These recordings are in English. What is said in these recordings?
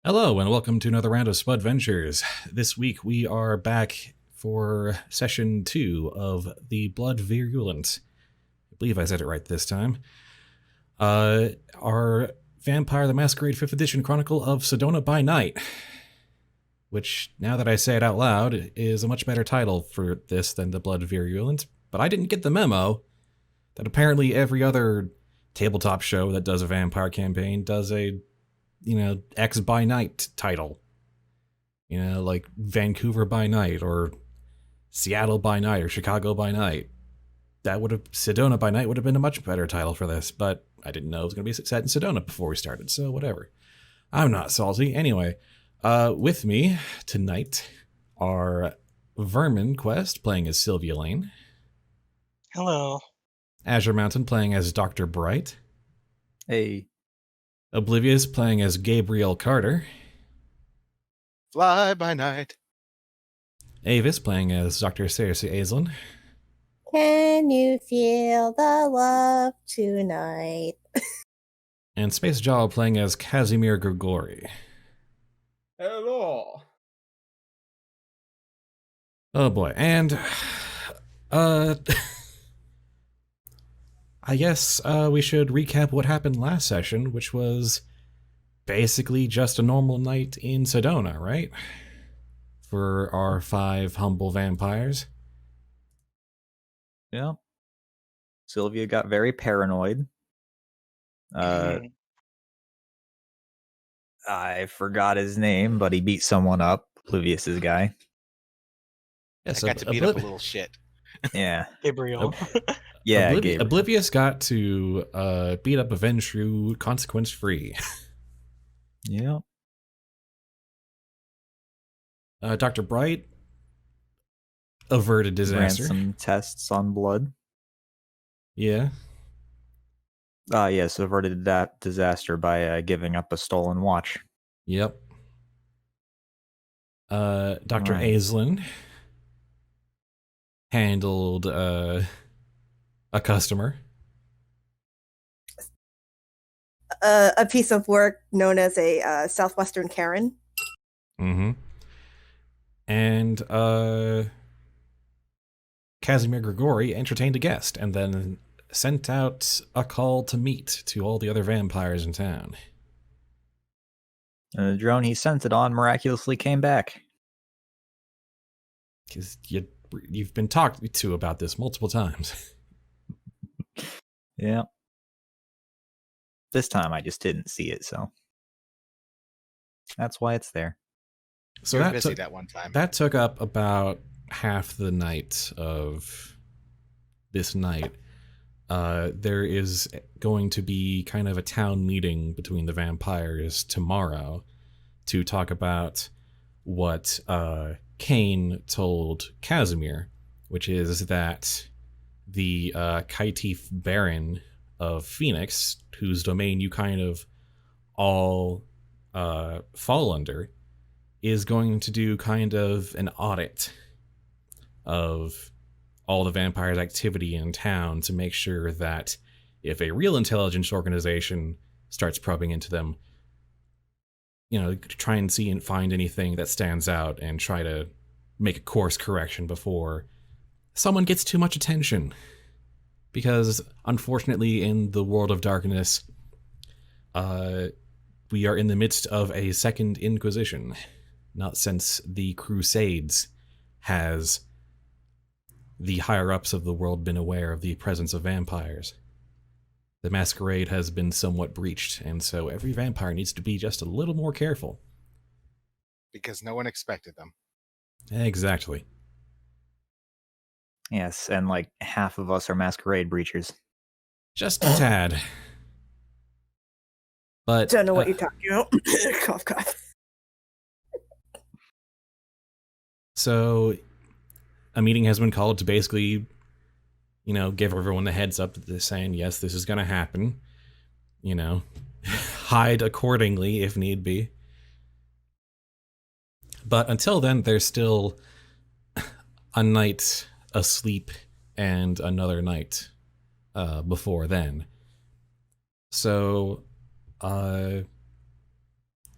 Hello and welcome to another round of Spudventures. This week we are back for session 2 of the Blood Virulent. I believe I said it right this time. Our Vampire the Masquerade 5th edition Chronicle of Sedona by Night. Which, now that I say it out loud, is a much better title for this than the Blood Virulent. But I didn't get the memo that apparently every other tabletop show that does a vampire campaign does a X by Night title. Like Vancouver by Night, or Seattle by Night, or Chicago by Night. Sedona by Night would have been a much better title for this, but I didn't know it was going to be set in Sedona before we started, so whatever. I'm not salty. Anyway, with me tonight are VerminQuest, playing as Sylvia Lane. Hello. Azure Mountain, playing as Dr. Bright. Hey. Oblivious, playing as Gabriel Carter. Fly by night. Avis, playing as Dr. Circe Aislinn. Can you feel the love tonight? And Space Jawa, playing as Kazimer Grigori. Hello. Oh boy, and I guess we should recap what happened last session, which was basically just a normal night in Sedona, right? For our 5 humble vampires. Yeah. Sylvia got very paranoid. I forgot his name, but he beat someone up. Oblivious's guy. Yes, I got to beat up a little shit. Yeah. Gabriel. Yeah, Oblivious got to beat up a Ventrue consequence-free. Yeah. Dr. Bright averted disaster. Ran some tests on blood. Yeah. Yes, averted that disaster by giving up a stolen watch. Yep. Dr. Right. Aislinn handled a customer. A piece of work known as a Southwestern Karen. Mm-hmm. And Kazimer Grigori entertained a guest and then sent out a call to meet to all the other vampires in town. And the drone he sent it on miraculously came back. Because you've been talked to about this multiple times. Yeah. This time I just didn't see it, so that's why it's there. So You're busy that one time. That took up about half the night of this night. There is going to be kind of a town meeting between the vampires tomorrow to talk about what Cain told Kazimer, which is that the Caitiff Baron of Phoenix, whose domain you kind of all fall under, is going to do kind of an audit of all the vampires' activity in town to make sure that if a real intelligence organization starts probing into them, try and see and find anything that stands out and try to make a course correction before someone gets too much attention. Because, unfortunately, in the world of darkness, we are in the midst of a second Inquisition. Not since the Crusades has the higher-ups of the world been aware of the presence of vampires. The Masquerade has been somewhat breached, and so every vampire needs to be just a little more careful. Because no one expected them. Exactly. Yes, and like half of us are Masquerade breachers. Just a tad. But Don't know what you're talking about. Cough, cough. So, a meeting has been called to basically, give everyone a heads up that they're saying, yes, this is going to happen. Hide accordingly if need be. But until then, there's still a night asleep and another night before then. So,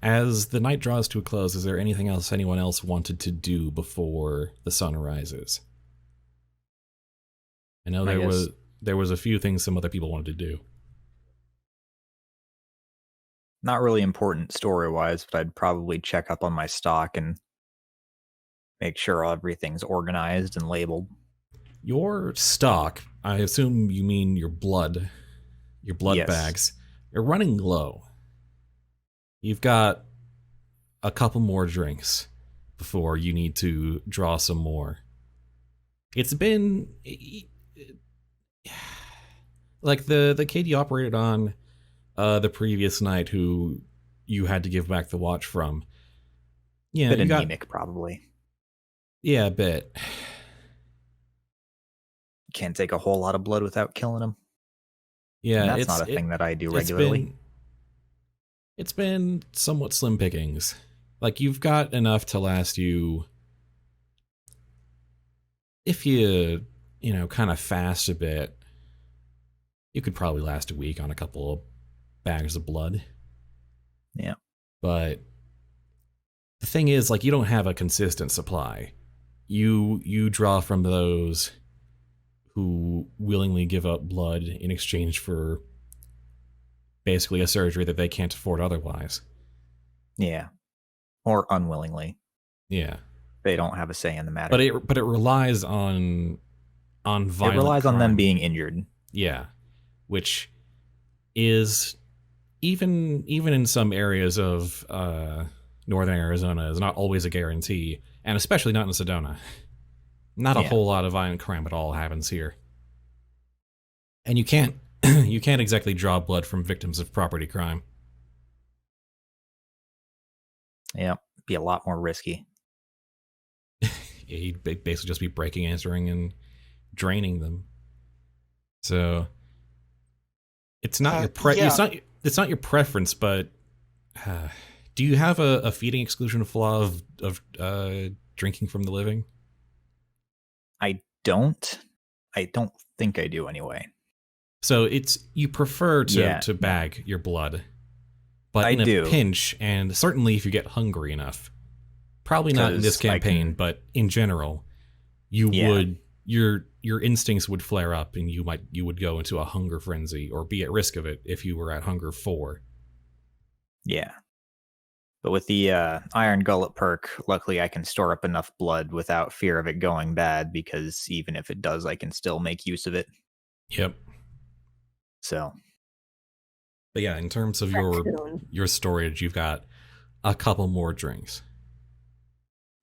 As the night draws to a close, is there anything else anyone else wanted to do before the sun rises? I know there was a few things some other people wanted to do. Not really important story-wise, but I'd probably check up on my stock and make sure everything's organized and labeled. Your stock, I assume you mean your blood Yes. bags, are running low. You've got a couple more drinks before you need to draw some more. It's been like the kid you operated on the previous night, who you had to give back the watch from. Yeah, Bit you got, anemic, probably. yeah, a bit. Can't take a whole lot of blood without killing him. Yeah, And that's not a thing that I do regularly. It's been somewhat slim pickings. Like, you've got enough to last you, if you kind of fast a bit, you could probably last a week on a couple of bags of blood. Yeah. But the thing is, like, you don't have a consistent supply. You draw from those who willingly give up blood in exchange for basically a surgery that they can't afford otherwise. Yeah. Or unwillingly. Yeah. They don't have a say in the matter. But it relies on violent It relies on them crime. being injured. Yeah. Which is even in some areas of northern Arizona is not always a guarantee, and especially not in Sedona. Not a whole lot of violent crime at all happens here. And you can't exactly draw blood from victims of property crime. Yeah. Be a lot more risky. You'd basically just be breaking, entering, and draining them. So it's not it's not your preference, but do you have a feeding exclusion flaw of drinking from the living? I don't think I do anyway. So you prefer to bag your blood, but I in a do. pinch, and certainly if you get hungry enough. Probably not in this campaign, but in general, you would your instincts would flare up, and you would go into a hunger frenzy or be at risk of it if you were at hunger 4. Yeah. But with the Iron Gullet perk, luckily I can store up enough blood without fear of it going bad, because even if it does, I can still make use of it. Yep. So. But yeah, in terms of your storage, you've got a couple more drinks.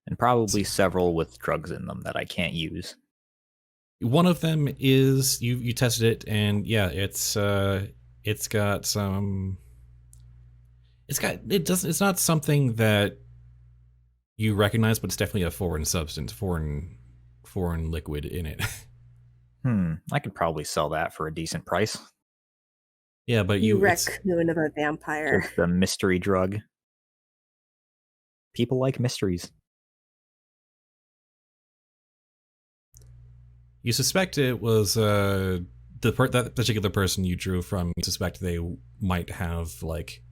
And probably several with drugs in them that I can't use. One of them is you tested it, and yeah, it's got some. It's not something that you recognize, but it's definitely a foreign substance, foreign liquid in it. I could probably sell that for a decent price. Yeah, but you raccoon of a vampire. Just a mystery drug. People like mysteries. You suspect it was that particular person you drew from. You suspect they might have like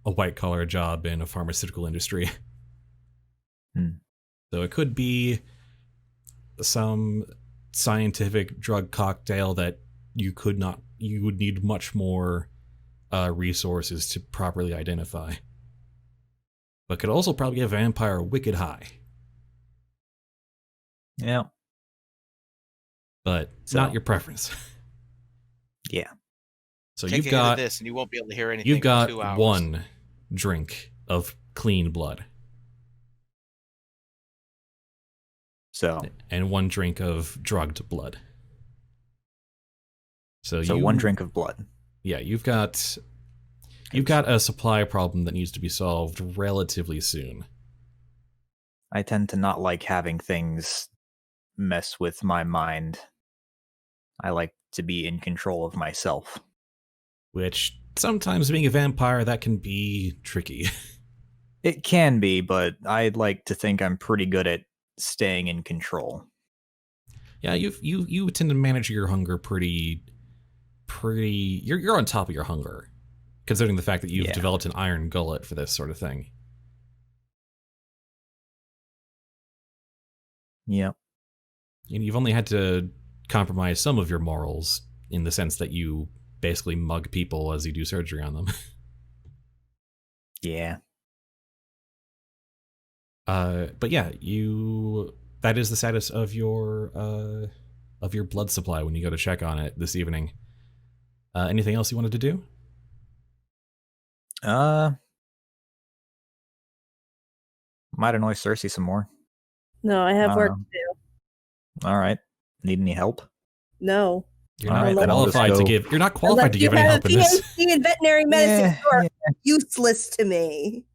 a white-collar job in a pharmaceutical industry. So it could be some scientific drug cocktail that you would need much more resources to properly identify. But could also probably be a vampire wicked high. Yeah. But it's not your preference. Yeah. So Take you've a hit of got this, and you won't be able to hear anything. You've got for 2 hours. 1 drink of clean blood. So. And 1 drink of drugged blood. So 1 drink of blood. Yeah, you've got a supply problem that needs to be solved relatively soon. I tend to not like having things mess with my mind. I like to be in control of myself. Which, sometimes being a vampire, that can be tricky. It can be, but I'd like to think I'm pretty good at staying in control. Yeah, you tend to manage your hunger pretty. You're on top of your hunger considering the fact that you've Yeah. developed an iron gullet for this sort of thing. Yep. And you've only had to compromise some of your morals in the sense that you basically mug people as you do surgery on them. Yeah. But yeah, that is the status of your blood supply when you go to check on it this evening. Anything else you wanted to do? Might annoy Circe some more. No, I have work to do. All right. Need any help? No. You're All not right, then I'll just qualified to go- give. You're not qualified to Unless you give any have help a in this. PhD in veterinary medicine, Yeah, you are useless to me.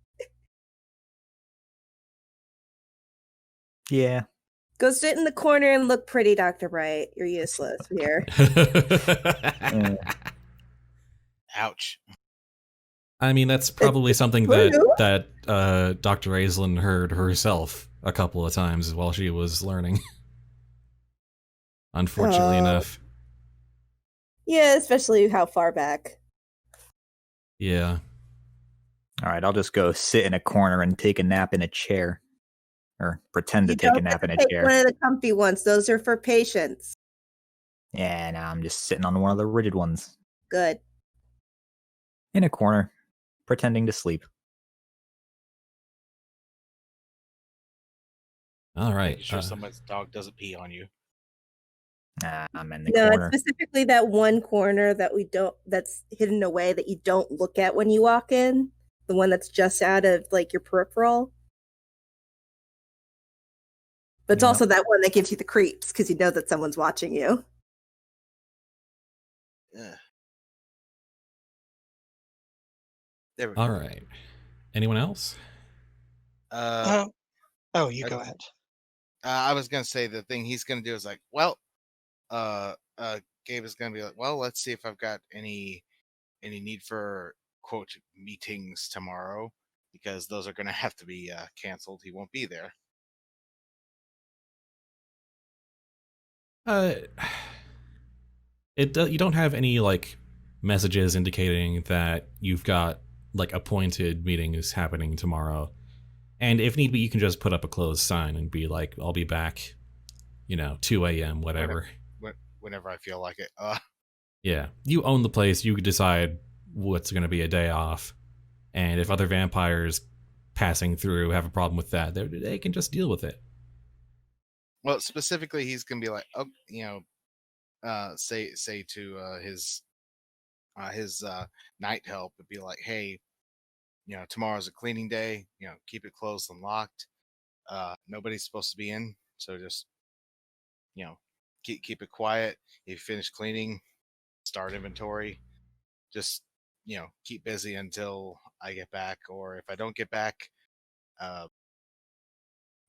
Yeah. Go sit in the corner and look pretty, Dr. Bright. You're useless here. Ouch. I mean, that's probably something that Dr. Aislinn heard herself a couple of times while she was learning. Unfortunately enough. Yeah, especially how far back. Yeah. All right, I'll just go sit in a corner and take a nap in a chair. Or pretend to You take a don't nap get in to a take chair. one of the comfy ones. Those are for patients. Yeah, no, I'm just sitting on one of the rigid ones. Good. In a corner, pretending to sleep. All right. Make sure someone's dog doesn't pee on you. Nah, I'm in the No, corner. it's specifically that one corner that's hidden away that you don't look at when you walk in. The one that's just out of like your peripheral. But it's Yeah. also that one that gives you the creeps because you know that someone's watching you. Ugh. There we go. All right. Anyone else? Uh, You go ahead. I was gonna say the thing he's gonna do is like, well, Gabe is gonna be like, well, let's see if I've got any need for quote meetings tomorrow because those are gonna have to be canceled. He won't be there. You don't have any like messages indicating that you've got like appointed meetings happening tomorrow. And if need be, you can just put up a closed sign and be like, I'll be back, 2 a.m., whatever. Whenever I feel like it. Yeah. You own the place. You could decide what's going to be a day off. And if other vampires passing through have a problem with that, they can just deal with it. Well, specifically, he's gonna be like, oh, say to his night help and be like, hey, tomorrow's a cleaning day. Keep it closed and locked. Nobody's supposed to be in, so just keep it quiet. If you finish cleaning, start inventory. Just keep busy until I get back, or if I don't get back,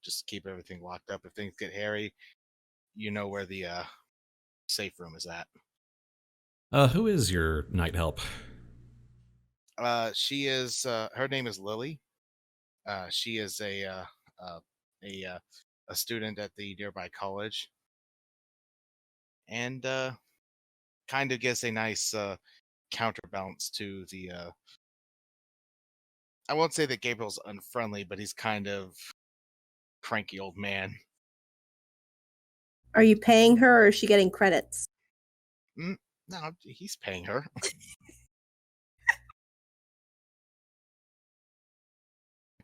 just keep everything locked up. If things get hairy, you know where the safe room is at. Who is your night help? She is. Her name is Lily. She is a student at the nearby college, and kind of gives a nice counterbalance to the. I won't say that Gabriel's unfriendly, but he's kind of cranky old man. Are you paying her or is she getting credits? No, he's paying her.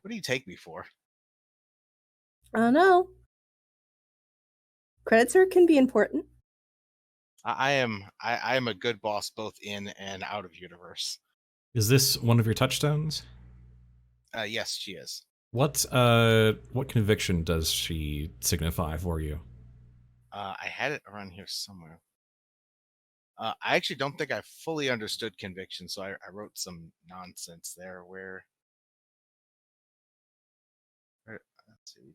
What do you take me for? I don't know. Credits can be important. I am a good boss both in and out of universe. Is this one of your touchstones? Yes, she is. What conviction does she signify for you? I had it around here somewhere. I actually don't think I fully understood conviction, so I wrote some nonsense there. Where let's see,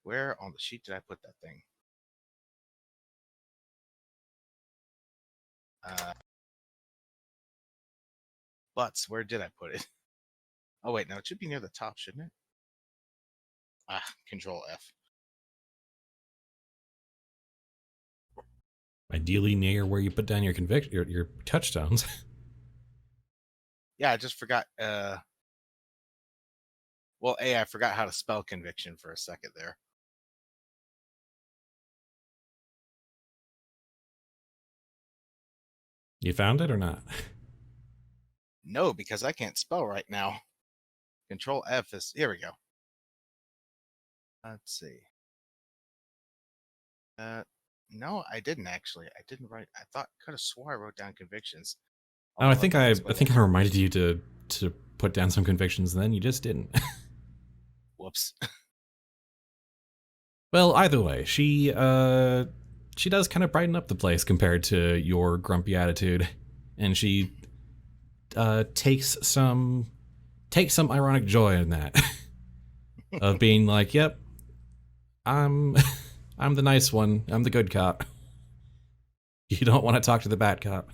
where on the sheet did I put that thing? Butts, where did I put it? Oh wait, no, it should be near the top, shouldn't it? Control F. Ideally near where you put down your your touchstones. Yeah, I just forgot. Well, I forgot how to spell conviction for a second there. You found it or not? No, because I can't spell right now. Control F is... Here we go. Let's see. No, I didn't actually. I didn't write... I could have swore I wrote down convictions. Oh, I think I reminded you to put down some convictions, and then you just didn't. Whoops. Well, either way, she does kind of brighten up the place compared to your grumpy attitude, and she takes some ironic joy in that of being like, "Yep, I'm the nice one. I'm the good cop. You don't want to talk to the bad cop."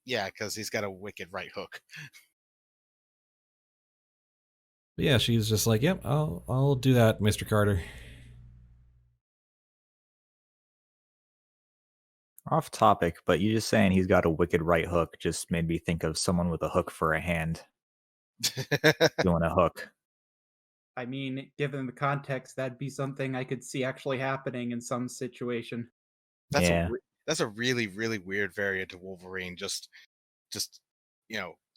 Yeah, because he's got a wicked right hook. But yeah, she's just like, "Yep, I'll do that, Mr. Carter." Off topic, but you just saying he's got a wicked right hook just made me think of someone with a hook for a hand doing a hook. I mean, given the context, that'd be something I could see actually happening in some situation. That's a really, really weird variant of Wolverine. Just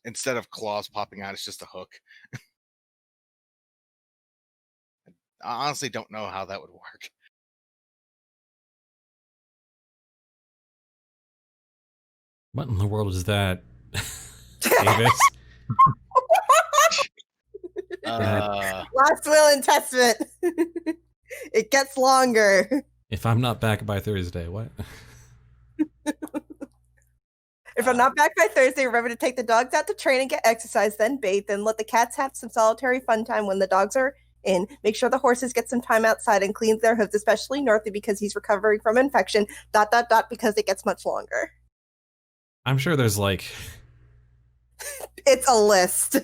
instead of claws popping out, it's just a hook. I honestly don't know how that would work. What in the world is that, Avis? Last will and testament. It gets longer. If I'm not back by Thursday, what? If I'm not back by Thursday, remember to take the dogs out to train and get exercise, then bathe, then let the cats have some solitary fun time when the dogs are in. Make sure the horses get some time outside and clean their hooves, especially Northy because he's recovering from infection, ... because it gets much longer. I'm sure there's like... It's a list.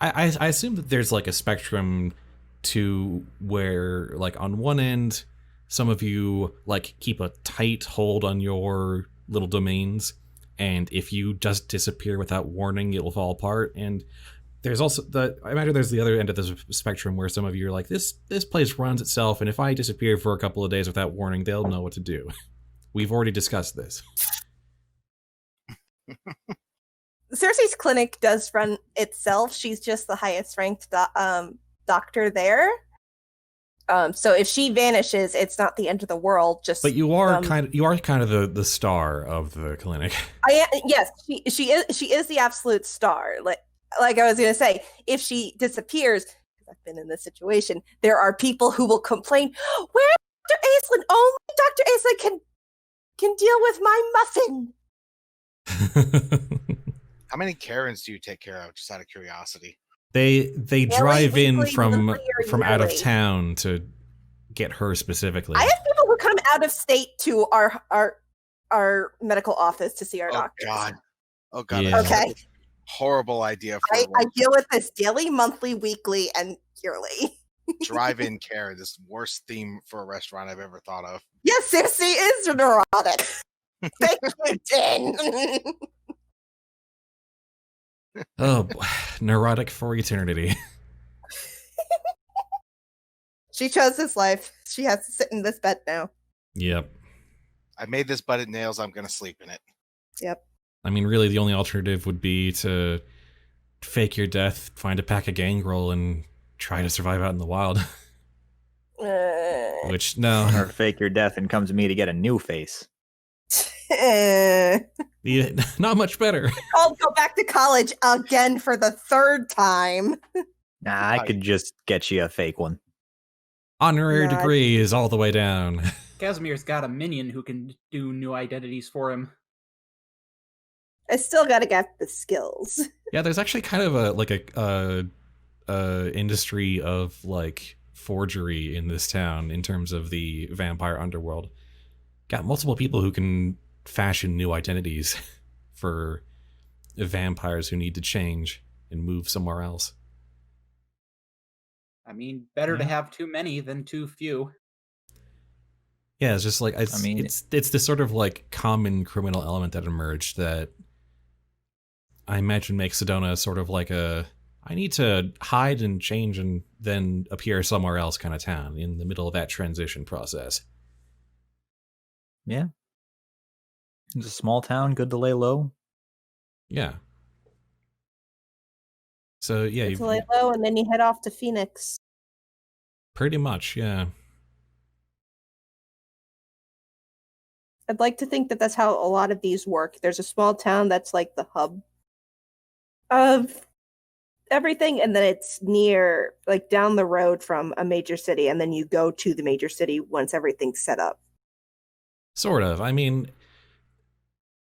I assume that there's like a spectrum to where, like, on one end, some of you like keep a tight hold on your little domains, and if you just disappear without warning, it'll fall apart. And there's also I imagine there's the other end of the spectrum where some of you are like, this place runs itself, and if I disappear for a couple of days without warning, they'll know what to do. We've already discussed this. Circe's clinic does run itself. She's just the highest ranked doctor there. So if she vanishes, it's not the end of the world. But you are kind of the star of the clinic. Yes, she is the absolute star. Like I was gonna say, if she disappears, because I've been in this situation, there are people who will complain, "Where's Dr. Aislinn? Only Dr. Aislinn can deal with my muffin." How many Karens do you take care of, just out of curiosity? They drive in from out of town to get her specifically. I have people who come out of state to our medical office to see our doctors. Oh god. Yeah. Okay. Horrible idea. I deal with this daily, monthly, weekly, and yearly. Drive-in Karen, this worst theme for a restaurant I've ever thought of. Yes, Circe is neurotic. Thank you, Jen. Oh, neurotic for eternity. She chose this life. She has to sit in this bed now. Yep. I made this butted nails. I'm going to sleep in it. Yep. I mean, really, the only alternative would be to fake your death, find a pack of Gangrel, and try to survive out in the wild. Which, no. Or fake your death and come to me to get a new face. Yeah, not much better. I'll go back to college again for the third time. Nah, I could just get you a fake one. Honorary degree is all the way down. Kazimer's got a minion who can do new identities for him. I still gotta get the skills. Yeah, there's actually kind of a industry of like forgery in this town in terms of the vampire underworld. Got multiple people who can fashion new identities for vampires who need to change and move somewhere else. I mean, better to have too many than too few. Yeah, it's just like I mean, it's this sort of like common criminal element that emerged that I imagine makes Sedona sort of like a I need to hide and change and then appear somewhere else kind of town in the middle of that transition process. yeah, it's a small town, good to lay low. Yeah. So yeah, To lay low, and then you head off to Phoenix. pretty much, yeah. I'd like to think that that's how a lot of these work. There's a small town that's like the hub of everything, and then it's near, like down the road from a major city, and then you go to the major city once everything's set up. Sort of. I mean,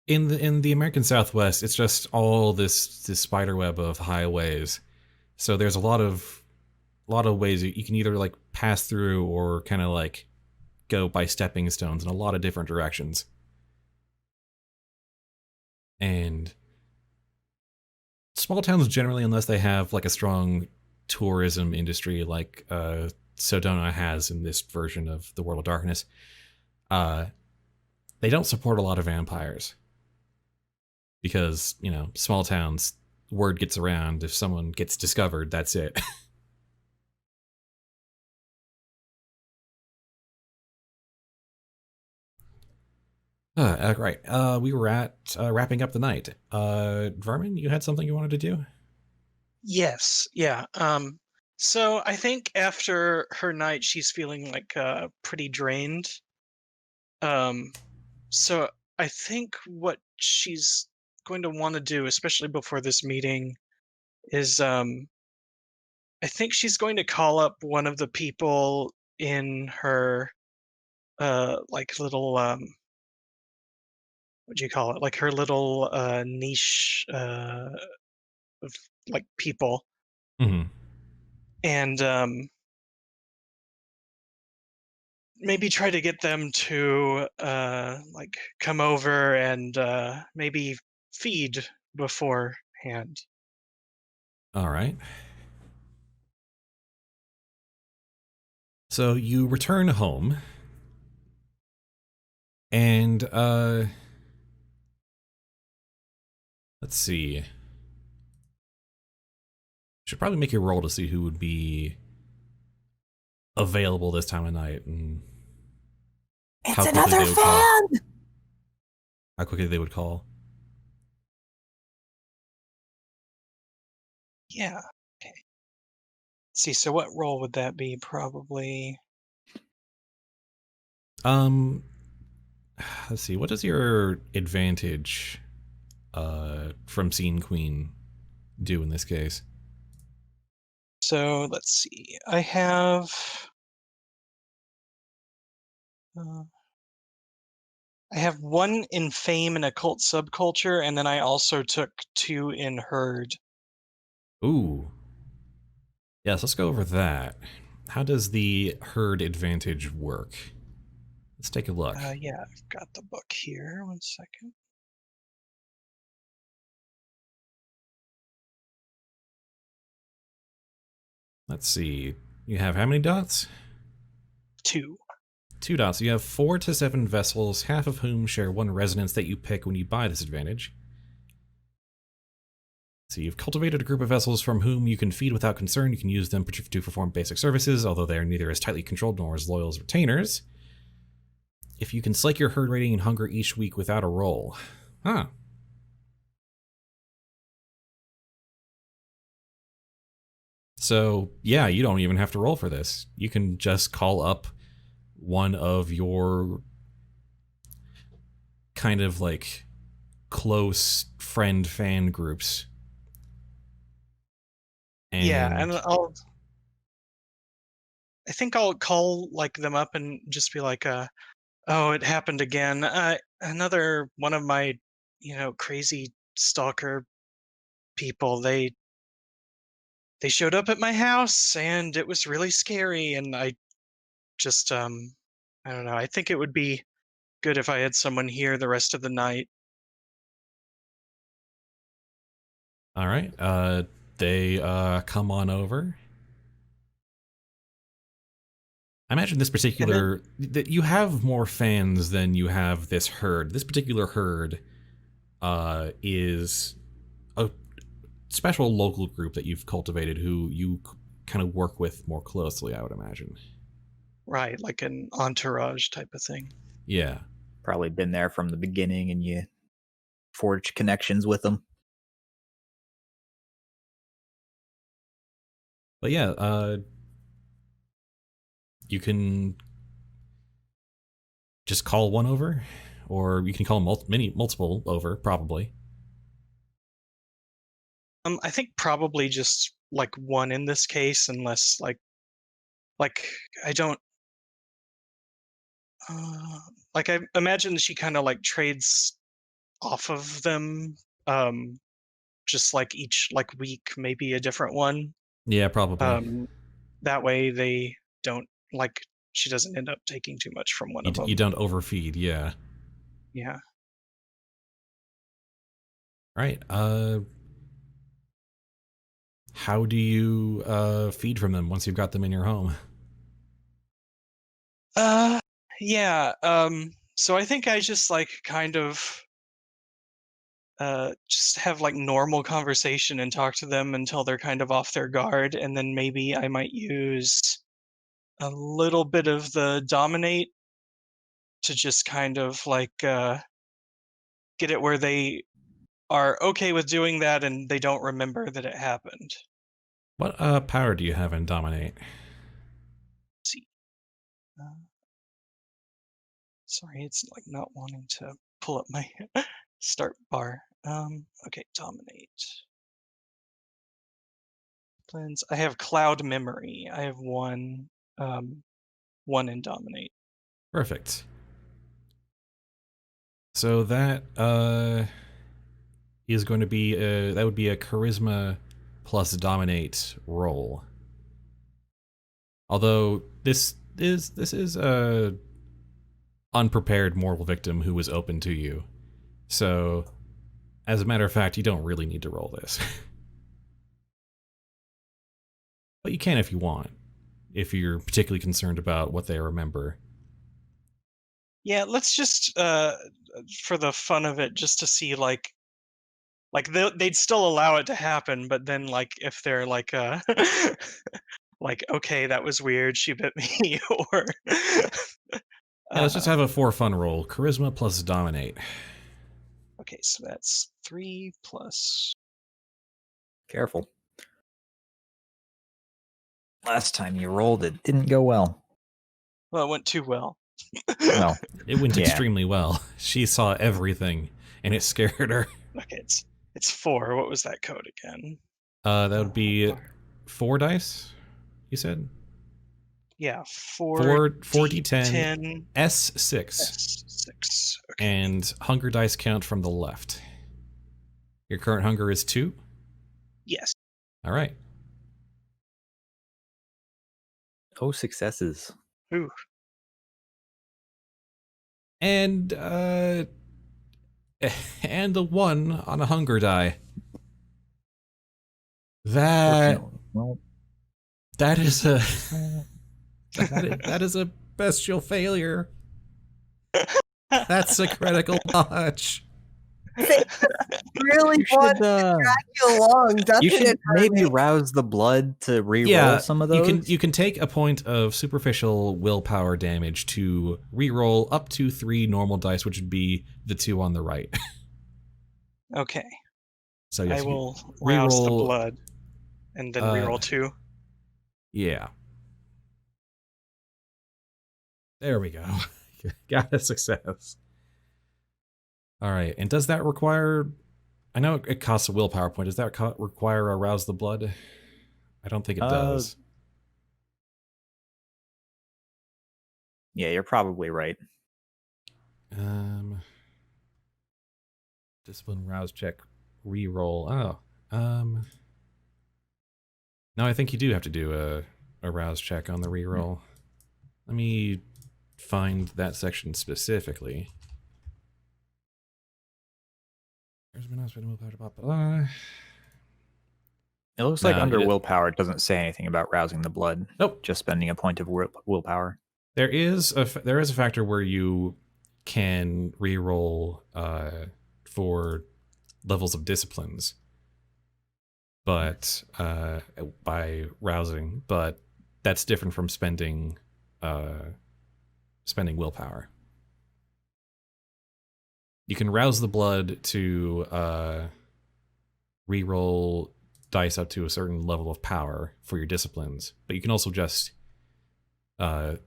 in the American Southwest, it's just all this spider web of highways. So there's a lot of ways you can either like pass through or kind of like go by stepping stones in a lot of different directions. And small towns generally, unless they have like a strong tourism industry like Sedona has in this version of the World of Darkness, they don't support a lot of vampires. Because, you know, small towns, word gets around. If someone gets discovered, that's it. Right. We were at wrapping up the night. Vermin, you had something you wanted to do? Yes, yeah. So I think after her night, she's feeling like pretty drained. So I think what she's going to want to do, especially before this meeting, is I think she's going to call up one of the people in her like little what do you call it? Like her little niche of like people. Mm-hmm. And maybe try to get them to like come over and maybe feed beforehand. All right. So you return home, and let's see. Should probably make a roll to see who would be available this time of night and It's how quickly another they would call. fan! How quickly they would call. Yeah. Okay. Let's see. So what role would that be? Probably. Let's see. What is your advantage from Scene Queen do in this case? So let's see. I have. I have 1 in fame and occult subculture, and then I also took 2 in herd. Ooh. Yes, let's go over that. How does the herd advantage work? Let's take a look. Yeah, I've got the book here. 1 second. Let's see. You have how many dots? 2. 2 dots. You have 4 to 7 vessels, half of whom share 1 resonance that you pick when you buy this advantage. So you've cultivated a group of vessels from whom you can feed without concern. You can use them to perform basic services, although they are neither as tightly controlled nor as loyal as retainers. If you can slake your herd rating and hunger each week without a roll. Huh. So, yeah, you don't even have to roll for this. You can just call up one of your kind of like close friend fan groups. And Yeah, and I think I'll call like them up and just be like, oh, it happened again. Another one of my, crazy stalker people. They showed up at my house and it was really scary. And I just, I don't know. I think it would be good if I had someone here the rest of the night. all right, they come on over. I imagine this particular that you have more fans than you have this herd. This particular herd is a special local group that you've cultivated who you kind of work with more closely, I would imagine. Right, like an entourage type of thing. Yeah. Probably been there from the beginning and you forged connections with them. But yeah, you can just call one over, or you can call multiple over, probably. I think probably just like one in this case, unless like I don't like I imagine she kind of like trades off of them, just like each like week, maybe a different one. Yeah, probably. That way they don't like she doesn't end up taking too much from one of them. You don't overfeed, yeah. Yeah. All right. How do you feed from them once you've got them in your home? Yeah. So I think I just like kind of just have like normal conversation and talk to them until they're kind of off their guard, and then maybe I might use a little bit of the dominate to just kind of like get it where they are okay with doing that and they don't remember that it happened. What power do you have in dominate? Let's see. Sorry, it's like not wanting to pull up my start bar. Okay, dominate. Plans. I have cloud memory. I have one in dominate. Perfect. So that is going to be that would be a charisma plus dominate roll. Although this is a unprepared mortal victim who was open to you. So as a matter of fact, you don't really need to roll this. But you can if you want, if you're particularly concerned about what they remember. Yeah, let's just for the fun of it, just to see like they'd still allow it to happen, but then like if they're like like, okay, that was weird, she bit me, or Yeah, let's just have a for fun roll. Charisma plus dominate. Okay, so that's 3 plus. Careful. Last time you rolled, it didn't go well. Well, it went too well. Well, It went yeah. extremely well. She saw everything, and it scared her. Okay, it's 4. What was that code again? That would be 4 dice, you said? Yeah, 4 4d10, S6. S6. Okay. And hunger dice count from the left. Your current hunger is 2? Yes. All right. Oh, successes. Ooh. And and a 1 on a hunger die. That Well, is a that is a bestial failure. That's a critical botch. Really want to drag you along, doesn't you should it? maybe Hermie? rouse the blood to re-roll Yeah, some of those. you can take a point of superficial willpower damage to re-roll up to 3 normal dice, which would be the 2 on the right. Okay. So yes, I will rouse the re-roll, blood and then reroll 2. Yeah. There we go. Got a success. All right, and does that require... I know it costs a willpower point. Does that require a rouse the blood? I don't think it does. Yeah, you're probably right. Discipline rouse check re-roll. Oh. No, I think you do have to do a rouse check on the re-roll. Let me find that section specifically. There's been willpower. It looks like No, under willpower, it doesn't say anything about rousing the blood. Nope. Just spending a point of willpower. There is a factor where you can reroll for levels of disciplines, but by rousing, but that's different from spending willpower. You can rouse the blood to reroll dice up to a certain level of power for your disciplines, but you can also just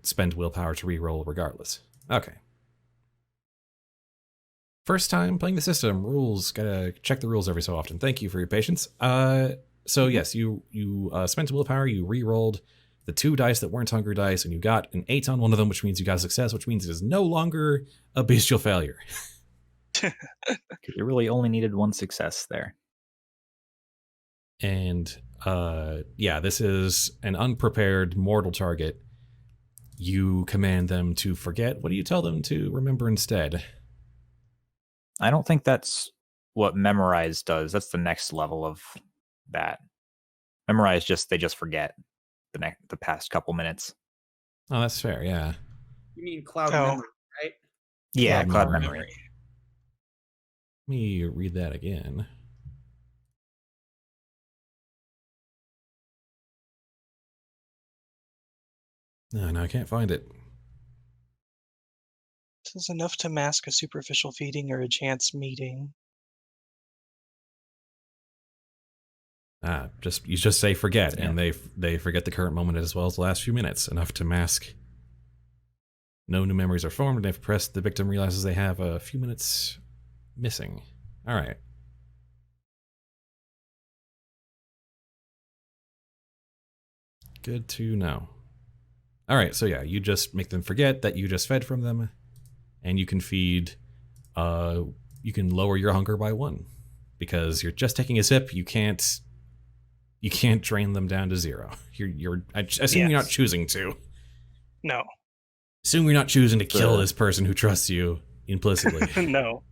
spend willpower to reroll regardless. Okay. First time playing the system. Rules. Gotta check the rules every so often. Thank you for your patience. So yes, you spent willpower, you rerolled the 2 dice that weren't hunger dice, and you got an 8 on one of them, which means you got a success, which means it is no longer a bestial failure. You really only needed 1 success there. And yeah, this is an unprepared mortal target. You command them to forget. What do you tell them to remember instead? I don't think that's what Memorize does. That's the next level of that. Memorize they just forget the past couple minutes. Oh, that's fair, yeah. You mean cloud memory, right? Yeah, Cloud cloud memory. Let me read that again. No, I can't find it. This is enough to mask a superficial feeding or a chance meeting. You just say forget, and they forget the current moment as well as the last few minutes, enough to mask. No new memories are formed, and if pressed, the victim realizes they have a few minutes missing. All right. Good to know. All right, so yeah, you just make them forget that you just fed from them, and you can feed. You can lower your hunger by 1 because you're just taking a sip. You can't drain them down to 0. I assume you're not choosing to. No. Assume you're not choosing to kill this person who trusts you implicitly. No,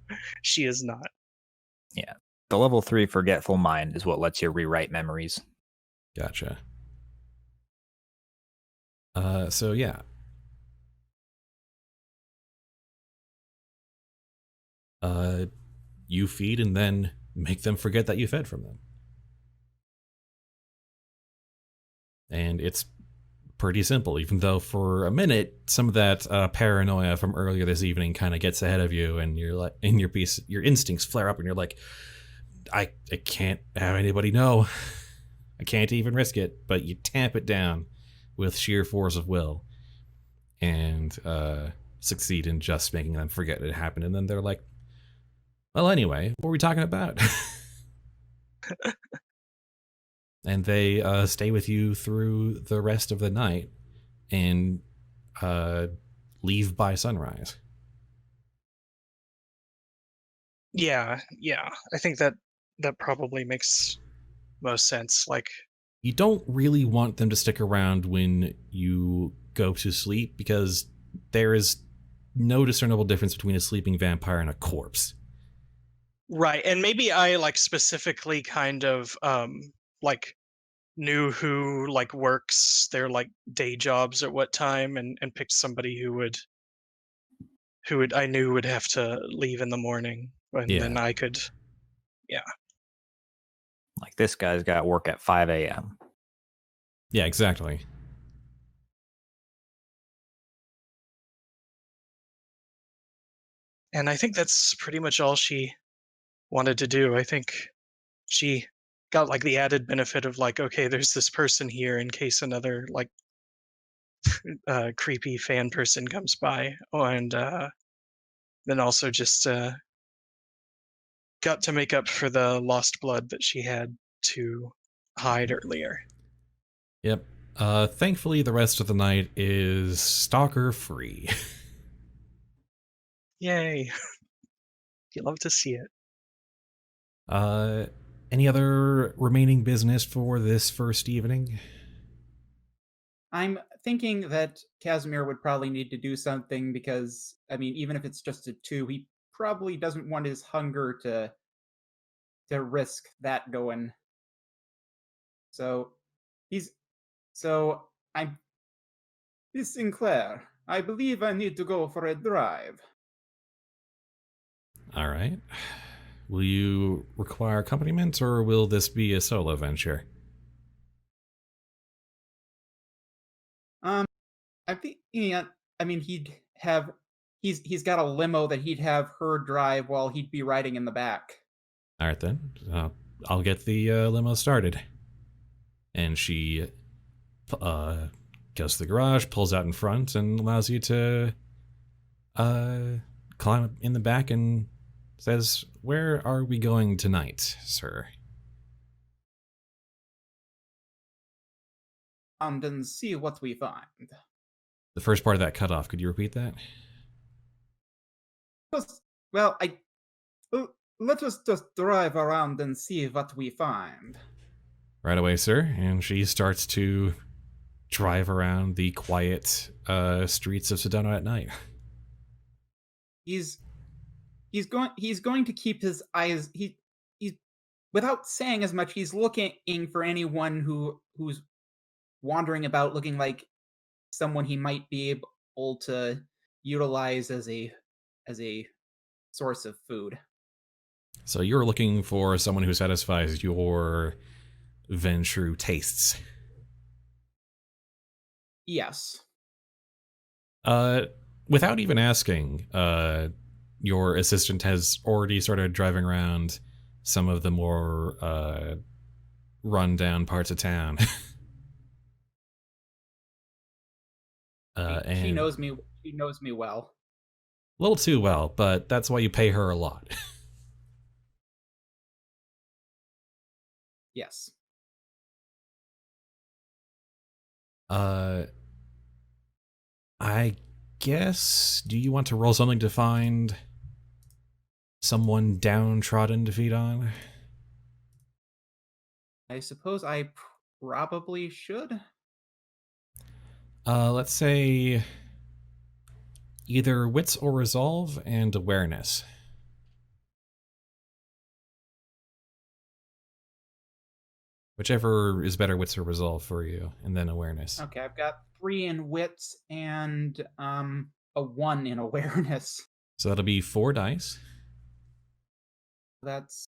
she is not. Yeah. The level 3 forgetful mind is what lets you rewrite memories. Gotcha. So yeah. You feed and then make them forget that you fed from them. And it's pretty simple, even though for a minute, some of that paranoia from earlier this evening kind of gets ahead of you, and you're like, your instincts flare up, and you're like, I can't have anybody know. I can't even risk it. But you tamp it down with sheer force of will, and succeed in just making them forget it happened. And then they're like, well, anyway, what were we talking about? And they stay with you through the rest of the night and leave by sunrise. Yeah. I think that probably makes most sense. Like, you don't really want them to stick around when you go to sleep because there is no discernible difference between a sleeping vampire and a corpse. Right, and maybe I like specifically kind of like knew who like works their like day jobs at what time, and picked somebody who would I knew would have to leave in the morning, and then I could, Like this guy's got work at 5 a.m. Yeah, exactly. And I think that's pretty much all she wanted to do. I think she got like the added benefit of like, okay, there's this person here in case another like creepy fan person comes by, and then also just got to make up for the lost blood that she had to hide earlier. Yep. Thankfully, the rest of the night is stalker free. Yay. You love to see it. Any other remaining business for this first evening? I'm thinking that Kazimer would probably need to do something because, I mean, even if it's just a 2, he probably doesn't want his hunger to risk that going. So I'm Miss Sinclair. I believe I need to go for a drive. All right. Will you require accompaniment, or will this be a solo venture? I think I mean he's got a limo that he'd have her drive while he'd be riding in the back. All right, then. I'll get the limo started. And she goes to the garage, pulls out in front, and allows you to climb in the back and says, "Where are we going tonight, sir?" And see what we find. The first part of that cut off. Could you repeat that? Well, let us just drive around and see what we find. Right away, sir. And she starts to drive around the quiet streets of Sedona at night. He's going to keep his eyes. He's without saying as much. He's looking for anyone who's wandering about, looking like someone he might be able to utilize as a source of food. So you're looking for someone who satisfies your Ventrue tastes. Yes. Without even asking, your assistant has already started driving around some of the more run-down parts of town. She and knows me. She knows me well. a little too well, but that's why you pay her a lot. Yes. I guess, do you want to roll something to find someone downtrodden to feed on? I suppose I probably should. Let's say either wits or resolve and awareness. Whichever is better, wits or resolve for you, and then awareness. Okay, I've got 3 in wits and a 1 in awareness. So that'll be 4 dice. That's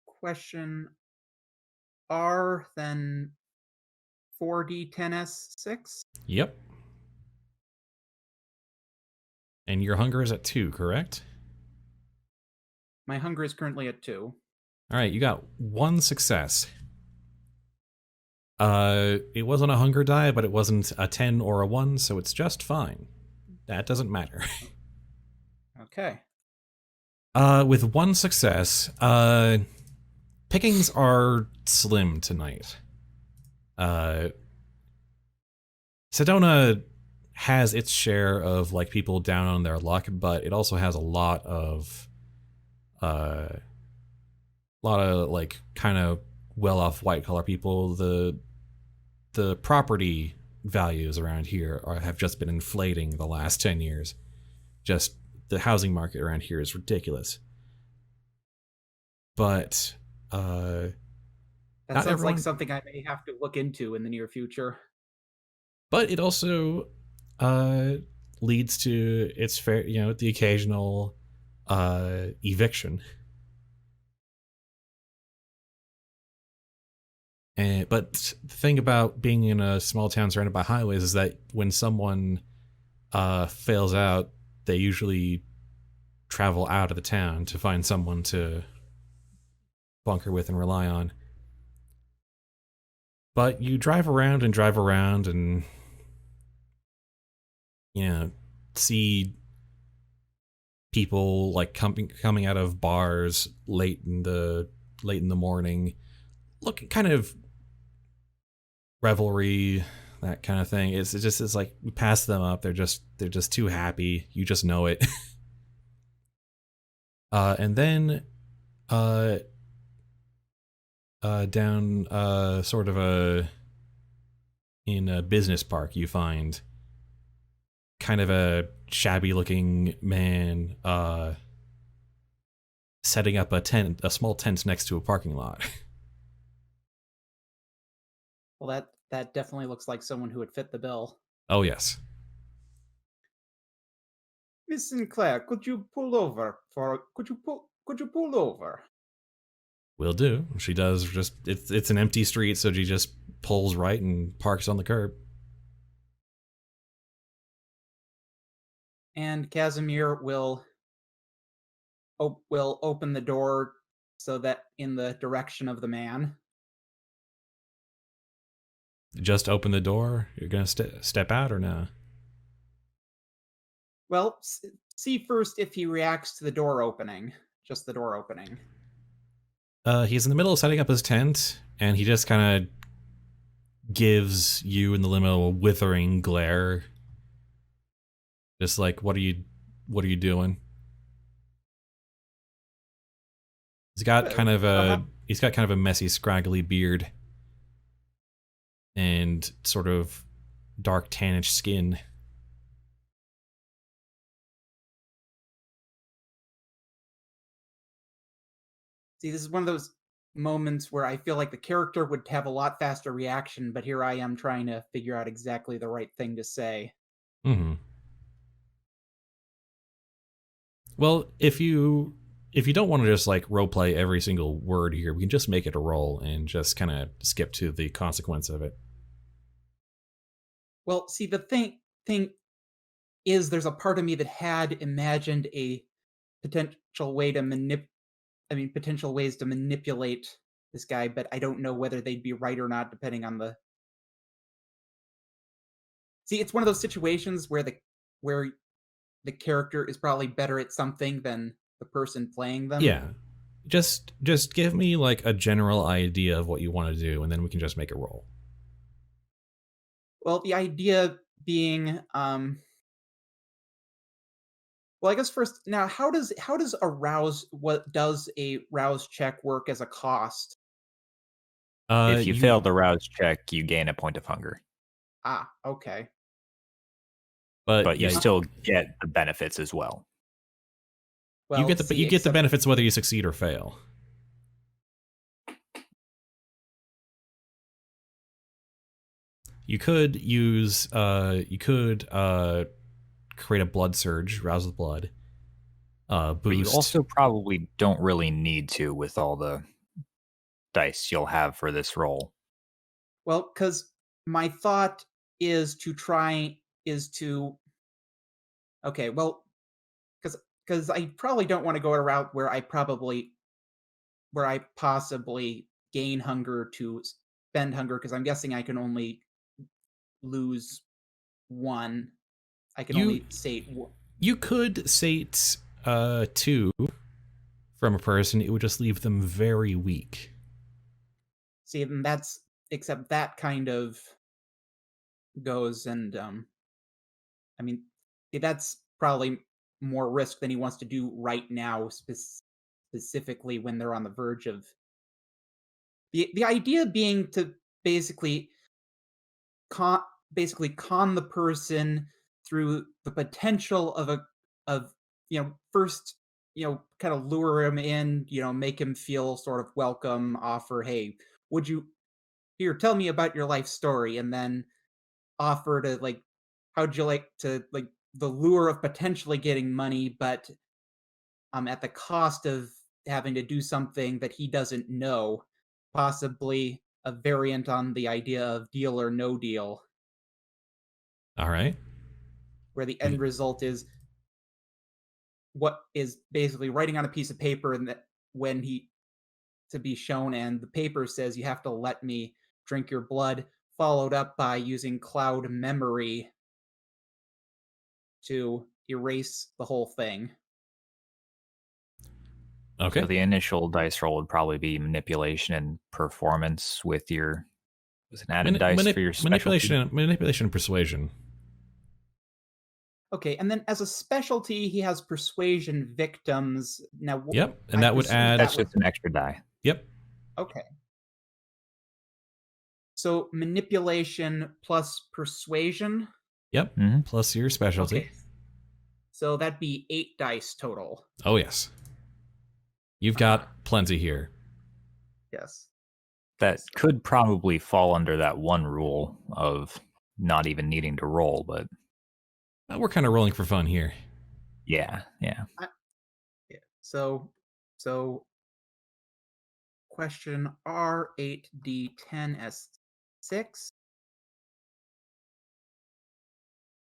question R, then 4d10s6. Yep. And your hunger is at 2, correct? My hunger is currently at 2. All right, you got 1 success. It wasn't a hunger die, but it wasn't a 10 or a 1, so it's just fine. That doesn't matter. Okay. With 1 success, pickings are slim tonight. Sedona has its share of like people down on their luck, but it also has a lot of like kind of well-off white-collar people. The property values around here have just been inflating the last 10 years. Just the housing market around here is ridiculous. But that sounds like something I may have to look into in the near future. But it also leads to its fair, the occasional eviction. But the thing about being in a small town surrounded by highways is that when someone fails out, they usually travel out of the town to find someone to bunker with and rely on. But you drive around and see people like coming out of bars late in the morning, looking kind of revelry, that kind of thing. It's like we pass them up. They're just too happy. You just know it. And then down sort of in a business park, you find kind of a shabby looking man setting up a small tent next to a parking lot. Well, that definitely looks like someone who would fit the bill. Oh yes. Miss Sinclair, could you pull over? Could you pull over? Will do. She does. Just it's an empty street, so she just pulls right and parks on the curb. And Kazimer will open the door so that in the direction of the man. Just open the door. You're gonna step out or no? Well, see first if he reacts to the door opening. Just the door opening. He's in the middle of setting up his tent, and he just kind of gives you in the limo a withering glare. Just like, what are you doing? He's got kind of a messy, scraggly beard and sort of dark tannish skin. See, this is one of those moments where I feel like the character would have a lot faster reaction, but here I am trying to figure out exactly the right thing to say. Mm-hmm. Well, if you don't want to just like roleplay every single word here, we can just make it a roll and just kind of skip to the consequence of it. Well, see, the thing is, there's a part of me that had imagined a potential way to potential ways to manipulate this guy, but I don't know whether they'd be right or not, depending on the. See, it's one of those situations where the character is probably better at something than the person playing them. Yeah. Just give me like a general idea of what you want to do, and then we can just make a roll. Well, the idea being, well, I guess first, now, how does a rouse check work as a cost? If you fail the rouse check, you gain a point of hunger. Ah, okay. But you still get the benefits as well. Well, you get the benefits whether you succeed or fail. You could use create a blood surge, rouse with blood. Boost. But you also probably don't really need to with all the dice you'll have for this roll. Well, because my thought is to okay, well, because I probably don't want to go a route where I possibly gain hunger to spend hunger, because I'm guessing I can only lose one. I can only sate one. You could sate 2 from a person. It would just leave them very weak. See, and except that kind of goes, and I mean, that's probably more risk than he wants to do right now, specifically when they're on the verge of the idea being to basically con the person through the potential of first kind of lure him in, make him feel sort of welcome, offer, hey, would you tell me about your life story, and then offer to like, how'd you like to, like, the lure of potentially getting money, but at the cost of having to do something that he doesn't know, possibly a variant on the idea of deal or no deal. All right. Where the end result is what is basically writing on a piece of paper, and that when to be shown, and the paper says you have to let me drink your blood, followed up by using cloud memory to erase the whole thing. Okay. So the initial dice roll would probably be manipulation and performance with your an added dice for your specialty. Manipulation and persuasion. Okay, and then as a specialty, he has persuasion victims. Now, yep, and that would add. That's just an extra die. Yep. Okay. So manipulation plus persuasion. Yep. Mm-hmm. Plus your specialty. Okay. So that'd be 8 dice total. Oh yes. You've got plenty here. Yes. That could probably fall under that one rule of not even needing to roll, but We're kind of rolling for fun here. yeah. Yeah. So question R8D10S6.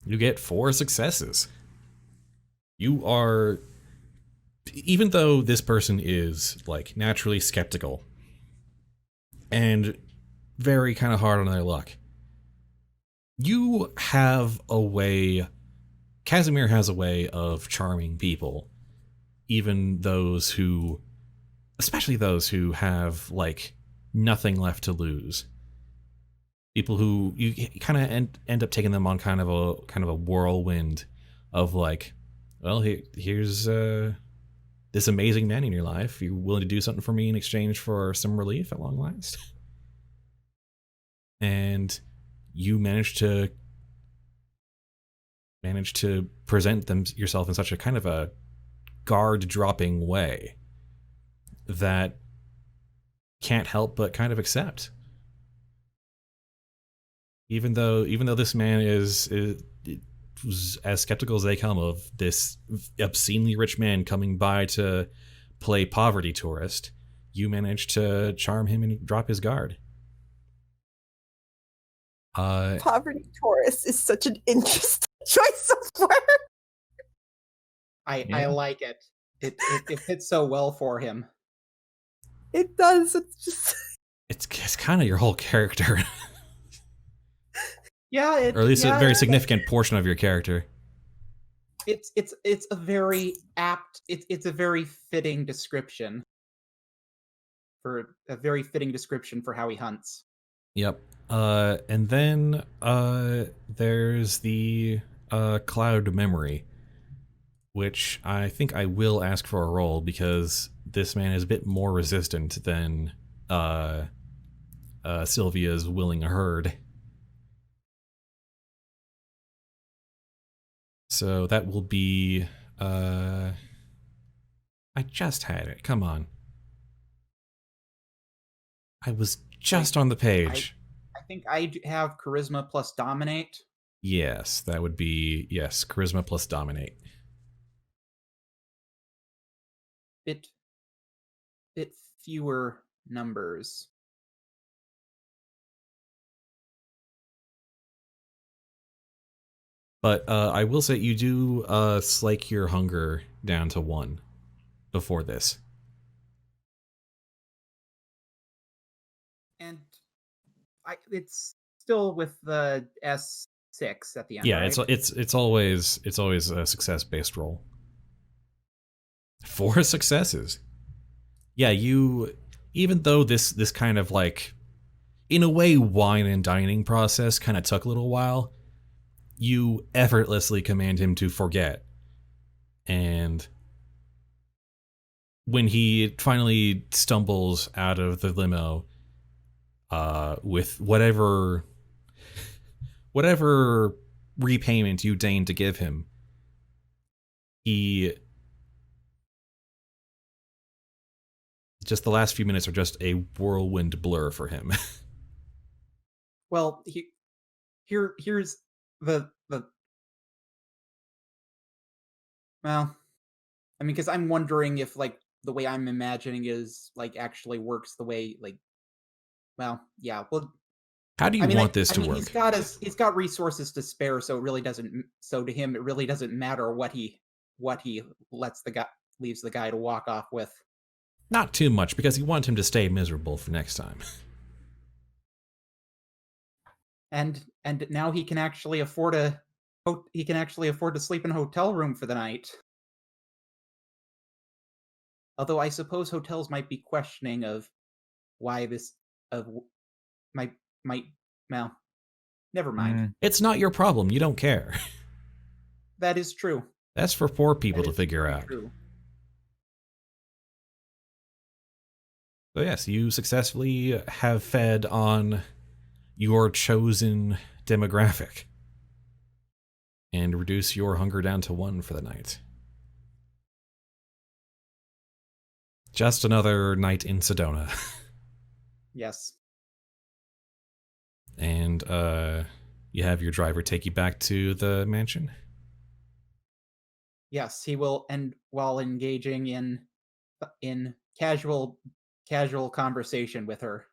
You get 4 successes. You are, even though this person is like naturally skeptical and very kind of hard on their luck, you have a way, Kazimer has a way of charming people, even those who, especially those who have like nothing left to lose. People who you kind of end up taking them on kind of a whirlwind of like, well, here's this amazing man in your life. You're willing to do something for me in exchange for some relief at long last. And you manage to present yourself in such a kind of a guard-dropping way that can't help but kind of accept. Even though this man is as skeptical as they come of this obscenely rich man coming by to play poverty tourist, you manage to charm him and drop his guard. Poverty tourist is such an interesting choice of word. I like it. It fits so well for him. It does. It's just. It's kind of your whole character. Yeah, or at least a very significant portion of your character. It's a very apt. It's a very fitting description for how he hunts. Yep. And then there's the cloud memory, which I think I will ask for a roll because this man is a bit more resistant than Sylvia's willing herd. So that will be, I just had it. Come on. I was just on the page. I think I have charisma plus dominate. Yes, that would be, yes, charisma plus dominate. Bit fewer numbers. But I will say you do slake your hunger down to 1 before this. And it's still with the S6 at the end. Yeah, right? it's always a success-based roll. 4 successes. Yeah, you, even though this kind of like, in a way, wine and dining process kind of took a little while, you effortlessly command him to forget. And when he finally stumbles out of the limo with whatever repayment you deign to give him, just the last few minutes are just a whirlwind blur for him. Well, here's the well, I mean, because I'm wondering if like the way I'm imagining is like actually works the way like, well, yeah. Well, How do you want this to work? He's got resources to spare, so it really doesn't. So to him, it really doesn't matter what he leaves the guy to walk off with. Not too much, because you want him to stay miserable for next time. And now he can actually afford to sleep in a hotel room for the night. Although I suppose hotels might be questioning of why this might well, never mind. It's not your problem. You don't care. That is true. That's for poor people to figure out. True. So yes, you successfully have fed on your chosen demographic and reduce your hunger down to 1 for the night. Just another night in Sedona. Yes. And you have your driver take you back to the mansion? Yes, he will, and while engaging in casual conversation with her.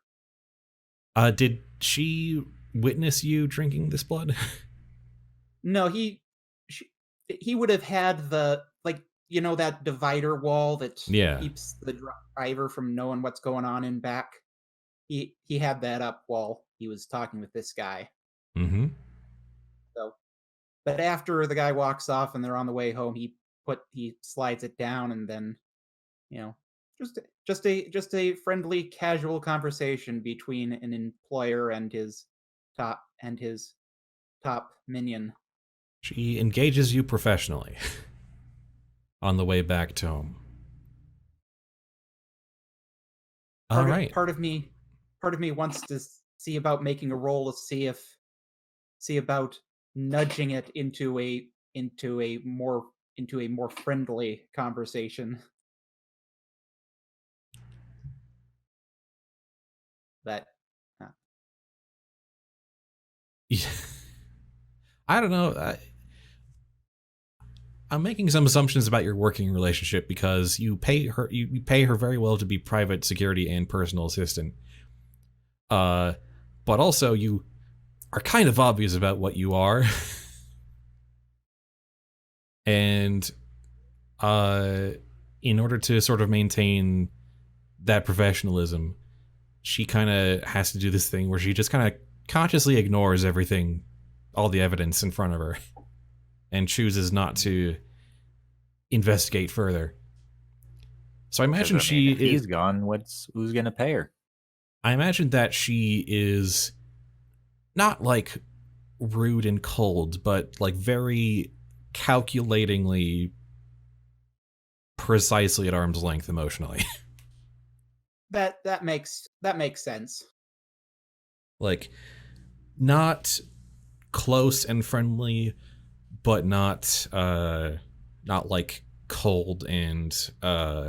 Did she witness you drinking this blood? No, he would have had the, like, you know, that divider wall that keeps the driver from knowing what's going on in back. He had that up while he was talking with this guy. Mm-hmm. So, but after the guy walks off and they're on the way home, he slides it down, and then, you know, just a friendly, casual conversation between an employer and his top minion. She engages you professionally on the way back to home. All right. Part of me wants to see about making a roll to see about nudging it into a more friendly conversation. But Yeah. I don't know. I'm making some assumptions about your working relationship because you pay her very well to be private security and personal assistant. But also you are kind of obvious about what you are. And in order to sort of maintain that professionalism, she kind of has to do this thing where she just kind of consciously ignores everything, all the evidence in front of her, and chooses not to investigate further. So I imagine if he's gone, who's gonna pay her? I imagine that she is not like rude and cold, but like very calculatingly precisely at arm's length emotionally. that makes sense. Like, not close and friendly, but not like cold and clocking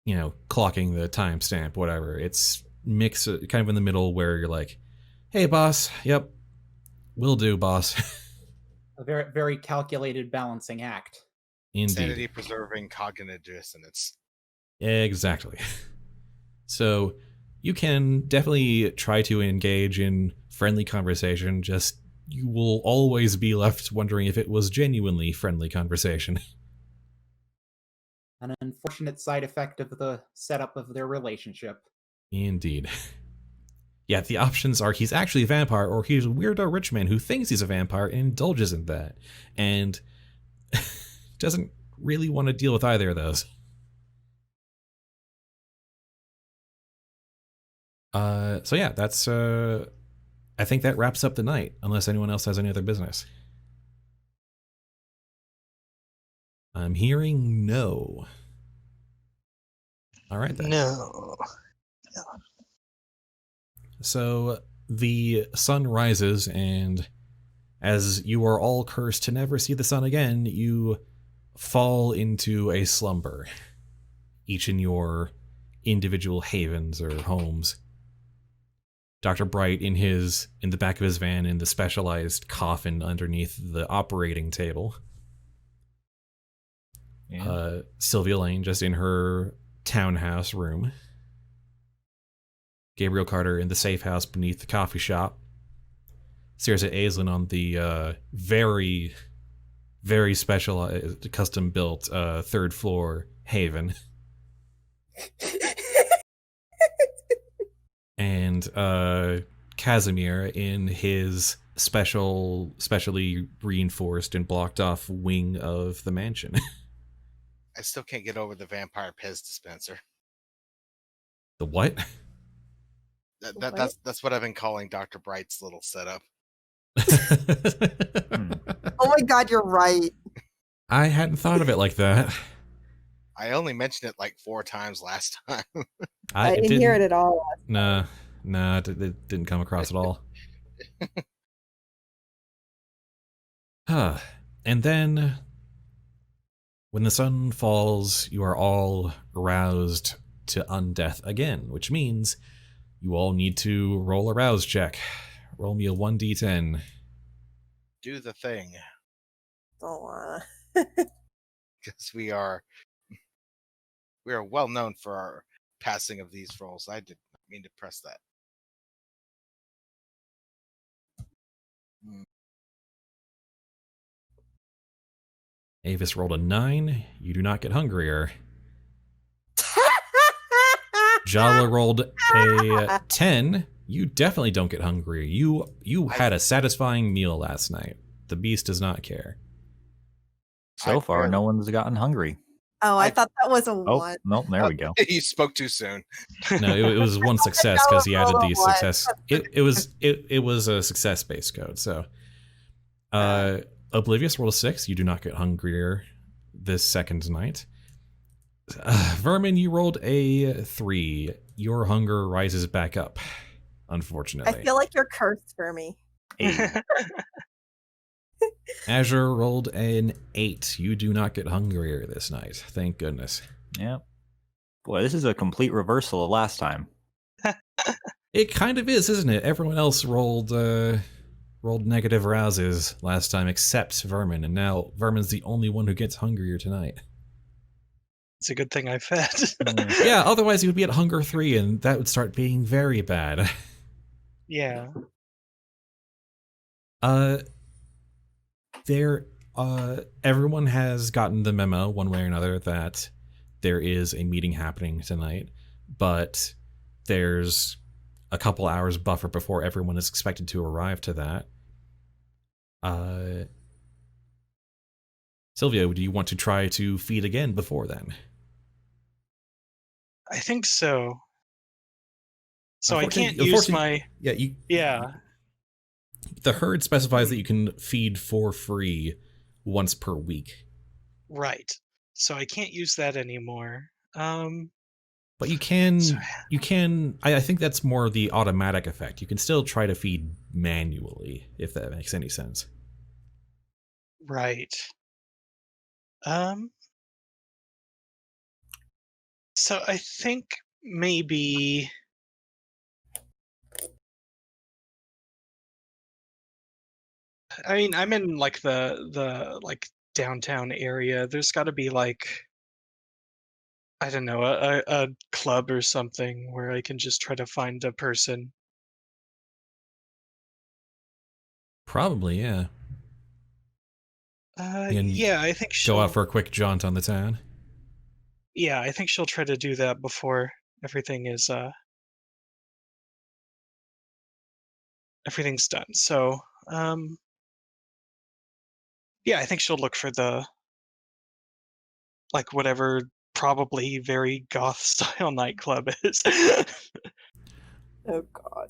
the timestamp, whatever. It's mix kind of in the middle where you're like, hey boss, yep, will do, boss. A very, very calculated balancing act. Indeed. Sanity preserving cognitive dissonance. Exactly. So you can definitely try to engage in friendly conversation, just you will always be left wondering if it was genuinely friendly conversation. An unfortunate side effect of the setup of their relationship. Indeed. Yeah, the options are he's actually a vampire, or he's a weirdo rich man who thinks he's a vampire and indulges in that, and doesn't really want to deal with either of those. So yeah, that's I think that wraps up the night, unless anyone else has any other business. I'm hearing no. All right then. No. So the sun rises, and as you are all cursed to never see the sun again, you fall into a slumber, each in your individual havens or homes. Dr. Bright in the back of his van in the specialized coffin underneath the operating table. Yeah. Sylvia Lane just in her townhouse room. Gabriel Carter in the safe house beneath the coffee shop. Circe Aislinn on the very, very specialized, custom-built third floor haven. And Kazimer in his specially reinforced and blocked off wing of the mansion. I still can't get over the vampire Pez dispenser. The what? That's what I've been calling Dr. Bright's little setup. Oh my god, you're right. I hadn't thought of it like that. I only mentioned it like 4 times last time. I didn't hear it at all. Nah, it didn't come across at all. And then When the sun falls, you are all aroused to undeath again, which means you all need to roll a rouse check. Roll me a 1d10. Do the thing, Don't wanna. because we are well known for our passing of these rolls. I did not mean to press that. Avis rolled a 9. You do not get hungrier. Jawa rolled a 10. You definitely don't get hungry. You had a satisfying meal last night. The beast does not care. So far, no one's gotten hungry. Oh, I thought that was a Oh, one. nope, there we go. You spoke too soon. No, it was one success because he added the rolled a one. success. It was a success-based code. So, Oblivious rolled a 6. You do not get hungrier this second night. Vermin, you rolled a 3. Your hunger rises back up, unfortunately. I feel like you're cursed for me. Hey, Azure rolled an 8. You do not get hungrier this night. Thank goodness. yeah. Boy, this is a complete reversal of last time. It kind of is, isn't it? Everyone else rolled negative rouses last time except Vermin, and now Vermin's the only one who gets hungrier tonight. It's a good thing I fed. Yeah, otherwise he would be at hunger 3, and that would start being very bad. Yeah. Everyone has gotten the memo one way or another that there is a meeting happening tonight, but there's a couple hours buffer before everyone is expected to arrive to that. Sylvia, do you want to try to feed again before then? I think so. So I can't use my... Yeah. The herd specifies that you can feed for free once per week. Right. So I can't use that anymore. But you can, I think that's more the automatic effect. You can still try to feed manually, if that makes any sense. Right. So I think maybe... I mean, I'm in like the like downtown area. There's got to be like, I don't know, a club or something where I can just try to find a person. Probably, yeah. Yeah, I think she'll Go out for a quick jaunt on the town. Yeah, I think she'll try to do that before everything is everything's done. So, yeah, I think she'll look for the like whatever probably very goth style nightclub is. Oh God.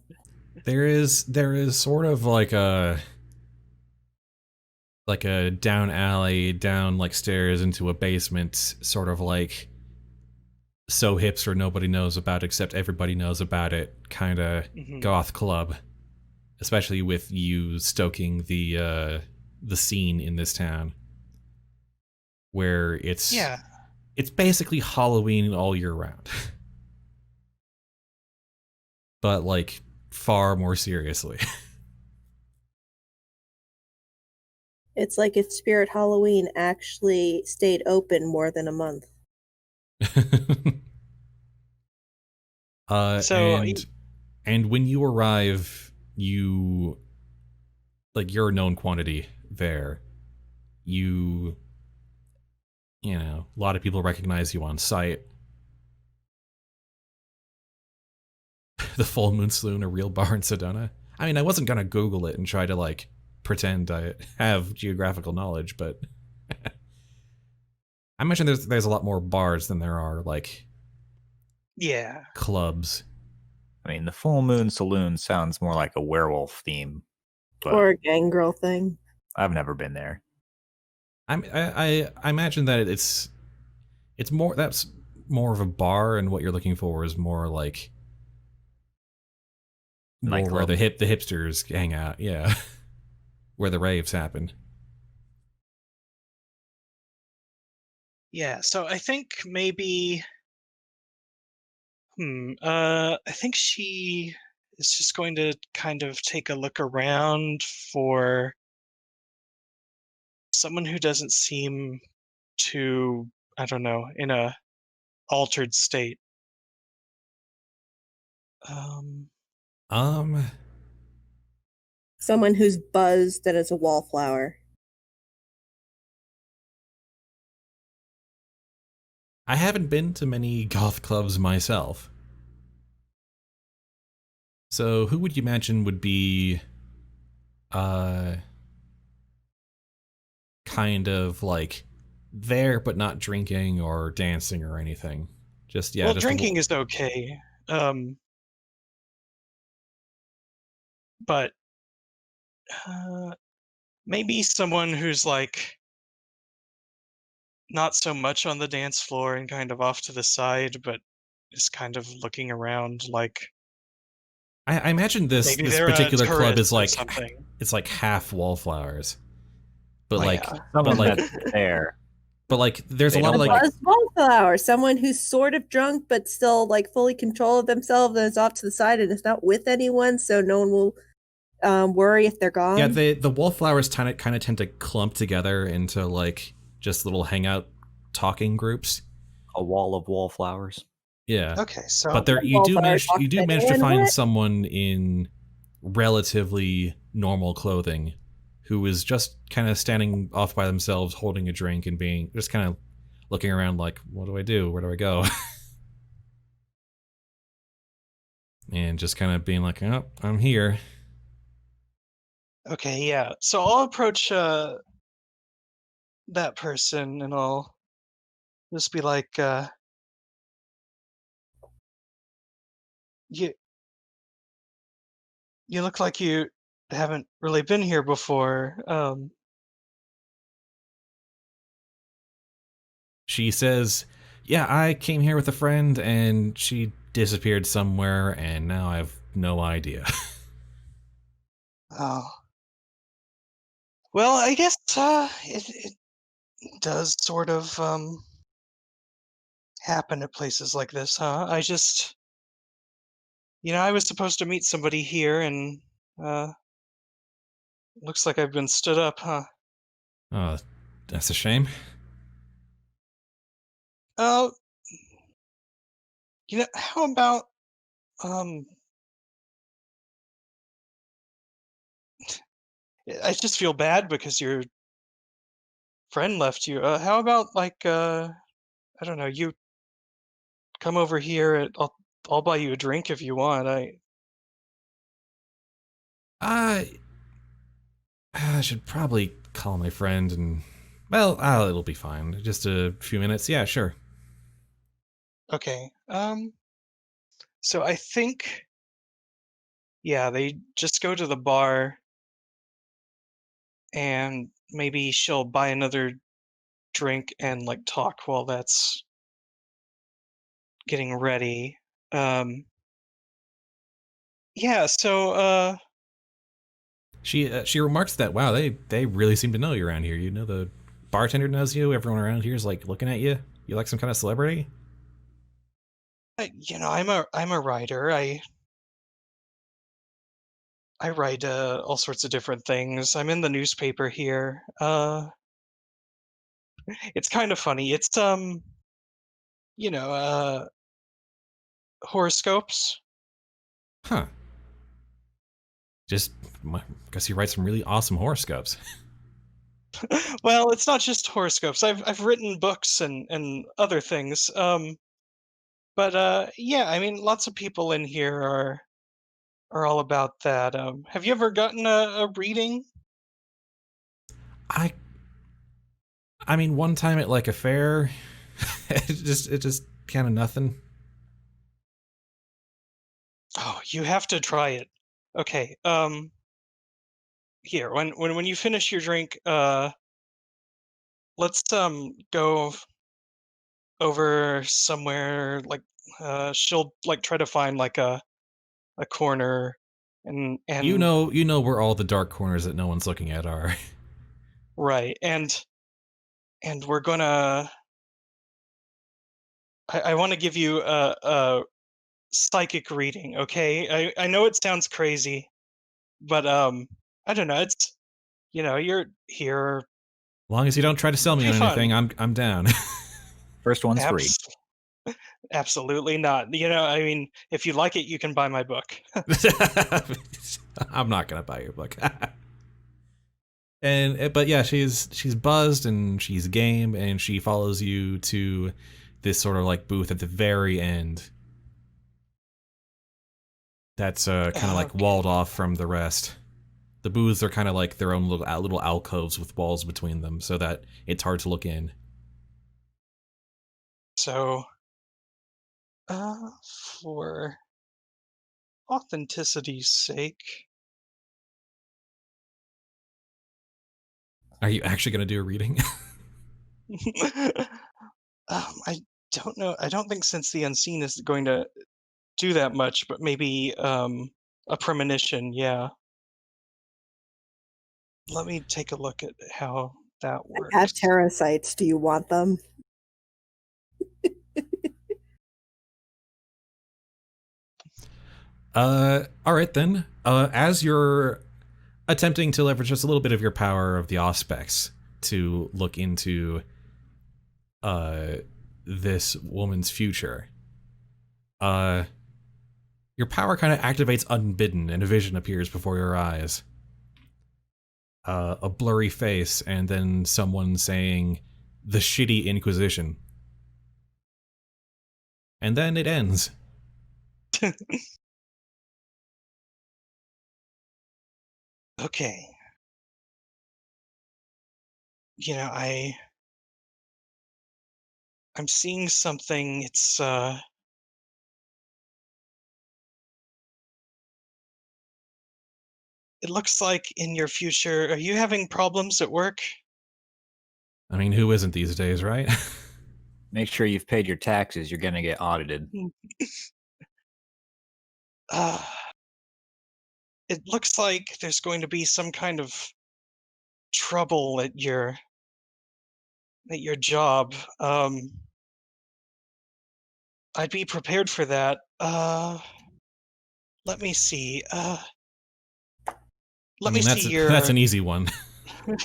There is sort of like a down alley, down like stairs into a basement, sort of like so hipster nobody knows about it except everybody knows about it kind of goth club, especially with you stoking the scene in this town where it's basically Halloween all year round. But like far more seriously. It's like if Spirit Halloween actually stayed open more than a month. And when you arrive, you're a known quantity there. You know, a lot of people recognize you on sight. The Full Moon Saloon, a real bar in Sedona. I mean, I wasn't gonna Google it and try to like pretend I have geographical knowledge, but I imagine there's a lot more bars than there are like clubs. I mean, the Full Moon Saloon sounds more like a werewolf theme, but Or a Gangrel thing. I've never been there. I imagine that it's more, that's more of a bar, and what you're looking for is more like more where the hipsters hang out, yeah. Where the raves happen. Yeah, so I think maybe I think she is just going to kind of take a look around for someone who doesn't seem too, I don't know, in a altered state. Um, Um, Someone who's buzzed and is a wallflower. I haven't been to many goth clubs myself. So who would you imagine would be kind of like there but not drinking or dancing or anything? Just well, just drinking is okay. But maybe someone who's like not so much on the dance floor and kind of off to the side, but is kind of looking around like I imagine this maybe they're a particular club is tourist or like something. it's like half wallflowers. But Oh, like yeah. Someone like that's there. but like there's They a lot of don't like Buzzed wallflower. Someone who's sort of drunk but still like fully control of themselves and is off to the side and is not with anyone, so no one will worry if they're gone. yeah, the wallflowers kind of tend to clump together into like just little hangout talking groups. A wall of wallflowers. Yeah. Okay, so But there you do manage to find someone in relatively normal clothing who is just kind of standing off by themselves holding a drink and being just kind of looking around like, what do I do? Where do I go? And just kind of being like, oh, I'm here. okay, yeah. So I'll approach that person and I'll just be like, you look like you haven't really been here before. She says, yeah, I came here with a friend and she disappeared somewhere and now I have no idea. Oh. Well, I guess it does sort of happen at places like this, huh? I just, I was supposed to meet somebody here, and looks like I've been stood up, huh? Oh, that's a shame. Oh, how about I just feel bad because your friend left you. How about like I don't know, you come over here and I'll buy you a drink if you want. I should probably call my friend and, well, it'll be fine. Just a few minutes. Yeah, sure. Okay. So I think, yeah, they just go to the bar and maybe she'll buy another drink and like talk while that's getting ready. Yeah, so She remarks that, wow, they really seem to know you around here. You know, the bartender knows you. Everyone around here is like looking at you. You like some kind of celebrity? I'm a writer. I write all sorts of different things. I'm in the newspaper here. It's kind of funny. It's you know, uh horoscopes. Huh. Just, guess you write some really awesome horoscopes. Well, it's not just horoscopes. I've written books and other things. But yeah, I mean, lots of people in here are all about that. Have you ever gotten a reading? I mean, one time at like a fair, it just kind of nothing. Oh, you have to try it. Okay. Here, when you finish your drink, let's go over somewhere like she'll like try to find like a corner and You know where all the dark corners that no one's looking at are. right and we're gonna I want to give you a psychic reading, okay? I know it sounds crazy, but I don't know. It's you're here. As long as you don't try to sell me Be on anything, fun. I'm down. First one's free. Absolutely not. I mean, if you like it, you can buy my book. I'm not gonna buy your book. But yeah, she's buzzed and she's game, and she follows you to this sort of like booth at the very end. That's kind of like walled off from the rest. The booths are kind of like their own little alcoves with walls between them, so that it's hard to look in. So, for authenticity's sake, Are you actually going to do a reading? I don't know. I don't think Sense the Unseen is going to do that much, but maybe a premonition. Yeah. Let me take a look at how that works. I have parasites. Do you want them? All right then. As you're attempting to leverage just a little bit of your power of the Auspex to look into this woman's future, your power kind of activates unbidden, and a vision appears before your eyes. A blurry face, and then someone saying, "The shitty Inquisition." And then it ends. Okay. I'm seeing something. It's it looks like in your future, are you having problems at work? I mean, who isn't these days, right? Make sure you've paid your taxes. You're going to get audited. It looks like there's going to be some kind of trouble at your job. I'd be prepared for that. Let me see. Let me see your. That's an easy one.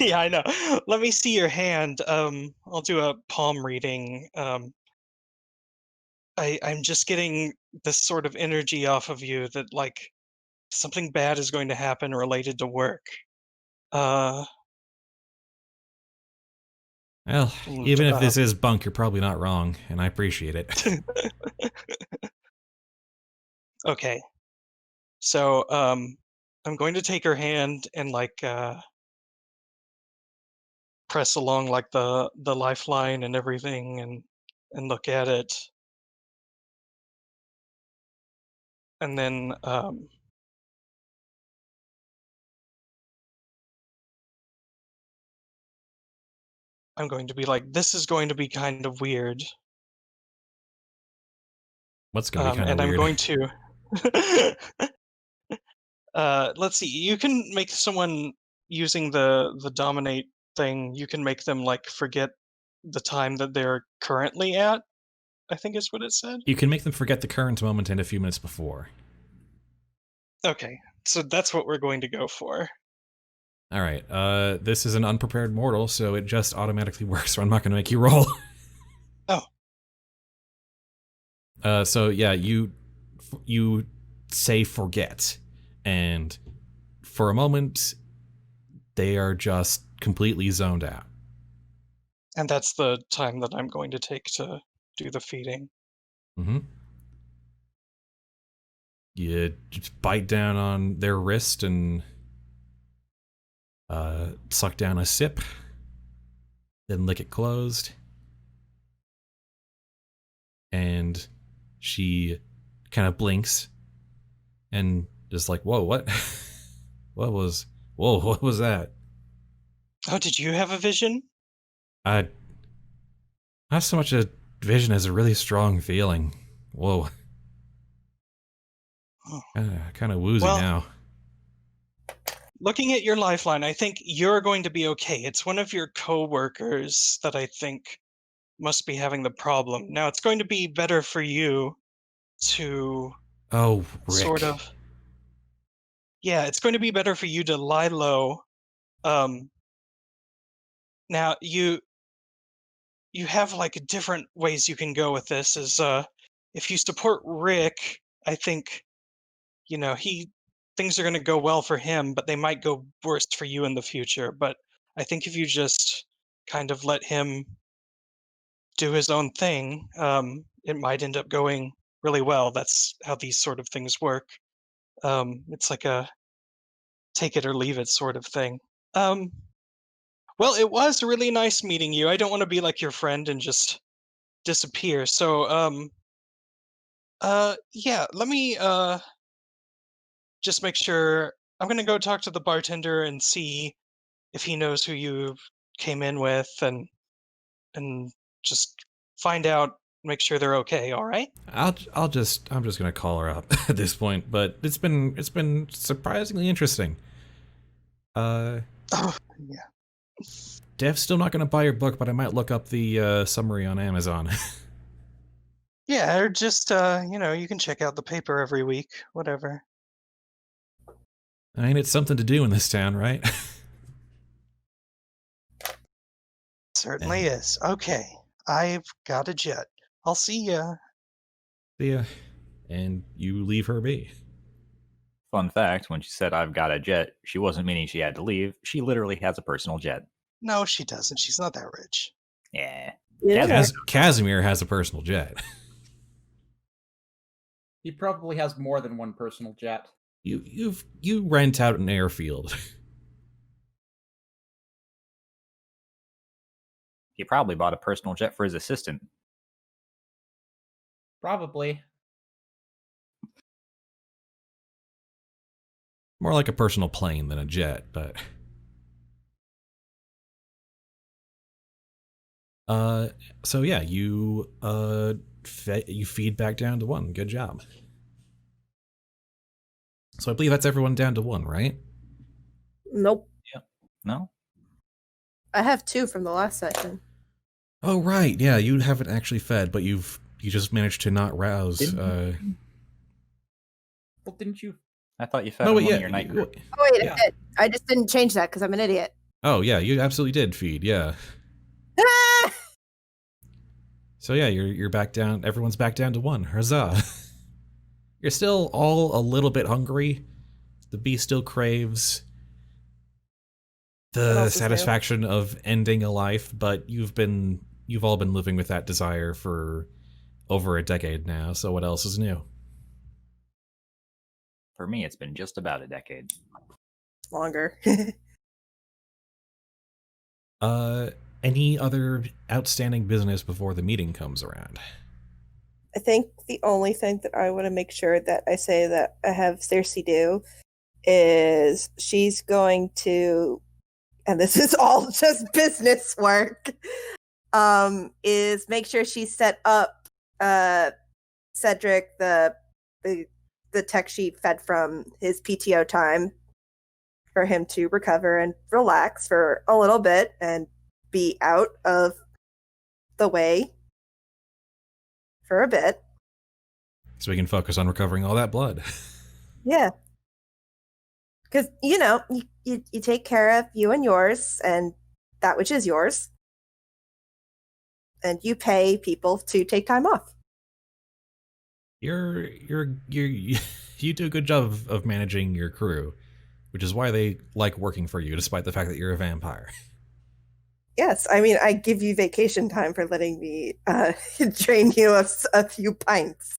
Yeah, I know. Let me see your hand. I'll do a palm reading. I'm just getting this sort of energy off of you that like something bad is going to happen related to work. Well, even if this is bunk, you're probably not wrong, and I appreciate it. Okay. So, I'm going to take her hand and like press along like the lifeline and everything and look at it. And then I'm going to be like, this is going to be kind of weird. What's going to be kind of and weird? I'm going to let's see, you can make someone using the dominate thing, you can make them like forget the time that they're currently at, I think is what it said. You can make them forget the current moment and a few minutes before. Okay, so that's what we're going to go for. All right, this is an unprepared mortal, so it just automatically works, so I'm not going to make you roll. Oh. So yeah, you say forget, and for a moment, they are just completely zoned out. And that's the time that I'm going to take to do the feeding. Mm-hmm. You just bite down on their wrist and suck down a sip, then lick it closed. And she kind of blinks and is like, whoa, what? What was that? Oh, did you have a vision? Not so much a vision as a really strong feeling. Whoa. Oh. Kind of woozy now. Looking at your lifeline, I think you're going to be okay. It's one of your co-workers that I think must be having the problem. Now, it's going to be better for you to Oh, Rick. sort of... Yeah, it's going to be better for you to lie low. Now, you have, like, different ways you can go with this. Is if you support Rick, I think, things are going to go well for him, but they might go worse for you in the future. But I think if you just kind of let him do his own thing, it might end up going really well. That's how these sort of things work. It's like a take it or leave it sort of thing. Well, it was really nice meeting you. I don't want to be like your friend and just disappear. So, yeah, let me just make sure. I'm gonna go talk to the bartender and see if he knows who you came in with, and just find out, make sure they're okay. All right? I'm just gonna call her up at this point, but it's been surprisingly interesting. Oh, yeah. Dev's still not gonna buy your book, but I might look up the summary on Amazon. Yeah, or just you can check out the paper every week, whatever. I mean, it's something to do in this town, right? Certainly is. Okay, I've got a jet. I'll see ya. See ya. And you leave her be. Fun fact, when she said I've got a jet, she wasn't meaning she had to leave. She literally has a personal jet. No, she doesn't. She's not that rich. Yeah. Yeah. Cazimer has a personal jet. He probably has more than one personal jet. You rent out an airfield. He probably bought a personal jet for his assistant. Probably. More like a personal plane than a jet, but... So yeah, you feed back down to 1. Good job. So I believe that's everyone down to 1, right? Nope. No? I have 2 from the last session. Oh right, yeah, you haven't actually fed, but you just managed to not rouse. Well, didn't you? I thought you fed No, him but one yeah, of your night you- group. Oh wait, Yeah. I did. I just didn't change that because I'm an idiot. Oh yeah, you absolutely did feed, yeah. So yeah, you're back down. Everyone's back down to 1. Huzzah! You're still all a little bit hungry. The beast still craves What the else is new? satisfaction of ending a life, but you've all been living with that desire for over a decade now. So what else is new? For me, it's been just about a decade. Longer. Any other outstanding business before the meeting comes around? I think the only thing that I want to make sure that I say that I have Circe do is she's going to, and this is all just business work, is make sure she set up Cedric the tech sheet fed from his PTO time for him to recover and relax for a little bit and be out of the way for a bit. So we can focus on recovering all that blood. Yeah. Because, you take care of you and yours and that which is yours. And you pay people to take time off. You do a good job of managing your crew, which is why they like working for you, despite the fact that you're a vampire. Yes, I mean, I give you vacation time for letting me drain you of a few pints.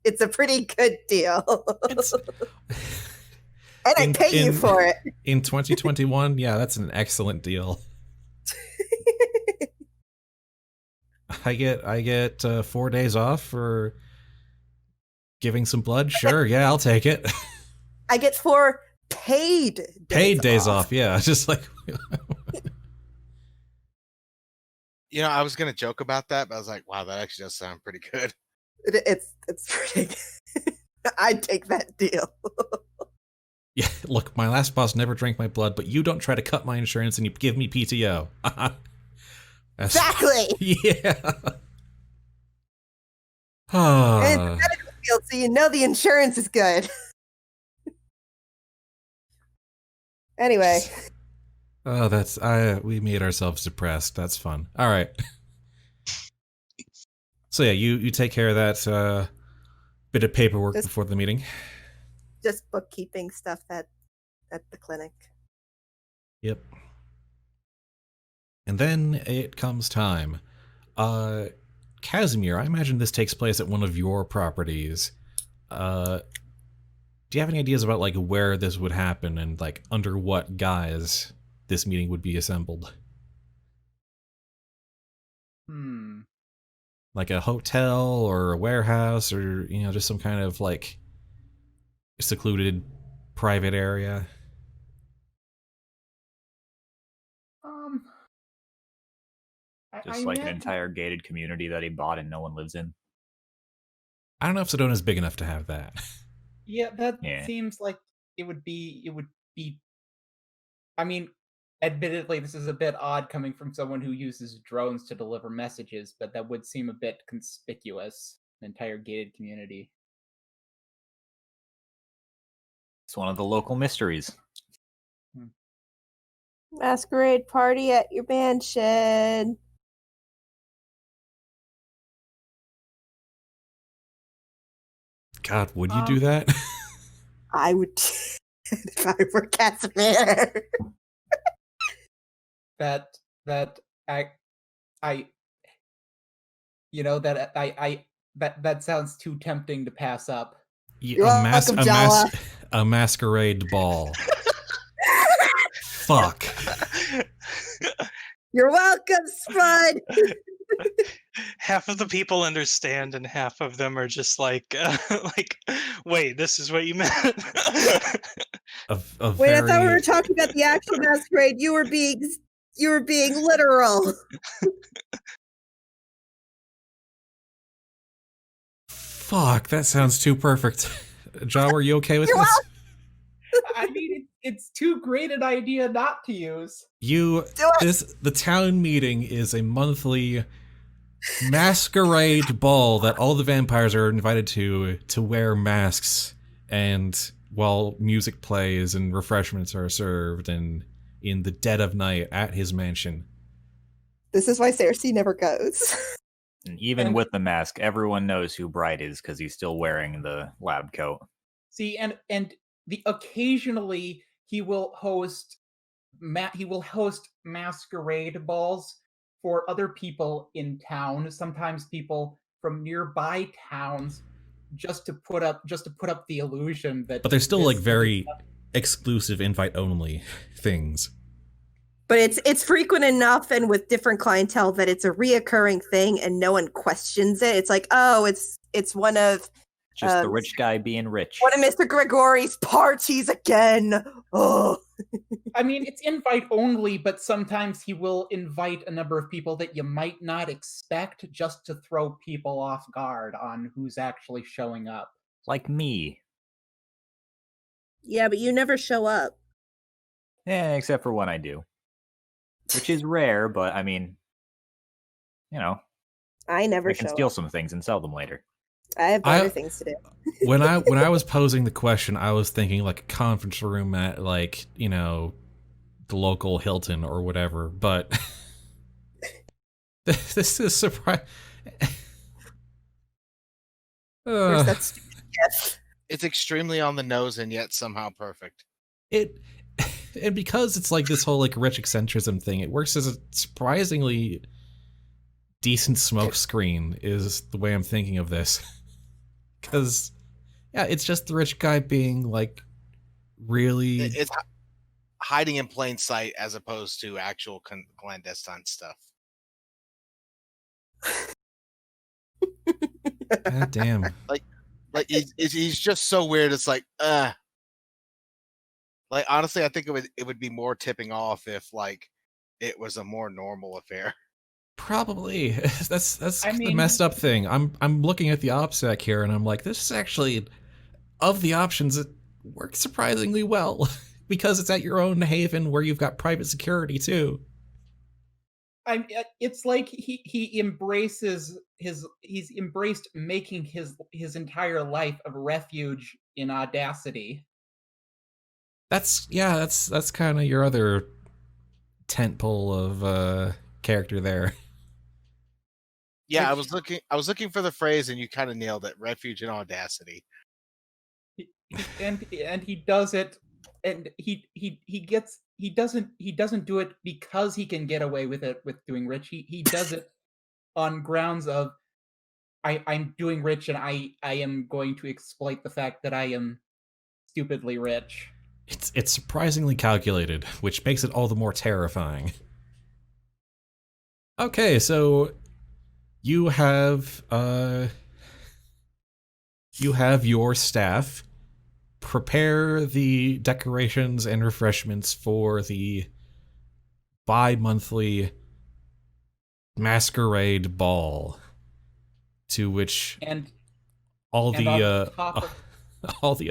It's a pretty good deal. And I pay you for it. In 2021, yeah, that's an excellent deal. I get 4 days off for giving some blood. Sure, yeah, I'll take it. I get 4 paid days off. Yeah, just like I was gonna joke about that, but I was like, wow, that actually does sound pretty good. It's pretty good. I'd take that deal. yeah. Look, my last boss never drank my blood, but you don't try to cut my insurance and you give me PTO. Exactly. Yeah. And it's a medical field, so you know the insurance is good. Anyway. Oh, we made ourselves depressed. That's fun. All right. So yeah, you take care of that bit of paperwork before the meeting. Just bookkeeping stuff at the clinic. Yep. And then it comes time. Kazimer, I imagine this takes place at one of your properties. Do you have any ideas about like where this would happen and like under what guise this meeting would be assembled? Like a hotel or a warehouse or, you know, just some kind of like secluded private area? Just like an entire gated community that he bought and no one lives in. I don't know if Sedona's big enough to have that. Yeah, that seems like it would be. I mean, admittedly, this is a bit odd coming from someone who uses drones to deliver messages, but that would seem a bit conspicuous. An entire gated community. It's one of the local mysteries. Masquerade party at your mansion. God, would you do that? I would if I were Kazimer. That sounds too tempting to pass up. Yeah, a masquerade ball. Fuck. You're welcome, Spud. Half of the people understand, and half of them are just like, wait, this is what you meant. Wait, I thought we were talking about the actual masquerade. You were being literal. Fuck, that sounds too perfect. John, were you okay with this? I mean, it's too great an idea not to use. The town meeting is a monthly masquerade ball that all the vampires are invited to wear masks, and while music plays and refreshments are served, and in the dead of night at his mansion. This is why Circe never goes. And even with the mask, everyone knows who Bright is because he's still wearing the lab coat. See, and occasionally he will host masquerade balls for other people in town. Sometimes people from nearby towns, just to put up the illusion that. But they're still like very exclusive, invite only things. But it's frequent enough and with different clientele that it's a reoccurring thing and no one questions it. It's like, oh, it's one of just the rich guy being rich. One of Mr. Grigori's parties again. Oh. I mean, it's invite only, but sometimes he will invite a number of people that you might not expect, just to throw people off guard on who's actually showing up. Like me. Yeah, but you never show up. Yeah, except for when I do. Which is rare, but I mean, you know. I can steal some things and sell them later. I have other things to do. when I was posing the question, I was thinking like a conference room at like, you know, the local Hilton or whatever, but this is surprising. It's extremely on the nose and yet somehow perfect. And because it's like this whole like rich eccentricism thing, it works as a surprisingly decent smoke screen is the way I'm thinking of this. Because, yeah, it's just the rich guy being like really... It's hiding in plain sight as opposed to actual clandestine stuff. God damn. Like he's just so weird. It's like, Like, honestly, I think it would be more tipping off if like it was a more normal affair. Probably. That's the messed up thing. I'm looking at the OPSEC here and I'm like, this is actually, of the options, it works surprisingly well because it's at your own haven where you've got private security too. It's like he embraces he's embraced making his entire life a refuge in audacity. That's kind of your other tentpole of character there. Yeah, I Which- was looking for the phrase, and you kind of nailed it. Refuge and audacity. And he does it, and he doesn't do it because he can get away with it with doing rich. He does it on grounds of I'm doing rich, and I am going to exploit the fact that I am stupidly rich. It's surprisingly calculated, which makes it all the more terrifying. Okay, so you have your staff prepare the decorations and refreshments for the bi-monthly Masquerade ball, to which all the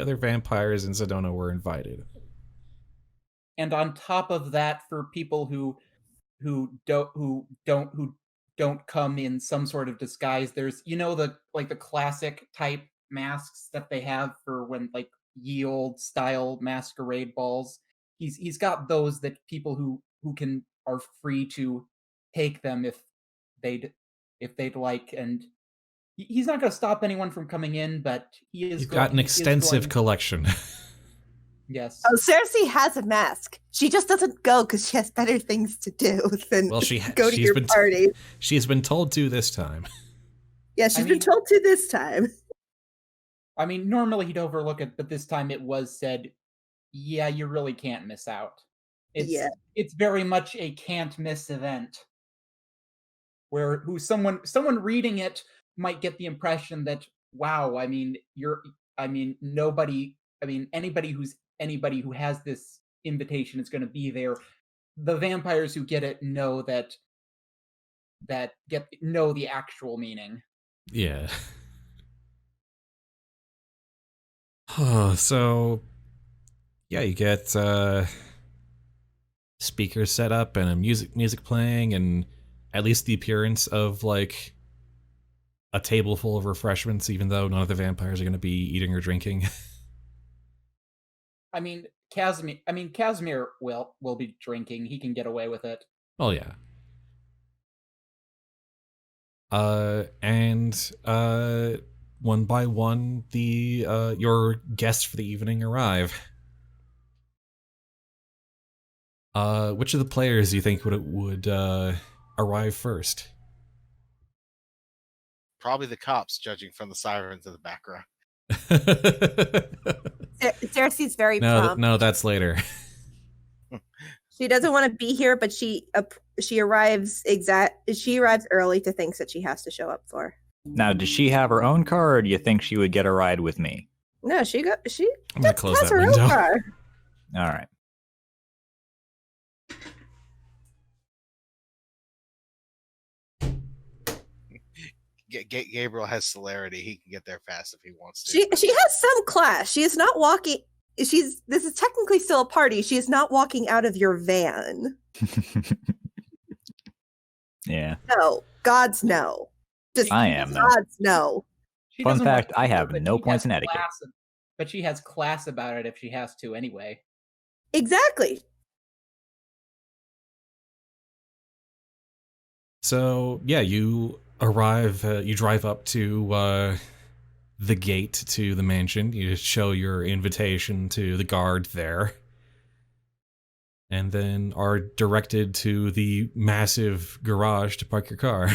other vampires in Sedona were invited. And on top of that, for people who don't come in some sort of disguise, there's the classic type masks that they have for when like ye old style masquerade balls. He's got those that people who are free to take them if they'd like, and he's not going to stop anyone from coming in, but he is. You've got an extensive collection. Yes. Oh, Circe has a mask. She just doesn't go because she has better things to do than go to your party. She's been told to this time. Yeah, she's been told to this time. I mean, normally he'd overlook it, but this time it was said, yeah, you really can't miss out. It's very much a can't miss event. Where someone reading it might get the impression that, wow, anybody who has this invitation is going to be there. The vampires who get it know know the actual meaning. Yeah. So yeah, you get speakers set up and a music playing, and at least the appearance of like a table full of refreshments, even though none of the vampires are going to be eating or drinking. Kazimer will be drinking. He can get away with it. Oh yeah. And one by one, your guests for the evening arrive. Which of the players do you think would arrive first? Probably the cops, judging from the sirens in the background. Circe's very prompt. No, that's later. She doesn't want to be here, but she arrives early to things that she has to show up for. Now, does she have her own car, or do you think she would get a ride with me? No, I'm gonna close has that her window. own car. All right. Gabriel has celerity. He can get there fast if he wants to. She has some class. She is not walking. This is technically still a party. She is not walking out of your van. Yeah. No, God's no. I am, though. God's no. Fun fact, I have no points in etiquette. But she has class about it if she has to anyway. Exactly. So yeah, you arrive. You drive up to the gate to the mansion. You show your invitation to the guard there, and then are directed to the massive garage to park your car.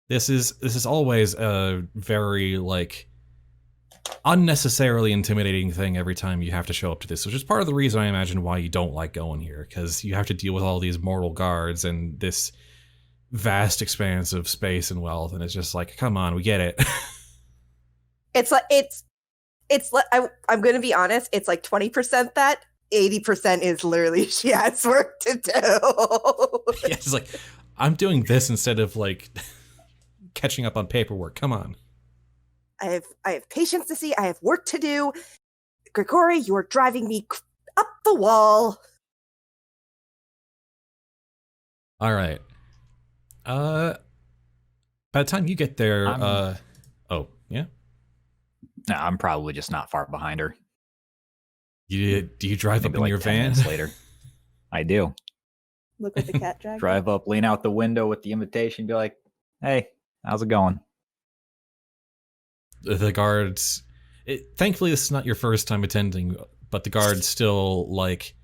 This is always a very like unnecessarily intimidating thing every time you have to show up to this, which is part of the reason I imagine why you don't like going here, because you have to deal with all these mortal guards and this vast expanse of space and wealth, and it's just like, come on, we get it. It's like I'm going to be honest. It's like 20% that, 80% is literally she has work to do. Yeah, it's like, I'm doing this instead of like catching up on paperwork. Come on. I have patients to see. I have work to do. Grigori, you are driving me up the wall. All right. By the time you get there, oh yeah. No, I'm probably just not far behind her. Do you drive Maybe up in like your 10 van? minutes later. I do. Look at the cat dragon. Drive up, lean out the window with the invitation, be like, "Hey, how's it going?" The guards. Thankfully, this is not your first time attending, but the guard still like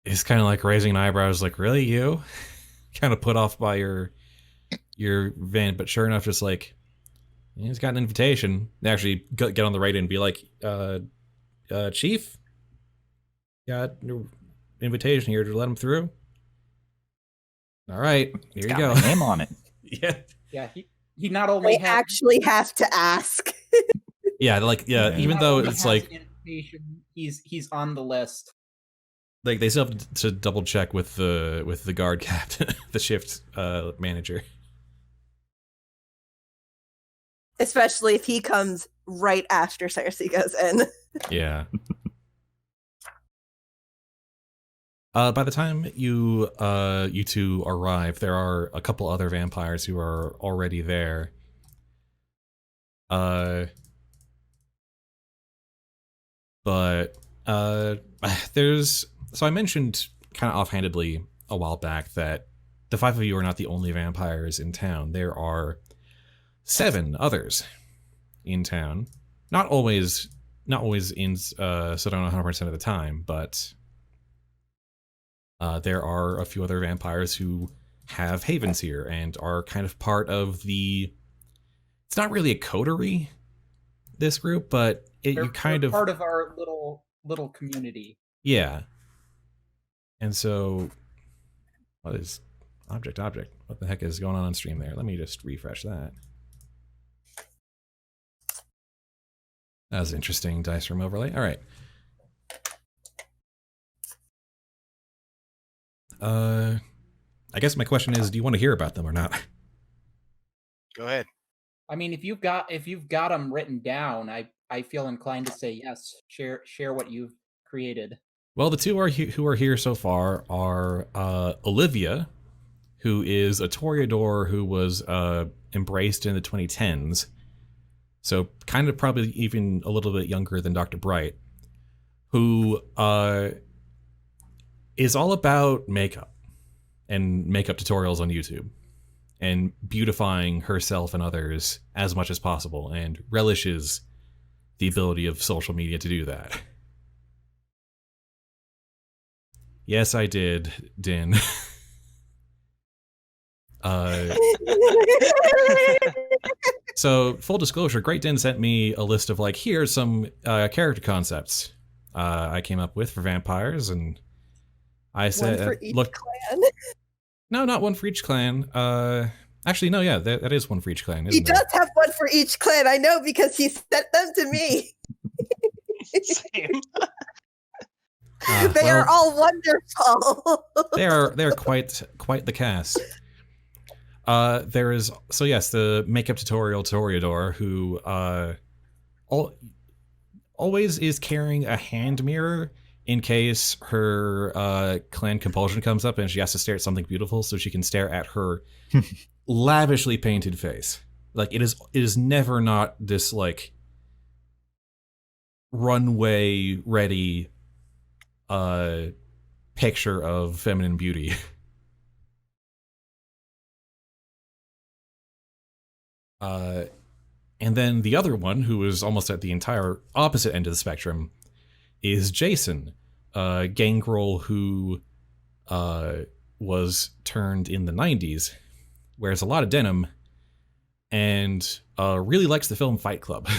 is kind of like raising an eyebrow. Is like, really, you? Kind of put off by your van, but sure enough, just like he's got an invitation. They actually get on the right and be like, Chief, got an invitation here to let him through. All right, here It's you got go. my name on it. Yeah. Yeah, he not only They actually have to ask. Yeah, like Yeah. even not though only it's has like an invitation, he's on the list. like they still have to double check with the guard captain, the shift manager. Especially if he comes right after Circe goes in. Yeah. By the time you two arrive, there are a couple other vampires who are already there. But there's so I mentioned kind of offhandedly a while back that the 5 of you are not the only vampires in town. There are 7 others in town. Not always in Sedona 100% of the time, but there are a few other vampires who have havens here and are kind of part of the. It's not really a coterie, this group, but They're kind of part of our little community. Yeah. And so, what is object? What the heck is going on stream there? Let me just refresh that. That was interesting. Dice room overlay. All right. I guess my question is, do you want to hear about them or not? Go ahead. I mean, if you've got them written down, I feel inclined to say yes. Share what you've created. Well, the 2 who are here so far are Olivia, who is a Toreador who was embraced in the 2010s. So kind of probably even a little bit younger than Dr. Bright, who is all about makeup and makeup tutorials on YouTube and beautifying herself and others as much as possible and relishes the ability of social media to do that. Yes, I did, Din. So, full disclosure, Great Din sent me a list of like, here's some character concepts I came up with for vampires, and I said, One for each look, clan. no, not one for each clan. Actually, no, yeah, that is one for each clan. He Isn't it? does have one for each clan. I know because he sent them to me. Same. They are all wonderful. they are quite the cast. There is yes, the makeup tutorial Toreador who always is carrying a hand mirror in case her clan compulsion comes up and she has to stare at something beautiful, so she can stare at her lavishly painted face. Like it is never not this like runway ready picture of feminine beauty. And then the other one, who is almost at the entire opposite end of the spectrum, is Jason, Gangrel, who was turned in the 90s, wears a lot of denim, and really likes the film Fight Club.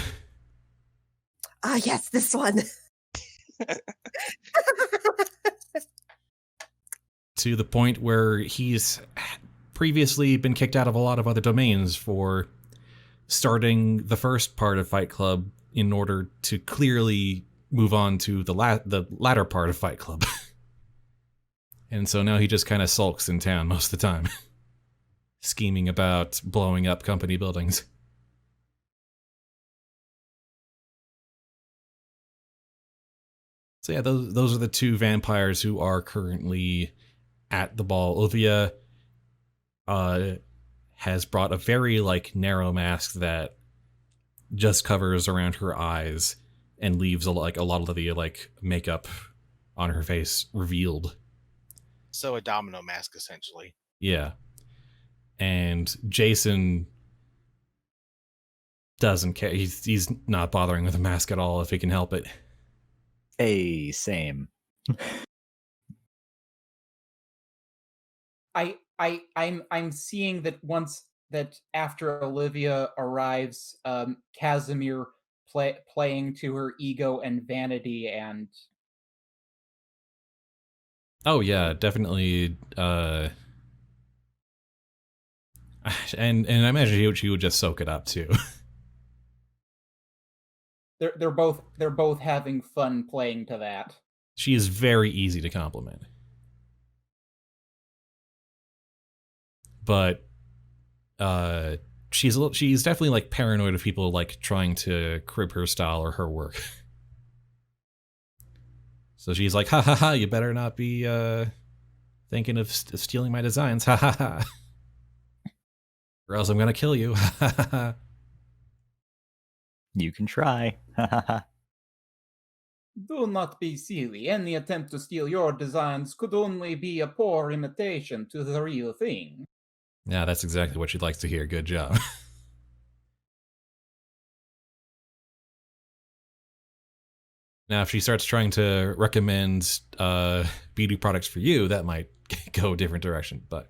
Ah, yes, this one. To the point where he's previously been kicked out of a lot of other domains for starting the first part of Fight Club in order to clearly move on to the latter part of Fight Club. And so now he just kind of sulks in town most of the time, scheming about blowing up company buildings. So yeah, those are the 2 vampires who are currently at the ball. Olivia has brought a very like narrow mask that just covers around her eyes and leaves a lot of the like makeup on her face revealed. So a domino mask, essentially. Yeah. And Jason doesn't care. He's not bothering with a mask at all if he can help it. Hey, same. I'm seeing that after Olivia arrives, Kazimer playing to her ego and vanity, and oh yeah, definitely. And I imagine she would just soak it up too. they're both having fun playing to that. She is very easy to compliment. But she's definitely like paranoid of people like trying to crib her style or her work. So she's like, ha ha ha, you better not be thinking of stealing my designs, ha ha ha. Or else I'm gonna kill you, ha ha ha. You can try. Ha ha ha. Do not be silly. Any attempt to steal your designs could only be a poor imitation to the real thing. Yeah, that's exactly what she likes to hear. Good job. Now, if she starts trying to recommend beauty products for you, that might go a different direction. But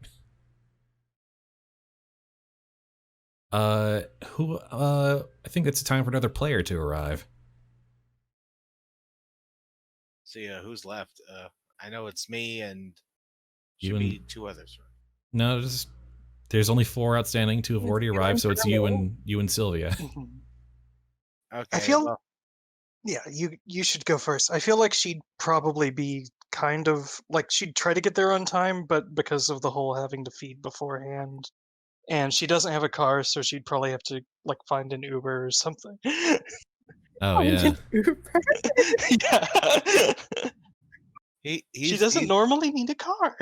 I think it's time for another player to arrive. See, who's left? I know it's me and You should and- be 2 others. No, there's only 4 outstanding. 2 have already arrived, so it's you and Sylvia. Mhm. Okay. I feel well, yeah, you should go first. I feel like she'd probably be kind of like she'd try to get there on time, but because of the whole having to feed beforehand, and she doesn't have a car, so she'd probably have to like find an Uber or something. Oh yeah. Yeah. She doesn't he's normally need a car.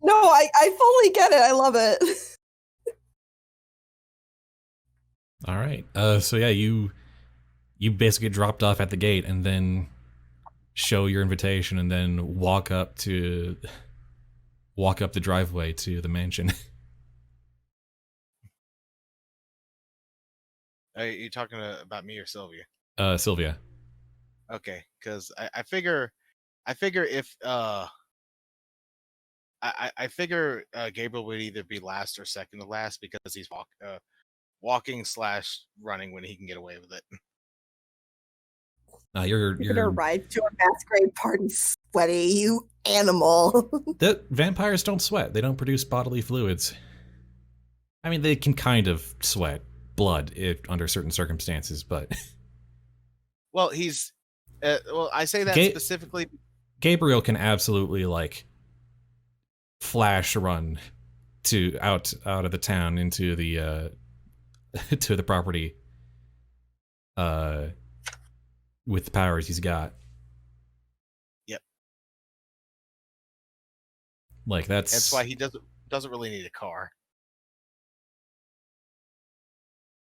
No, I fully get it. I love it. All right. So yeah, you basically dropped off at the gate and then show your invitation and then walk up the driveway to the mansion. Are you talking about me or Sylvia? Sylvia. Okay, because I figure if I figure Gabriel would either be last or second to last because he's walking / running when he can get away with it. You're gonna arrive to a masquerade party sweaty, you animal. The vampires don't sweat. They don't produce bodily fluids. I mean, they can kind of sweat blood under certain circumstances, but Well, he's well, I say that specifically. Gabriel can absolutely like flash run out of the town into the to the property with the powers he's got. Yep. Like that's why he doesn't really need a car.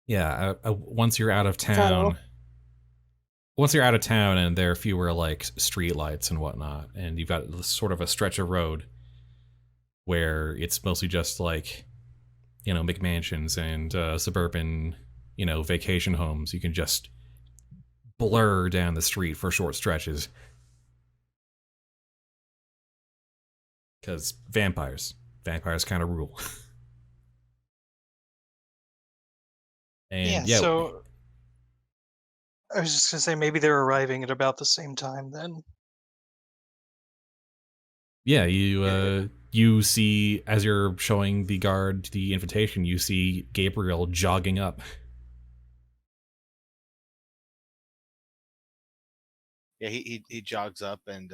Yeah, once you're out of town. Once you're out of town and there are fewer like street lights and whatnot, and you've got sort of a stretch of road where it's mostly just like, McMansions and suburban, vacation homes, you can just blur down the street for short stretches. Because vampires kind of rule. And yeah, so I was just gonna say maybe they're arriving at about the same time then. Yeah, you see, as you're showing the guard the invitation, you see Gabriel jogging up. Yeah, he jogs up and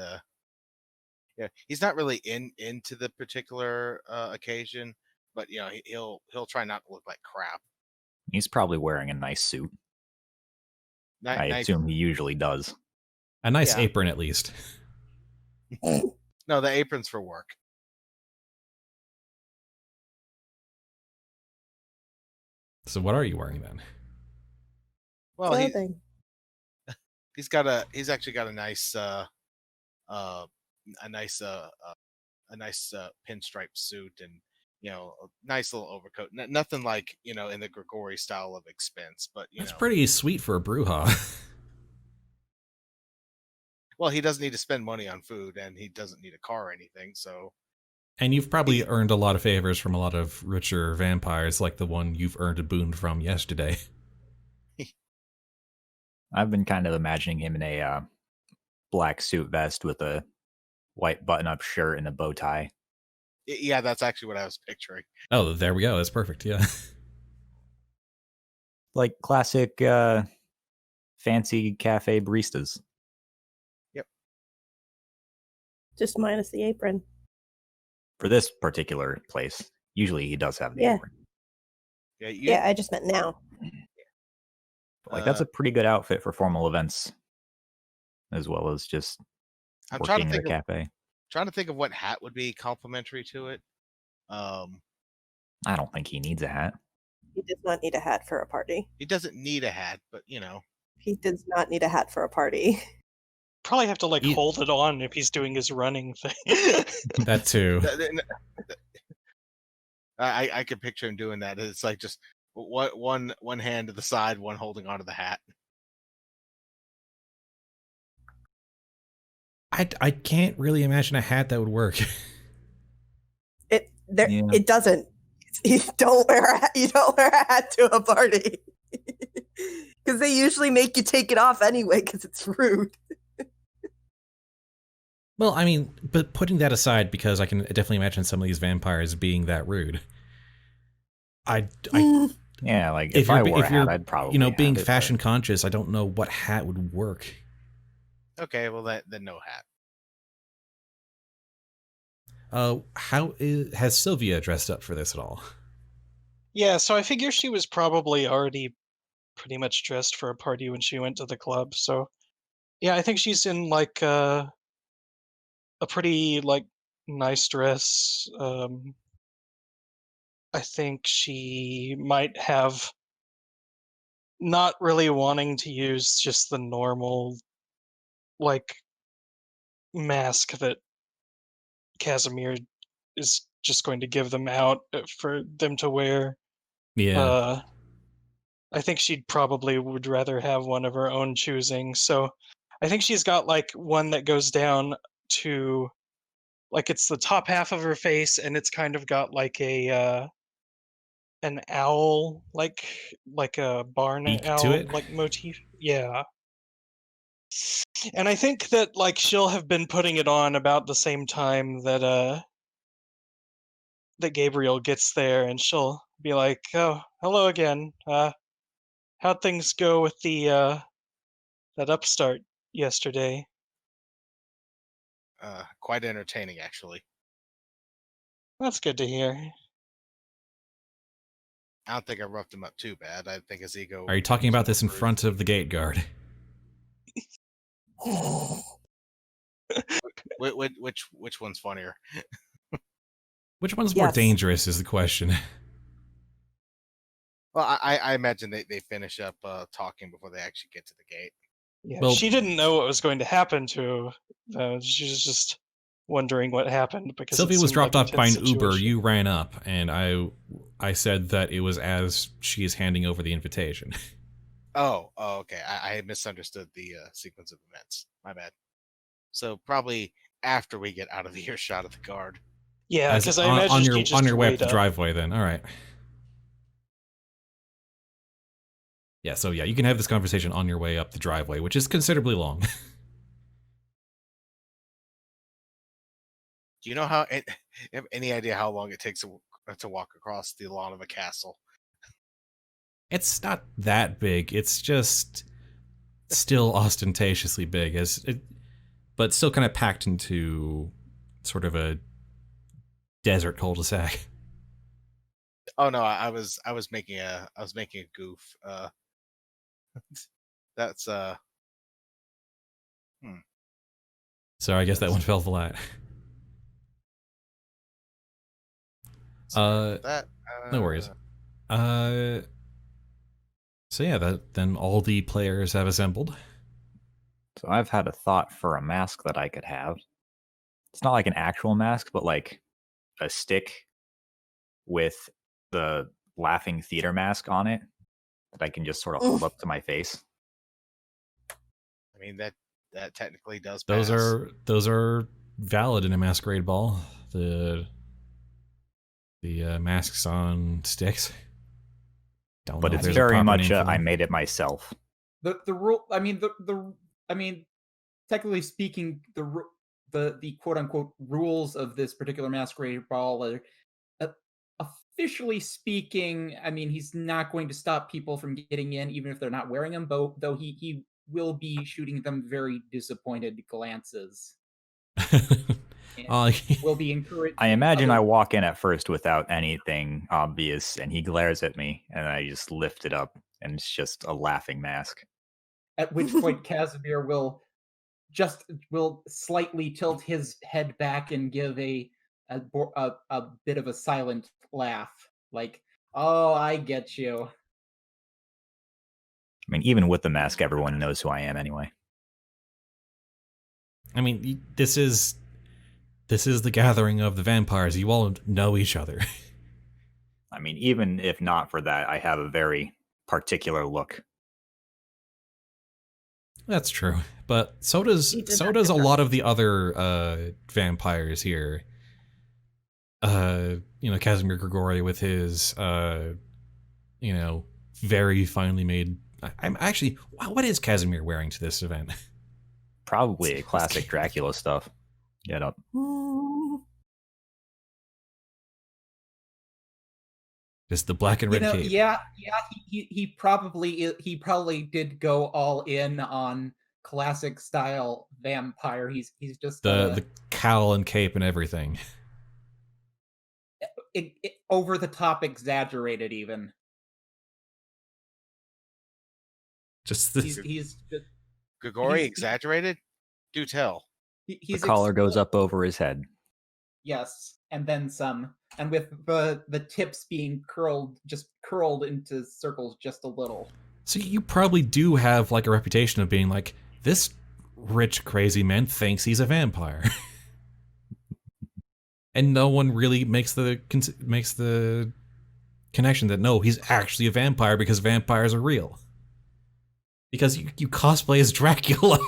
yeah, he's not really into the particular occasion, but he'll try not to look like crap. He's probably wearing a nice suit. I assume he usually does. A nice apron, at least. No, the apron's for work. So what are you wearing then? Well, Clothing. he's actually got a nice pinstripe suit and a nice little overcoat. Nothing like in the Grigori style of expense, but That's pretty sweet for a Brujah. Well, he doesn't need to spend money on food, and he doesn't need a car or anything. So, And you've probably earned a lot of favors from a lot of richer vampires, like the one you've earned a boon from yesterday. I've been kind of imagining him in a black suit vest with a white button-up shirt and a bow tie. yeah, that's actually what I was picturing. Oh, there we go. That's perfect. Yeah. Like classic fancy cafe baristas. Yep. Just minus the apron. For this particular place, usually he does have the Yeah. apron. Yeah, I just meant now. But, like that's a pretty good outfit for formal events, as well as just I'm working in the cafe. Trying to think of what hat would be complimentary to it. I don't think he needs a hat. He does not need a hat for a party. He doesn't need a hat, but He does not need a hat for a party. Probably have to hold it on if he's doing his running thing. That too. I could picture him doing that. It's like just one hand to the side, one holding onto the hat. I can't really imagine a hat that would work. It doesn't. You don't wear a hat to a party because they usually make you take it off anyway because it's rude. Well, I mean, but putting that aside, because I can definitely imagine some of these vampires being that rude. Yeah, like if I wore a hat, I'd probably being fashion conscious, I don't know what hat would work. Okay, well then no hat. Has Sylvia dressed up for this at all? Yeah, so I figure she was probably already pretty much dressed for a party when she went to the club. So yeah, I think she's in a pretty nice dress. I think she might have not really wanting to use just the normal mask that Kazimer is just going to give them out for them to wear. Yeah. I think she probably would rather have one of her own choosing. So I think she's got one that goes down to it's the top half of her face, and it's kind of got an owl, like a barn Beak owl to it? motif. Yeah. And I think that she'll have been putting it on about the same time that that Gabriel gets there, and she'll be like, "Oh, hello again. How'd things go with the that upstart yesterday?" Quite entertaining, actually. That's good to hear. I don't think I roughed him up too bad. I think his ego. Are you talking about this in front of the gate guard? Which one's funnier? Which one's more Yes. dangerous is the question. Well, I imagine they finish up talking before they actually get to the gate. Yeah, Well- she didn't know what was going to happen to her. She was just wondering what happened because Sylvia it was seemed dropped like off a by an tense Uber. situation. You ran up, and I said that it was as she is handing over the invitation. Oh, okay. I misunderstood the sequence of events. My bad. So probably after we get out of the earshot of the guard. Yeah, because I on imagine your she just way up weighed the driveway. Then, all right. Yeah, so yeah, you can have this conversation on your way up the driveway, which is considerably long. Do you know how? Have any idea how long it takes to walk across the lawn of a castle? It's not that big. It's just still ostentatiously big, but still kind of packed into sort of a desert cul-de-sac. Oh no, I was making a goof. That's So I guess that one fell flat. Sorry about that. No worries. So yeah, then all the players have assembled. So I've had a thought for a mask that I could have. It's not like an actual mask, but like a stick with the laughing theater mask on it that I can just sort of hold up to my face. I mean that technically does Those pass. those are valid in a masquerade ball. The masks on sticks. Don't But know if it's there's a very proper much name for I them. made it myself. The rule. I mean, technically speaking, the quote unquote rules of this particular masquerade ball are, officially speaking, I mean, he's not going to stop people from getting in, even if they're not wearing them. Though he will be shooting them very disappointed glances. Will be encouraged. I imagine I walk in at first without anything obvious, and he glares at me, and I just lift it up, and it's just a laughing mask. At which point, Kazimer will slightly tilt his head back and give a bit of a silent laugh, like, "Oh, I get you." I mean, even with the mask, everyone knows who I am anyway. I mean, this is the gathering of the vampires. You all know each other. I mean, even if not for that, I have a very particular look. That's true, but so does a lot of the other vampires here. Kazimer Grigori with his very finely made. I'm actually, what is Kazimer wearing to this event? Probably a classic Dracula stuff. Get up. Just the black and red cape. Yeah. He probably did go all in on classic style vampire. He's just the cowl and cape and everything. Over the top, exaggerated even. Just he's just Grigori exaggerated? Do tell. The collar goes up over his head. Yes, and then some, and with the tips being curled into circles just a little. So you probably do have like a reputation of being like, this rich crazy man thinks he's a vampire. And no one really makes the connection that no, he's actually a vampire because vampires are real. Because you cosplay as Dracula.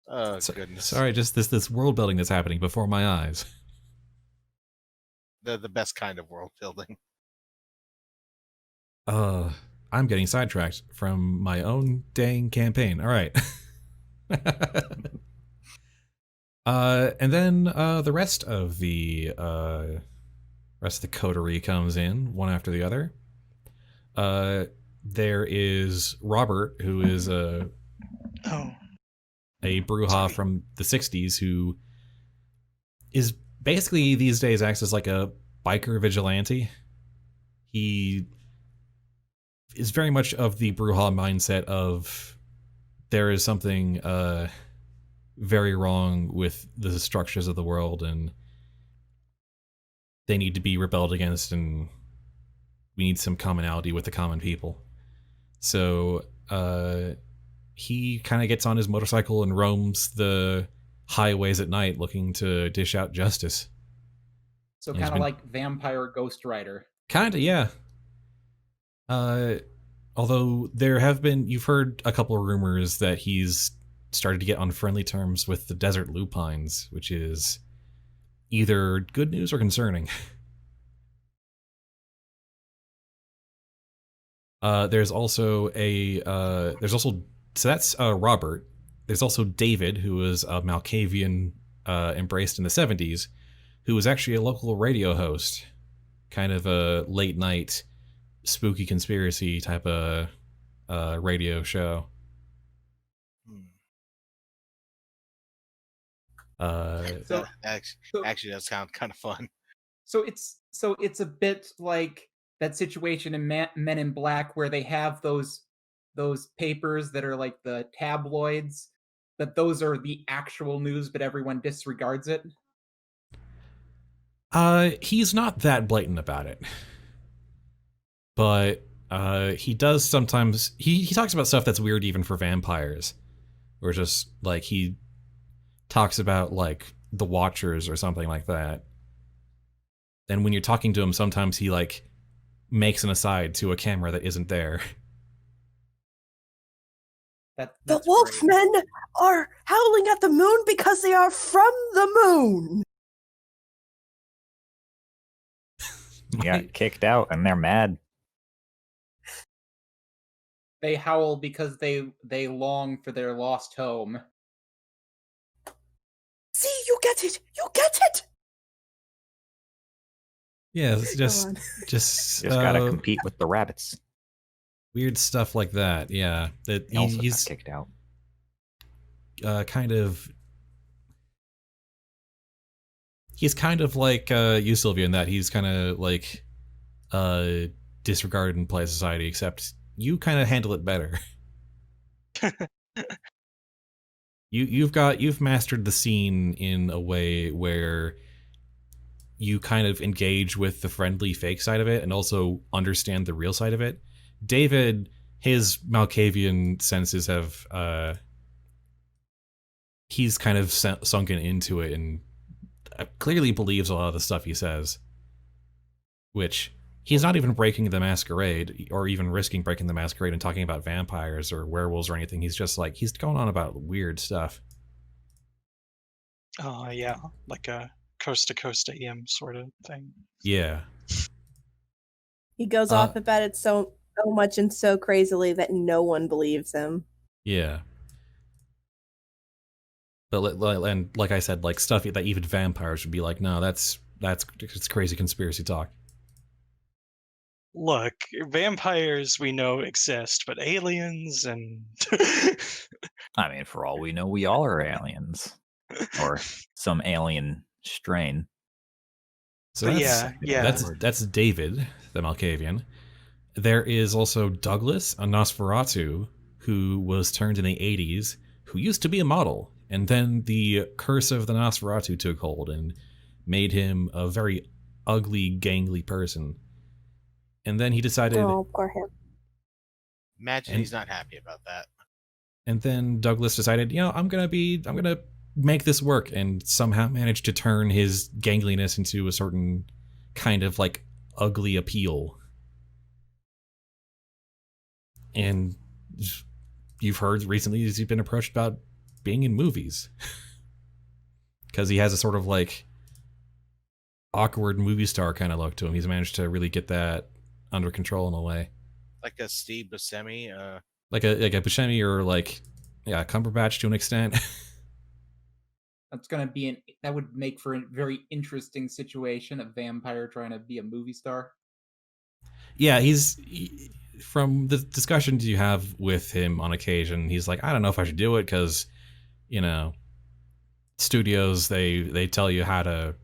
Oh, goodness. Sorry, just this world building that's happening before my eyes. The best kind of world building. I'm getting sidetracked from my own dang campaign. All right. And then the rest of the coterie comes in one after the other. There is Robert, who is a Brujah from the 60s, who is basically these days acts as like a biker vigilante. He is very much of the Brujah mindset of there is something very wrong with the structures of the world and they need to be rebelled against, and we need some commonality with the common people. So he kind of gets on his motorcycle and roams the highways at night looking to dish out justice. So kind of like Vampire Ghost Rider. Kind of, yeah. Although you've heard a couple of rumors that he's started to get on friendly terms with the desert lupines, which is either good news or concerning. There's also so that's Robert. There's also David, who was a Malkavian embraced in the 70s, who was actually a local radio host, kind of a late night spooky conspiracy type of radio show. So actually that sounds kind of fun. So it's a bit like that situation in Men in Black where they have those papers that are like the tabloids that those are the actual news, but everyone disregards it? He's not that blatant about it. But he does sometimes he talks about stuff that's weird even for vampires. Or just like he talks about like the Watchers or something like that. And when you're talking to him, sometimes he like makes an aside to a camera that isn't there. The That's great. wolfmen are howling at the moon because they are from the moon. He got kicked out and they're mad. They howl because they long for their lost home. See, you get it. You get it. Yeah, it's Go just on. Just gotta compete with the rabbits. weird stuff like that. Yeah, that He also he's got kicked out. kind of. He's kind of like you, Sylvia, in that he's kind of like disregarded in polite society, except you kind of handle it better. You've mastered the scene in a way where you kind of engage with the friendly fake side of it and also understand the real side of it. David, his Malkavian senses have he's kind of sunken into it and clearly believes a lot of the stuff he says, which he's not even breaking the Masquerade or even risking breaking the Masquerade and talking about vampires or werewolves or anything. He's just like, he's going on about weird stuff. Oh, yeah, like a coast-to-coast AM sort of thing. Yeah. He goes off about it so much and so crazily that no one believes him. Yeah. But and like I said, like stuff that even vampires would be like, no, it's crazy conspiracy talk. Look, vampires we know exist, but aliens and I mean, for all we know, we all are aliens. Or some alien strain. So But that's, yeah. That's David, the Malkavian. There is also Douglas, a Nosferatu, who was turned in the 80s, who used to be a model, and then the curse of the Nosferatu took hold and made him a very ugly, gangly person. And then he decided... Oh, poor him. Imagine he's not happy about that. And then Douglas decided, you know, I'm gonna make this work, and somehow managed to turn his gangliness into a certain kind of like ugly appeal. And you've heard recently he's been approached about being in movies because he has a sort of like awkward movie star kind of look to him. He's managed to really get that under control in a way, like a Steve Buscemi, like a Buscemi or like Cumberbatch to an extent. That would make for a very interesting situation, a vampire trying to be a movie star. Yeah, from the discussions you have with him on occasion, he's like, I don't know if I should do it because, you know, studios they tell you how to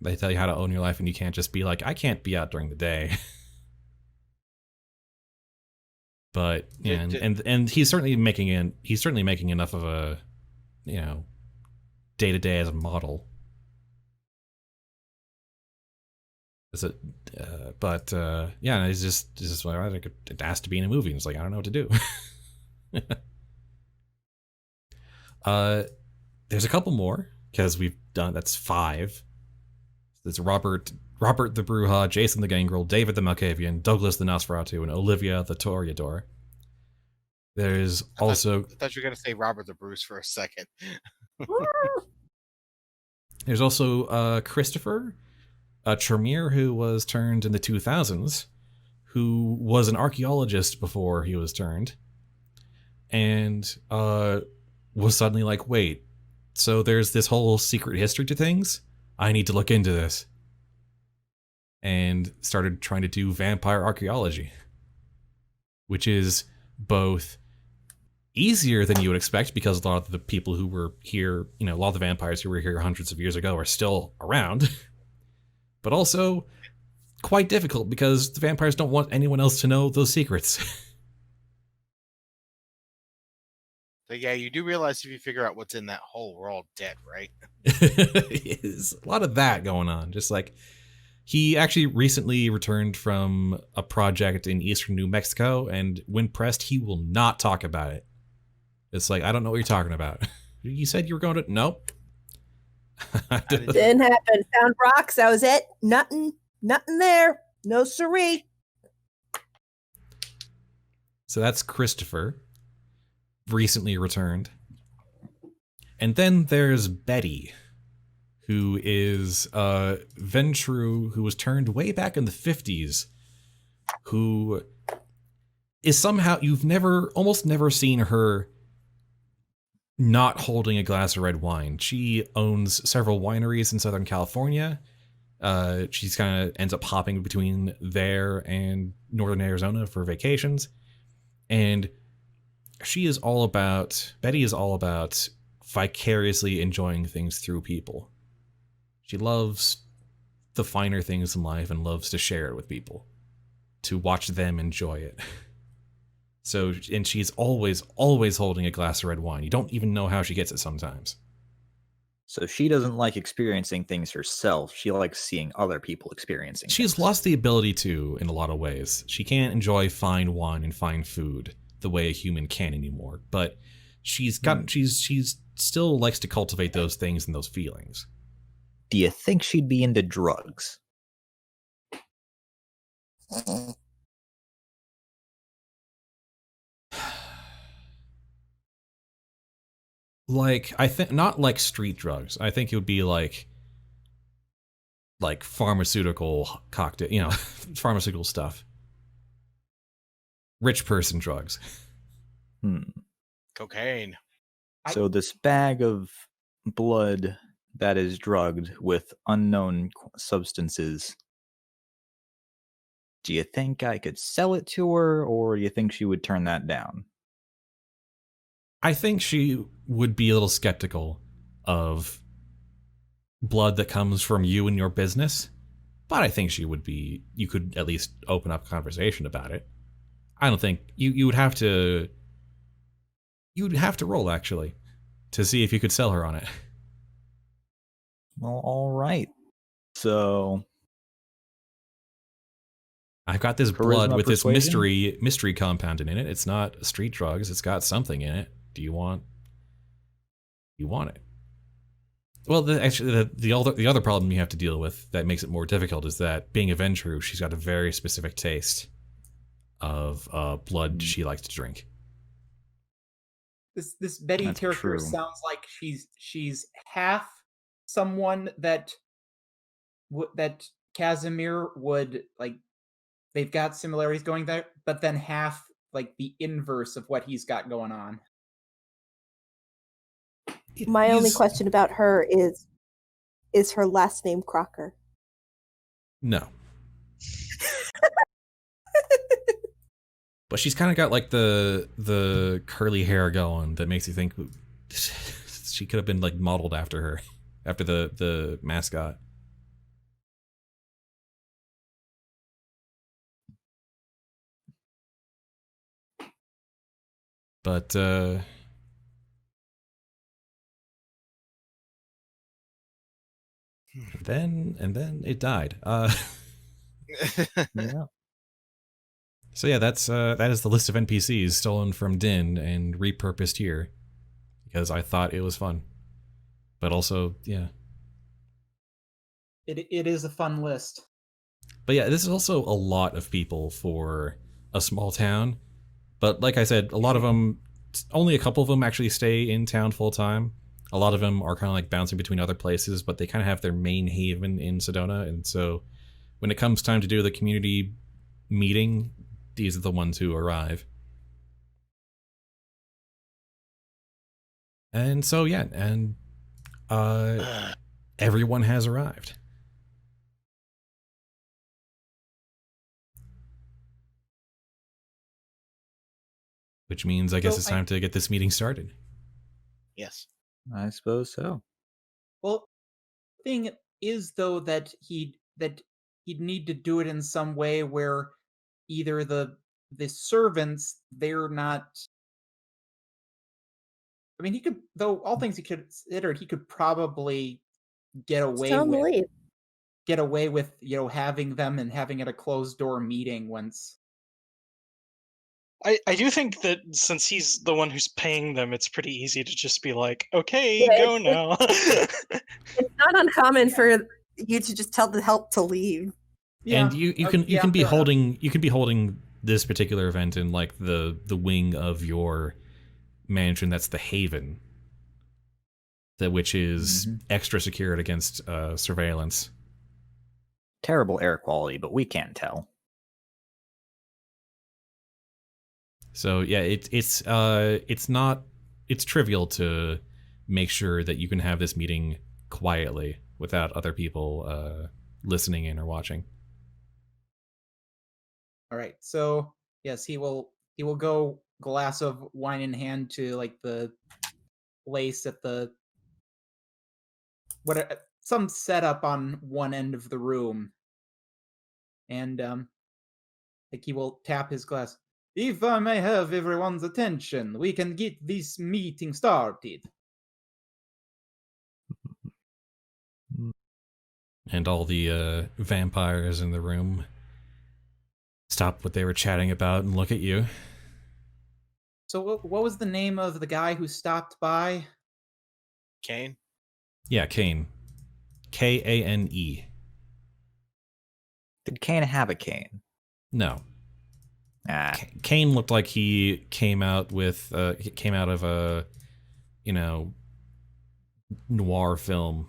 own your life, and you can't just be like, I can't be out during the day. But yeah, and he's certainly making enough of a, you know, day to day as a model. Yeah, he's just like, it has to be in a movie. And it's like, I don't know what to do. There's a couple more because that's 5. There's Robert the Brujah, Jason the Gangrel, David the Malkavian, Douglas the Nosferatu, and Olivia the Toreador. There's also... I thought you were going to say Robert the Bruce for a second. There's also Christopher, a Tremere who was turned in the 2000s, who was an archaeologist before he was turned, and was suddenly like, wait, so there's this whole secret history to things? I need to look into this. And started trying to do vampire archaeology, which is both easier than you would expect because a lot of the people who were here, you know, a lot of the vampires who were here hundreds of years ago are still around, but also quite difficult because the vampires don't want anyone else to know those secrets. So yeah, you do realize if you figure out what's in that hole, we're all dead, right? There's a lot of that going on. Just like he actually recently returned from a project in eastern New Mexico, and when pressed, he will not talk about it. It's like, I don't know what you're talking about. You said you were going to... Nope. Didn't happen. Found rocks. That was it. Nothing there. No siree. So that's Christopher, recently returned. And then there's Betty, who is Ventrue, who was turned way back in the 50s, who is somehow... You've almost never seen her not holding a glass of red wine. She owns several wineries in Southern California. She's kind of ends up hopping between there and Northern Arizona for vacations. And Betty is all about vicariously enjoying things through people. She loves the finer things in life and loves to share it with people, to watch them enjoy it. So, and she's always holding a glass of red wine. You don't even know how she gets it sometimes. So she doesn't like experiencing things herself. She likes seeing other people experiencing She's things. lost the ability to, in a lot of ways. She can't enjoy fine wine and fine food the way a human can anymore. But she's still likes to cultivate those things and those feelings. Do you think she'd be into drugs? Like, I think not like street drugs. I think it would be like pharmaceutical cocktail, pharmaceutical stuff. Rich person drugs. Cocaine. So this bag of blood that is drugged with unknown substances, do you think I could sell it to her, or do you think she would turn that down? I think she would be a little skeptical of blood that comes from you and your business, but I think you could at least open up a conversation about it. I don't think you would have to roll, actually, to see if you could sell her on it. Well, all right. So I've got this Charisma, blood with persuasion? this mystery compound in it. It's not street drugs. It's got something in it. Do you want it? Well, the other problem you have to deal with that makes it more difficult is that being a Ventrue, she's got a very specific taste of blood she likes to drink. This Betty That's character true. sounds like she's half someone that Kazimer would like. They've got similarities going there, but then half like the inverse of what he's got going on. My only question about her is her last name Crocker? No. But she's kind of got like the curly hair going that makes you think she could have been like modeled after her, after the mascot. But then it died. yeah. So yeah, that is the list of NPCs stolen from Din and repurposed here, because I thought it was fun. But also, yeah. It is a fun list. But yeah, this is also a lot of people for a small town. But like I said, a lot of them, only a couple of them actually stay in town full time. A lot of them are kind of like bouncing between other places, but they kind of have their main haven in Sedona. And so when it comes time to do the community meeting, these are the ones who arrive. And so, yeah, and everyone has arrived. Which means I guess it's time to get this meeting started. Yes. I suppose so. Well, the thing is though that he'd need to do it in some way where either the servants, they're not I mean, he could, though all things he considered, he could probably get away Tell him to with leave. having them and having it a closed door meeting once. I do think that since he's the one who's paying them, it's pretty easy to just be like, okay, Yeah, go now. It's not uncommon for you to just tell the help to leave. And you can be fair enough. holding this particular event in like the wing of your mansion that's the Haven, which is extra secured against surveillance. Terrible air quality, but we can't tell. So yeah, it's trivial to make sure that you can have this meeting quietly without other people listening in or watching. All right, so yes, he will go glass of wine in hand to like the place at the some setup on one end of the room, and like he will tap his glass. If I may have everyone's attention, we can get this meeting started. And all the vampires in the room stop what they were chatting about and look at you. So what was the name of the guy who stopped by? Kane? Yeah, Kane. Kane. Did Kane have a cane? No. Ah, Kane looked like he came out of a, noir film,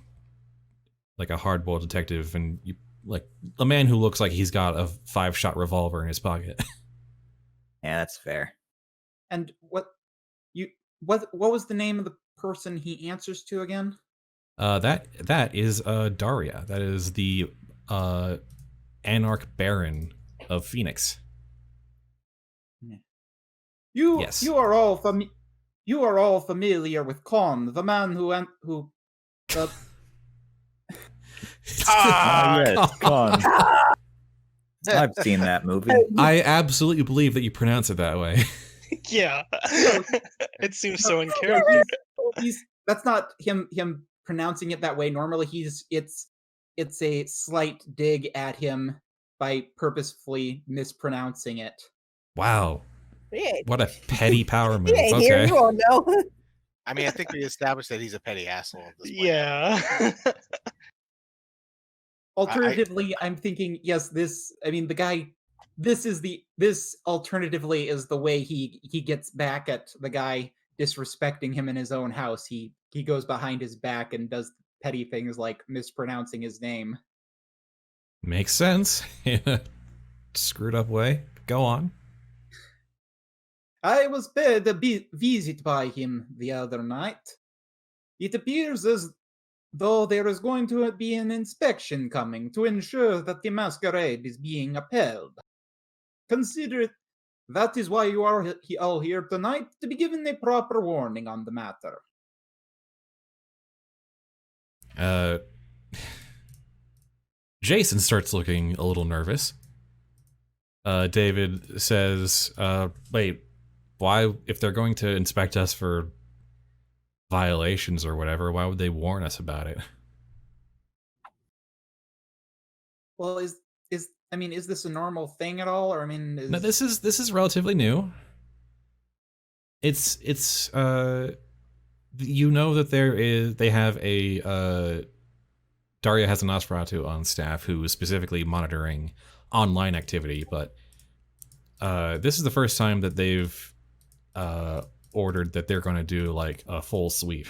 like a hardboiled detective, and like a man who looks like he's got a 5-shot revolver in his pocket. yeah, that's fair. And what was the name of the person he answers to again? That is Daria. That is the Anarch Baron of Phoenix. Yes. You are all familiar with Con, the man who the Yes, Con. I've seen that movie. I absolutely believe that you pronounce it that way. Yeah. It seems so in character. That's not him pronouncing it that way. Normally it's a slight dig at him by purposefully mispronouncing it. Wow. Yeah. What a petty power move. He ain't here, Okay. you all know. I mean, I think we established that he's a petty asshole at this point. Yeah. Alternatively, I'm thinking, yes, this alternatively is the way he gets back at the guy disrespecting him in his own house. He goes behind his back and does petty things like mispronouncing his name. Makes sense. In a screwed up way. Go on. I was paid a visit by him the other night. It appears as though there is going to be an inspection coming to ensure that the Masquerade is being upheld. Consider it. That is why you are all here tonight, to be given a proper warning on the matter. Jason starts looking a little nervous. David says, wait, why, if they're going to inspect us for violations or whatever, why would they warn us about it? Well, is this a normal thing at all? Or No, this is relatively new. It's you know that they have a Daria has an Nosferatu on staff who is specifically monitoring online activity, but this is the first time that they've ordered that they're going to do like a full sweep.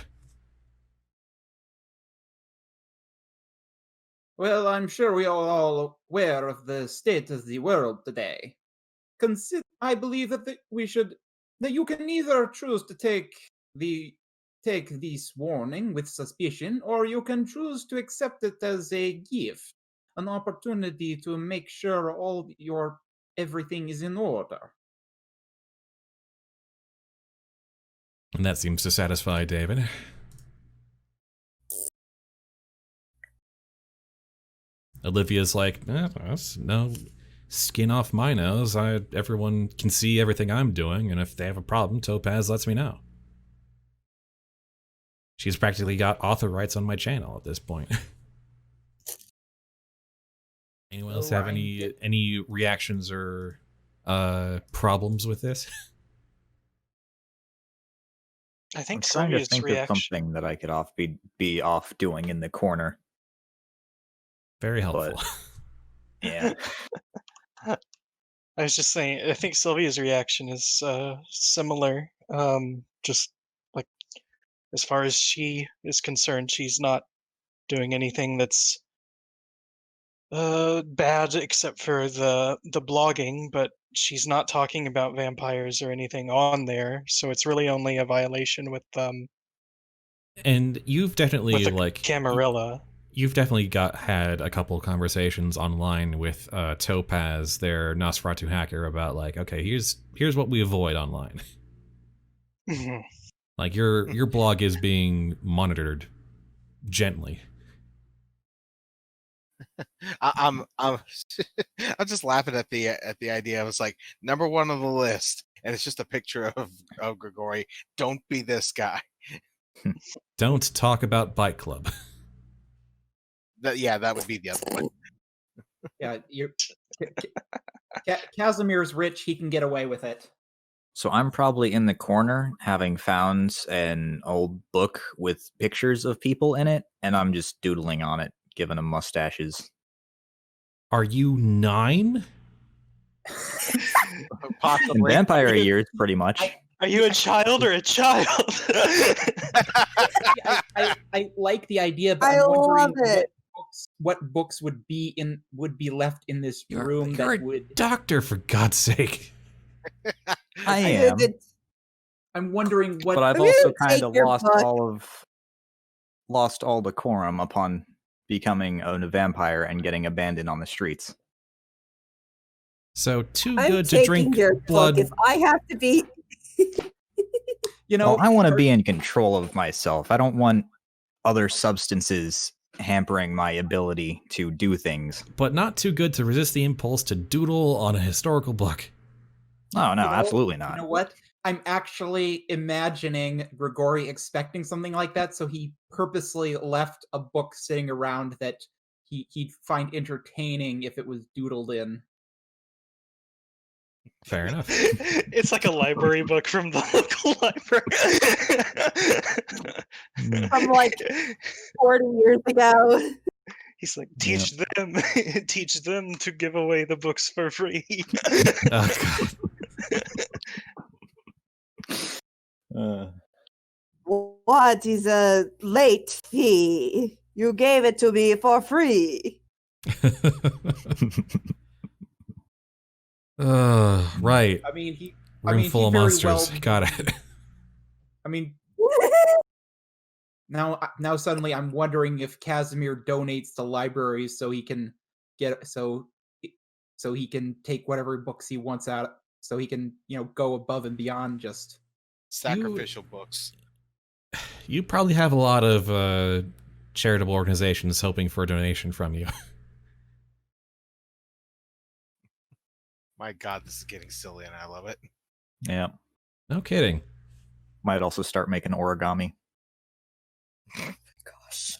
Well, I'm sure we are all aware of the state of the world today. I believe that you can either choose to take this warning with suspicion, or you can choose to accept it as a gift, an opportunity to make sure everything is in order. And that seems to satisfy David. Olivia's like, that's no skin off my nose. Everyone can see everything I'm doing, and if they have a problem, Topaz lets me know. She's practically got author rights on my channel at this point. Anyone else have any reactions or problems with this? I think I'm trying to Sylvia's think of reaction. something that I could be off doing in the corner. Very helpful. Yeah. I was just saying, I think Sylvia's reaction is similar. Just like as far as she is concerned, she's not doing anything that's bad except for the blogging, but she's not talking about vampires or anything on there, so it's really only a violation with And you've definitely the like Camarilla. You've definitely had a couple conversations online with Topaz, their Nosferatu hacker, about like, okay, here's what we avoid online. Mhm. Like your blog is being monitored gently. I'm I'm just laughing at the idea. I was like, number one on the list, and it's just a picture of Grigori. Don't be this guy. Don't talk about Bike Club. That would be the other one. Yeah, Kazimer's rich. He can get away with it. So I'm probably in the corner, having found an old book with pictures of people in it, and I'm just doodling on it, giving them mustaches. Are you 9? In Possibly. vampire years, pretty much. Are you a child or a child? I like the idea, but I I'm wondering love it. what books would be left in this room You're that a would. doctor, for God's sake. I am, I'm wondering what. but I've I'm gonna also kind take of your book. lost all decorum upon becoming a vampire and getting abandoned on the streets. So too I'm good to taking drink your blood. book if I have to be. You know, Well, I want to be in control of myself. I don't want other substances hampering my ability to do things. But not too good to resist the impulse to doodle on a historical book. Oh, no, You know, absolutely not. You know what? I'm actually imagining Grigori expecting something like that, so he purposely left a book sitting around that he'd find entertaining if it was doodled in. Fair enough. It's like a library book from the local library. From like 40 years ago. He's like, teach them to give away the books for free. Oh, God. What is a late fee? You gave it to me for free. Right. I mean, he Room full of very monsters. well- Got it. I mean, now suddenly I'm wondering if Kazimer donates to libraries so he can get so he can take whatever books he wants out, so he can go above and beyond just. Sacrificial books. You probably have a lot of charitable organizations hoping for a donation from you. My God, this is getting silly, and I love it. Yeah. No kidding. Might also start making origami. Gosh.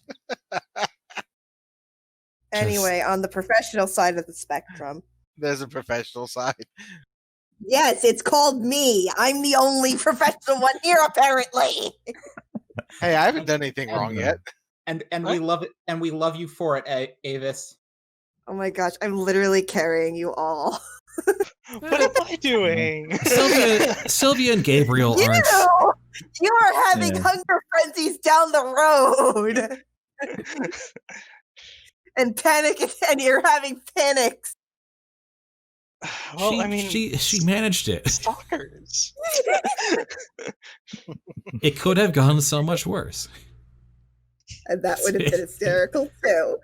Anyway, on the professional side of the spectrum. There's a professional side. Yes, it's called me. I'm the only professional one here, apparently. Hey, I haven't done anything wrong yet. And we love it, and we love you for it, Avis. Oh my gosh, I'm literally carrying you all. What am I doing? Sylvia and Gabriel aren't. You are having hunger frenzies down the road. And panic, and you're having panics. Well, I mean, she managed it. Stalkers. It could have gone so much worse. And that would have been hysterical too.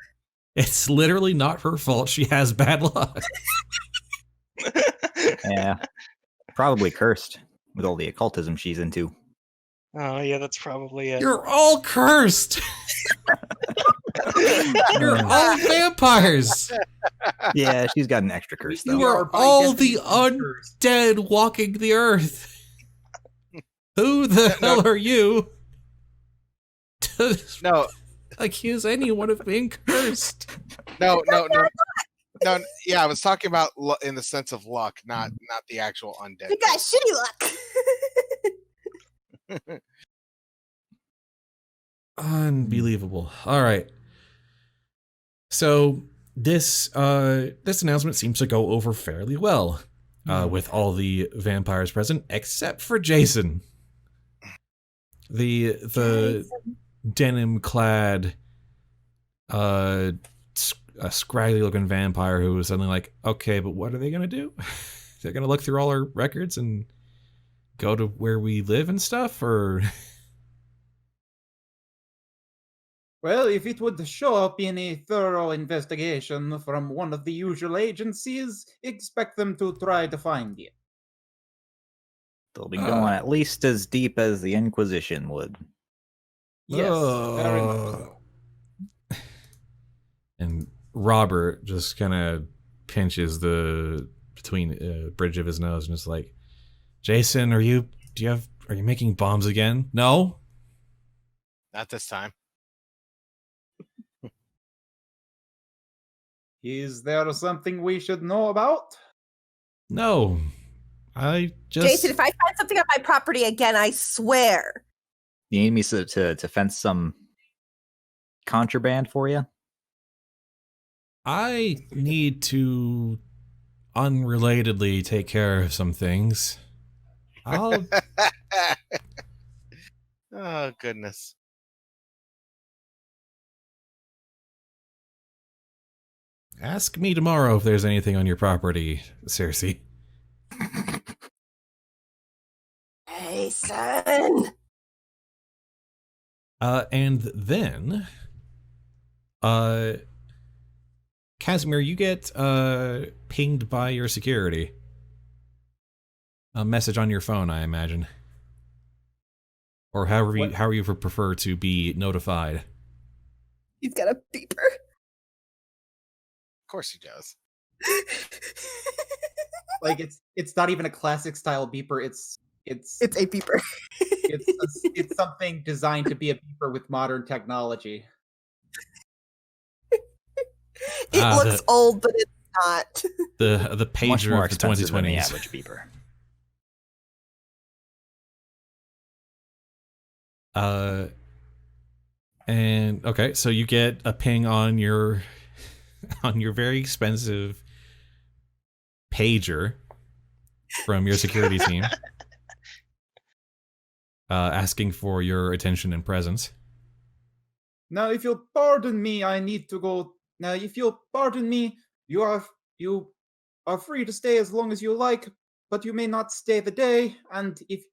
It's literally not her fault. She has bad luck. Yeah. Probably cursed with all the occultism she's into. Oh yeah, that's probably it. You're all cursed. You're all vampires. Yeah, she's got an extra curse, though. You are by all the definition cursed. undead walking the earth. Who the hell are you? No, accuse anyone of being cursed. no. Yeah, I was talking about in the sense of luck, not the actual undead. You got shitty luck. Unbelievable. All right. So this announcement seems to go over fairly well with all the vampires present, except for Jason. The denim-clad, a scraggly-looking vampire who was suddenly like, okay, but what are they gonna do? They're gonna look through all our records and go to where we live and stuff, or? Well, if it would show up in a thorough investigation from one of the usual agencies, expect them to try to find it. They'll be going at least as deep as the Inquisition would. Yes, very much so. And Robert just kind of pinches the bridge of his nose and is like, "Jason, are you making bombs again?" No, Not this time. Is there something we should know about? no. I just Jason, if I find something on my property again, I swear. You need me to fence some contraband for you? I need to unrelatedly take care of some things. I'll Oh, goodness. ask me tomorrow if there's anything on your property, Circe. Hey, son. And then, Kazimer, you get pinged by your security. A message on your phone, I imagine, or however you prefer to be notified. He's got a beeper. Of course he does. Like it's not even a classic style beeper. It's a beeper. it's something designed to be a beeper with modern technology. It looks old, but it's not. The pager Much more of the expensive than the 2020s. average beeper. And okay, so you get a ping on your very expensive pager from your security team, asking for your attention and presence. Now, if you'll pardon me, I need to go. Now, if you'll pardon me, you are free to stay as long as you like, but you may not stay the day. And if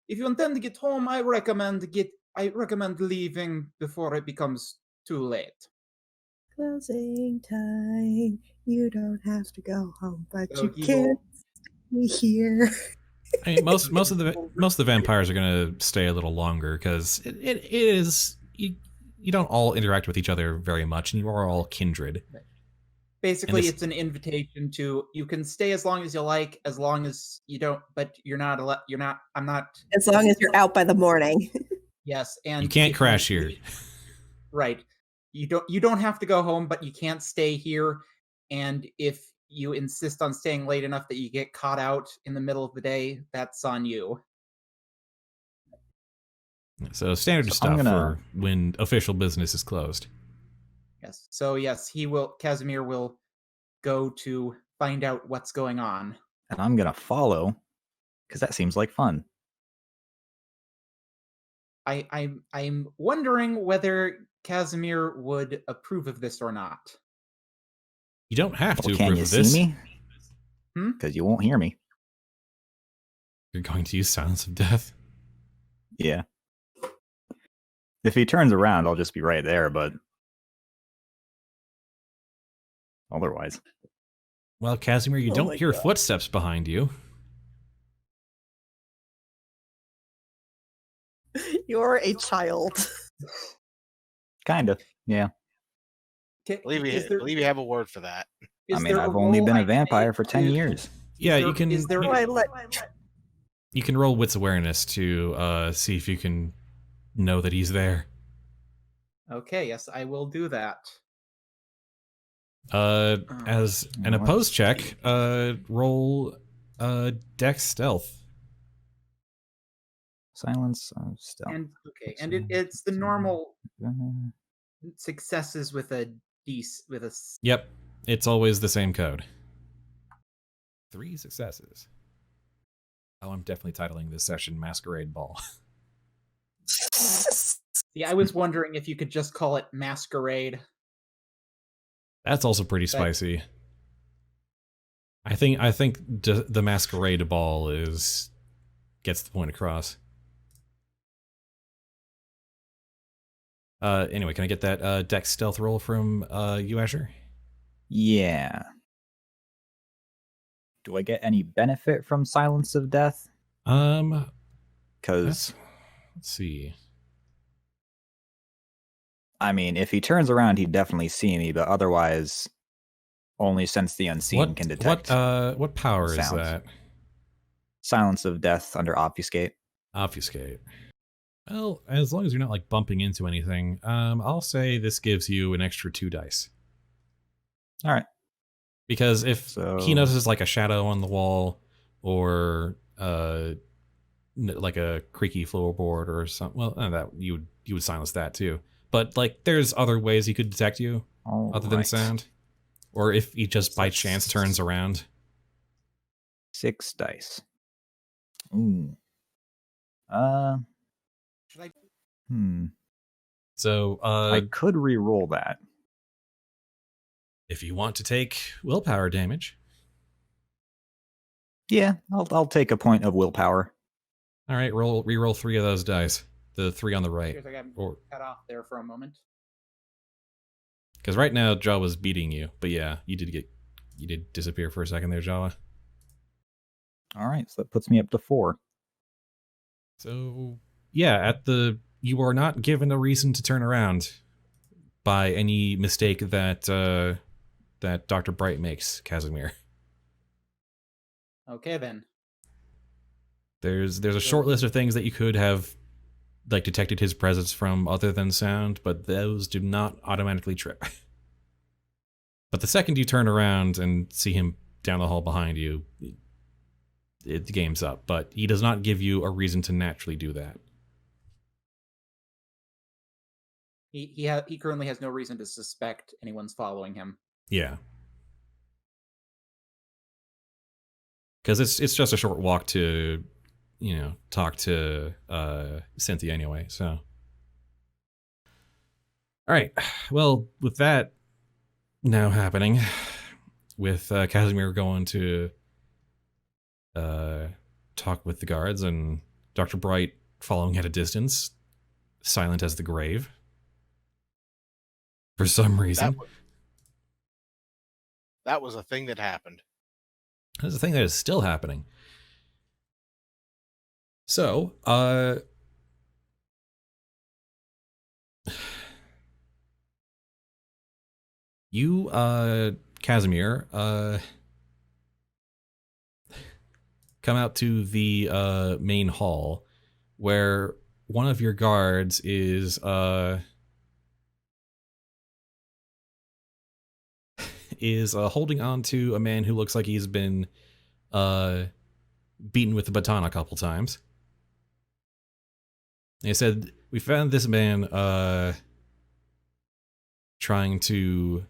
you intend to get home, I recommend leaving before it becomes too late. Closing time. You don't have to go home, but So you he can't will- stay here. I mean, most of the vampires are going to stay a little longer because it is you don't all interact with each other very much, and you are all kindred. Basically, this- it's an invitation to you can stay as long as you like, as long as you don't. But you're not. I'm not. As long as you're out by the morning. Yes, and You can't if crash here. Right. You don't have to go home, but you can't stay here. And if you insist on staying late enough that you get caught out in the middle of the day, that's on you. So standard So I'm stuff gonna- for when official business is closed. Yes. So yes, Kazimer will go to find out what's going on. And I'm going to follow, because that seems like fun. I'm wondering whether Kazimer would approve of this or not. You don't have to Well, can approve you of this. see me? Hmm? Because you won't hear me. You're going to use Silence of Death. Yeah. If he turns around, I'll just be right there, but otherwise. Well, Kazimer, you Oh don't my hear God. footsteps behind you. You're a child. Kind of. Yeah. I believe you have a word for that. I mean, I've only been a vampire for 10 years. Yeah, you can. Is there? You can roll Wits Awareness to see if you can know that he's there. Okay, yes, I will do that. As an let's opposed check, see. roll Dex Stealth. Silence of stealth. And it's the normal successes with a Yep, it's always the same code. 3 successes. Oh, I'm definitely titling this session Masquerade Ball. Yeah, I was wondering if you could just call it Masquerade. That's also pretty spicy. I think the Masquerade Ball gets the point across. Anyway, can I get that Dex Stealth roll from you, Azure? Yeah. Do I get any benefit from Silence of Death? Because let's see. I mean, if he turns around, he'd definitely see me, but otherwise, only Sense the Unseen can detect. What power is sounds. that? Silence of Death under Obfuscate. Obfuscate. Well, as long as you're not like bumping into anything, I'll say this gives you an extra 2 dice. All right. Because if he notices like a shadow on the wall or like a creaky floorboard or something, well, that you would silence that too. But like, there's other ways he could detect you other than sound, or if he just by chance turns around. 6 dice. Ooh. Should I? So I could re-roll that. If you want to take willpower damage. Yeah, I'll take a point of willpower. All right, re-roll 3 of those dice. The 3 on the right. I got cut off there for a moment. Because right now Jawa's beating you, but yeah, you did disappear for a second there, Jawa. All right, so that puts me up to 4. So yeah, you are not given a reason to turn around by any mistake that that Dr. Bright makes, Kazimer. Okay then. There's a short list of things that you could have like detected his presence from other than sound, but those do not automatically trip. But the second you turn around and see him down the hall behind you, the game's up. But he does not give you a reason to naturally do that. He currently has no reason to suspect anyone's following him. Yeah. Because it's just a short walk to, talk to Cynthia anyway, so. All right. Well, with that now happening, with Kazimer going to talk with the guards and Dr. Bright following at a distance, silent as the grave, for some reason. That was a thing that happened. That's a thing that is still happening. So, you, Kazimer, come out to the main hall where one of your guards is holding on to a man who looks like he's been beaten with a baton a couple times. They said, we found this man trying to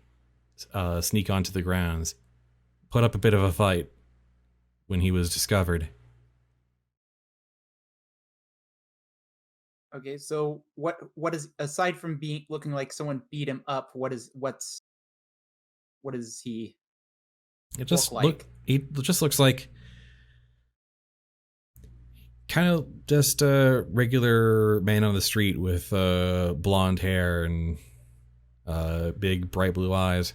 sneak onto the grounds, put up a bit of a fight when he was discovered. Okay, so what is, aside from looking like someone beat him up, what does he He just looks like kind of just a regular man on the street with blonde hair and big bright blue eyes.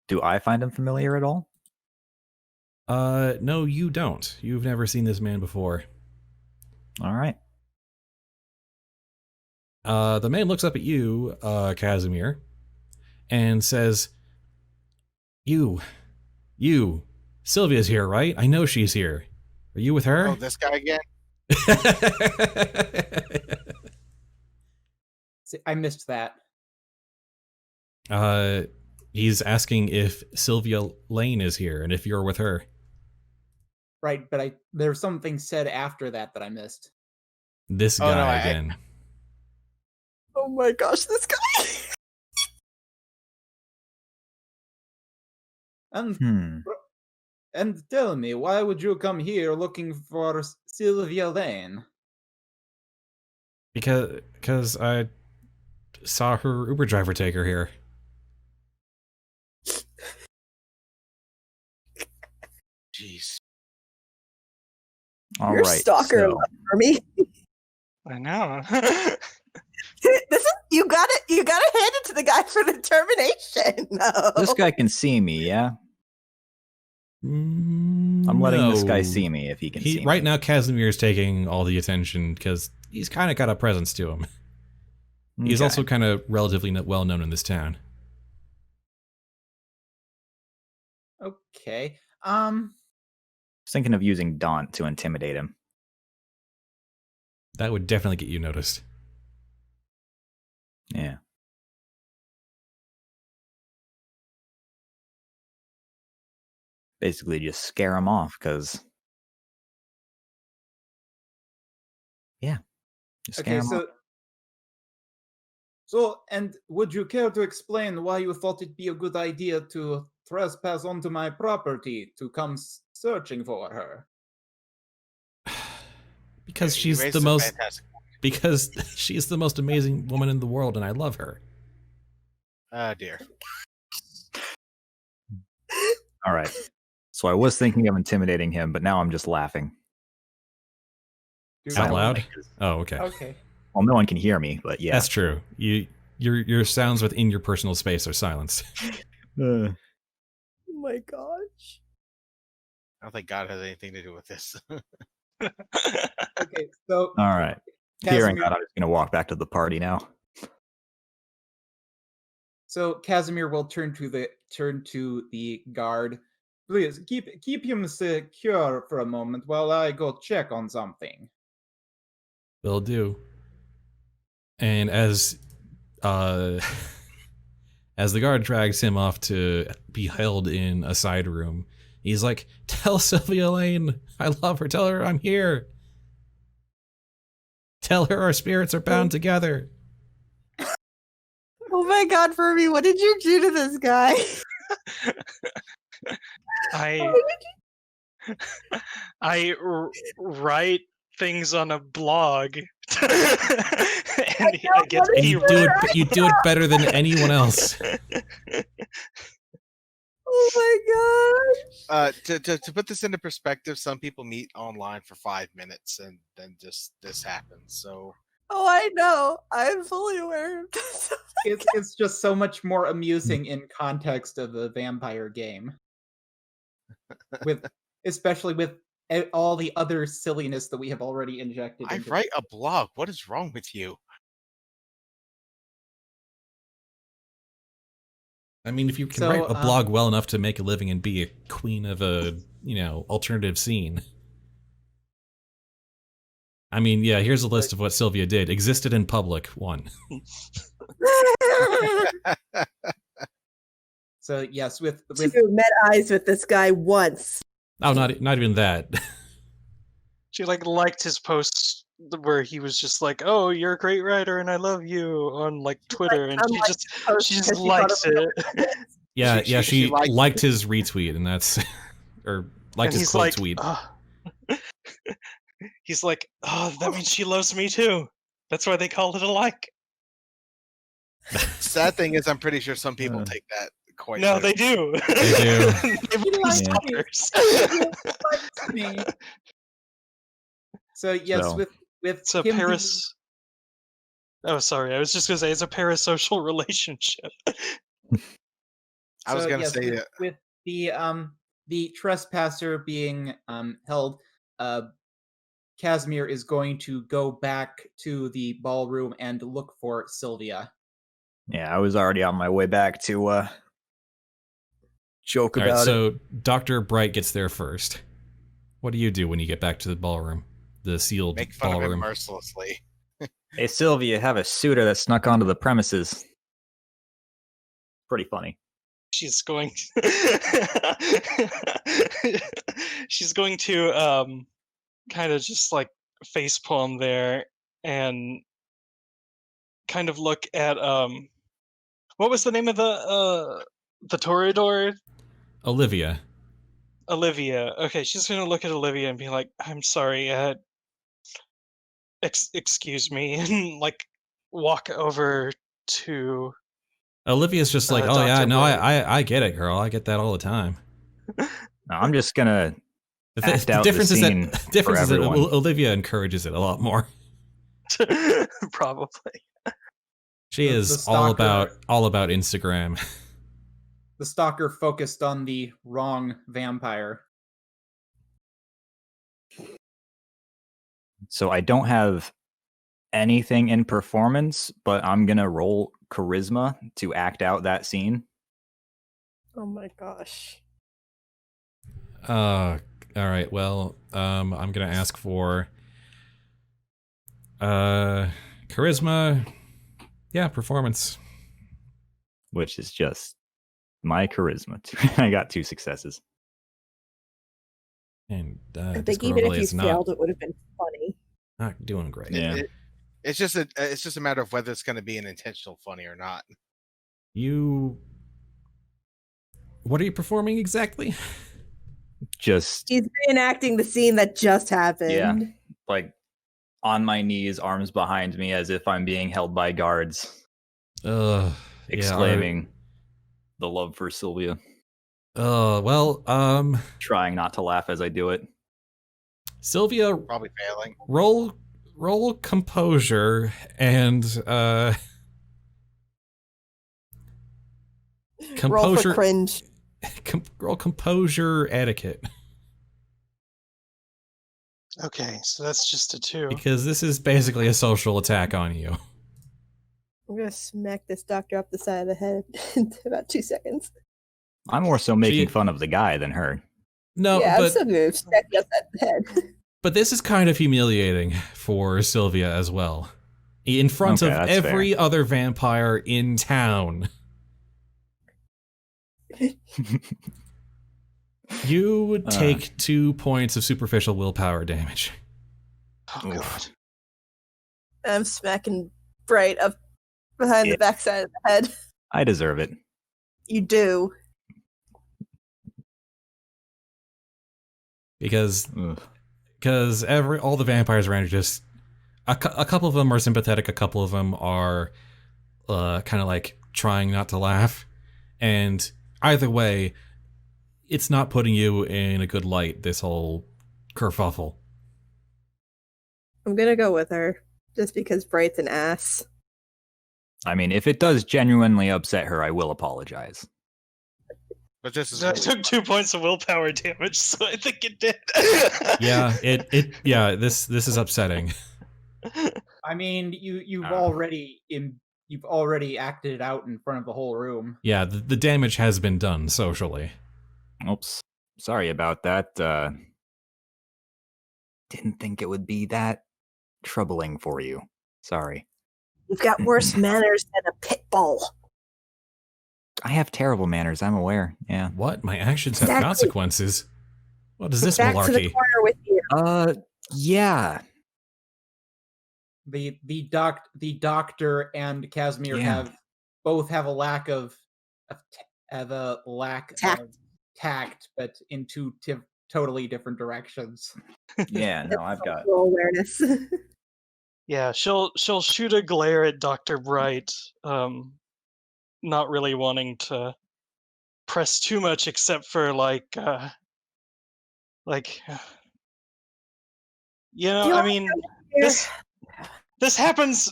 Do I find him familiar at all? No, you don't. You've never seen this man before. All right. The man looks up at you, Kazimer, and says, You, Sylvia's here, right? I know she's here. Are you with her? Oh, this guy again? See, I missed that. He's asking if Sylvia Lane is here and if you're with her. Right, but there's something said after that I missed. This Oh, no, guy again. Oh my gosh, this guy. And tell me, why would you come here looking for Sylvia Lane? Because I saw her Uber driver take her here. Jeez. All You're a right. stalker so- for me. I know. You got it. You got to hand it to the guy for determination. No. This guy can see me, yeah? I'm letting this guy see me if he can see me. Right now, Kazimer is taking all the attention because he's kind of got a presence to him. He's Okay. also kind of relatively well known in this town. Okay. I was thinking of using Daunt to intimidate him. That would definitely get you noticed. Yeah. Basically just scare him off, because... Yeah. Just scare Okay, him off. so, and would you care to explain why you thought it'd be a good idea to trespass onto my property to come searching for her? Because You she's raised the some most... fantastic- Because she's the most amazing woman in the world, and I love her. Oh dear. All right. So I was thinking of intimidating him, but now I'm just laughing. Do Out I- loud? Oh, okay. Okay. Well, no one can hear me, but yeah. That's true. Your sounds within your personal space are silenced. Uh, Oh my gosh. I don't think God has anything to do with this. Okay, so all right. Hearing Casimir, that, I'm just going to walk back to the party now. so Casimir will turn to the guard. Please keep him secure for a moment while I go check on something. Will do. And as the guard drags him off to be held in a side room, he's like, "Tell Sylvia Lane I love her. Tell her I'm here. Tell her our spirits are bound together." Oh my god, Furby, what did you do to this guy? Write things on a blog, and I guess what is he You do it better than anyone else. Oh my gosh. To put this into perspective, some people meet online for 5 minutes and then just this happens. So Oh, I know. I'm fully aware of this. It's just so much more amusing in context of the vampire game, especially with all the other silliness that we have already injected. I into write a blog. What is wrong with you? I mean, if you can So, write a blog well enough to make a living and be a queen of a, alternative scene. I mean, yeah, here's a list of what Sylvia did. Existed in public, 1. So yes, with You met eyes with this guy once. Oh, not even that. She liked his posts where he was just like, "Oh, you're a great writer and I love you" on Twitter, and she just likes it. Yeah, She- she liked his retweet, and that's or liked And his he's quote like, tweet. he's like, "Oh, that means she loves me too. That's why they call it a like." Sad thing is, I'm pretty sure some people take that quite. No, literally. they do. They do. They really stalkers. me. So yes, So- with It's a him being- Paris. Oh, sorry. I was just gonna say it's a parasocial relationship. I was So, gonna yes, say with, that. with the trespasser being held, Casimir is going to go back to the ballroom and look for Sylvia. Yeah, I was already on my way back to joke All right, about it. so Dr. Bright gets there first. What do you do when you get back to the ballroom? the sealed Make fun of him ballroom. mercilessly. Hey, Sylvia, have a suitor that snuck onto the premises. Pretty funny. She's going she's going to kind of just like facepalm there and kind of look at what was the name of the Toreador? Olivia. Olivia. Okay, she's gonna look at Olivia and be like, "I'm sorry, excuse me," and like walk over to. Olivia's just like, oh Dr. yeah, no, Wright. I get it, girl. I get that all the time. No, I'm just gonna act The out difference the is scene that difference for is that everyone. Olivia encourages it a lot more. Probably. She The is stalker- all about Instagram. The stalker focused on the wrong vampire. So I don't have anything in performance, but I'm gonna roll charisma to act out that scene. Oh my gosh. All right. Well, I'm gonna ask for charisma. Yeah, performance. Which is just my charisma. I got 2 successes. And I think Discord even if overlay you is failed, it would have been funny. not doing great. Yeah. It's just a matter of whether it's going to be an intentional funny or not. What are you performing exactly? Just He's reenacting the scene that just happened. Yeah. like on my knees, arms behind me, as if I'm being held by guards, exclaiming the love for Sylvia, well, trying not to laugh as I do it. Sylvia, Probably failing. roll composure and Roll for composure. cringe. Roll composure etiquette, Okay, so that's just a 2. because this is basically a social attack on you. I'm gonna smack this doctor up the side of the head in about 2 seconds. I'm more so making She- fun of the guy than her. No, yeah, I'm but still gonna smack you upside the head. But this is kind of humiliating for Sylvia as well. In front Okay, of that's every other vampire in town. You would take 2 points of superficial willpower damage. Oh god. I'm smacking Bright up behind the backside of the head. I deserve it. You do. Because Ugh. all the vampires around are just a couple of them are sympathetic, a couple of them are kind of like trying not to laugh, and either way, it's not putting you in a good light, this whole kerfuffle. I'm gonna go with her just because Bright's an ass. I mean, if it does genuinely upset her, I will apologize. But this is I took 2 points of willpower damage, so I think it did. Yeah, this is upsetting. I mean, you've Ah. you've already acted it out in front of the whole room. Yeah, the damage has been done socially. Oops. Sorry about that. Didn't think it would be that troubling for you. Sorry. You've got worse manners than a pit bull. I have terrible manners, I'm aware. Yeah. What? My actions have Exactly. consequences? What is this Back to the malarkey? corner with you. Yeah. The doctor and Kazimer Yeah. both have a lack of tact, but in 2 totally different directions. Yeah, no, I've got Social awareness. Yeah, she'll shoot a glare at Dr. Bright, not really wanting to press too much except for like you know, I mean, this happens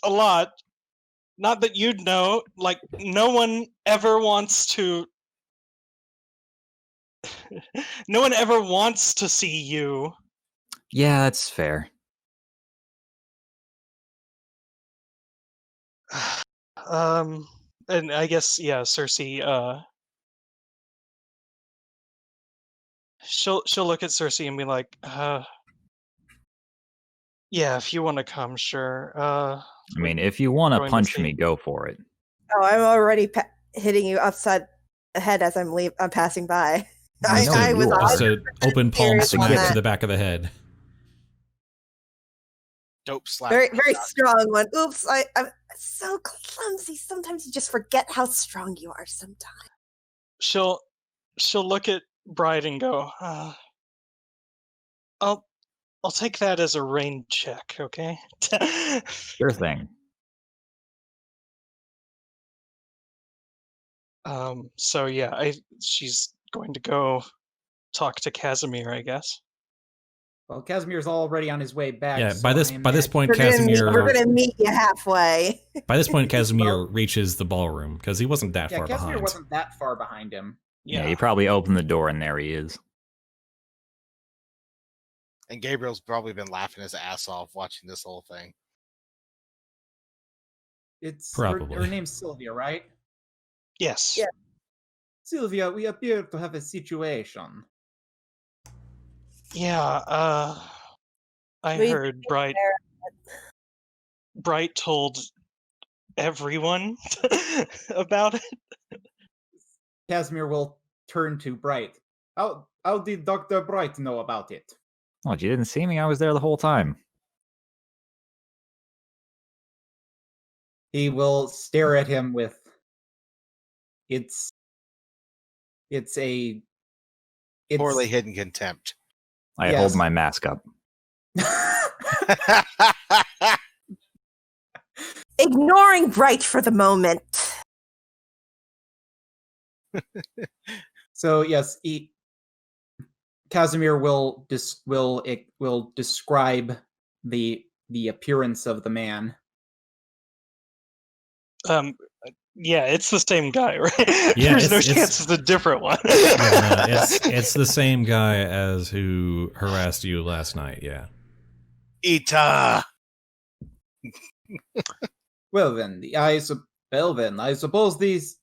a lot. Not that you'd know, like no one ever wants to no one ever wants to see you. Yeah, that's fair. And I guess Circe she'll look at Circe and be like, Yeah, if you want to come, sure. I mean, if you want to going to punch see- me, go for it. Oh, I'm already hitting you upside the head as I'm passing by. I know I was you are. Just 100% an open palm serious on smack that. to the back of the head. Dope slap. very, very strong one. Oops, I'm so clumsy. Sometimes you just forget how strong you are. Sometimes. She'll look at Bride and go, I'll take that as a rain check, okay? Sure thing. So yeah, she's going to go talk to Cazimer, I guess. Well, Casimir's already on his way back. Yeah, so by this point, We're Cazimer. gonna meet you halfway. By this point, Cazimer reaches the ballroom because he wasn't that Yeah, far Casimir behind. wasn't that far behind him. Yeah, he probably opened the door and there he is. And Gabriel's probably been laughing his ass off watching this whole thing. It's Probably. her name's Sylvia, right? Yes. Yeah. Sylvia, we appear to have a situation. Yeah, I We heard Bright told everyone about it. Casimir will turn to Bright. How did Dr. Bright know about it? Oh, you didn't see me? I was there the whole time. He will stare at him with it's Poorly hidden contempt. I Yes. hold my mask up. Ignoring Bright for the moment. So yes, Casimir will describe the appearance of the man. Yeah, it's the same guy, right? Yeah, There's no it's- chance it's a different one. It's the same guy as who harassed you last night. Yeah. Ita. Well then, I suppose these.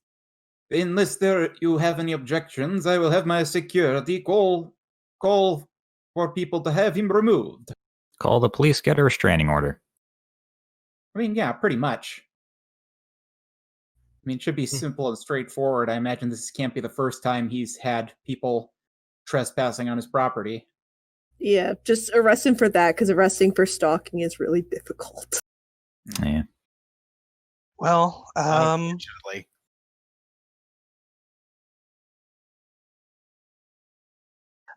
Unless you have any objections, I will have my security call for people to have him removed. Call the police, get a restraining order. I mean, yeah, pretty much. I mean, it should be simple and straightforward. I imagine this can't be the first time he's had people trespassing on his property. Yeah, just arrest him for that, because arresting for stalking is really difficult. Yeah. Well, Unfortunately.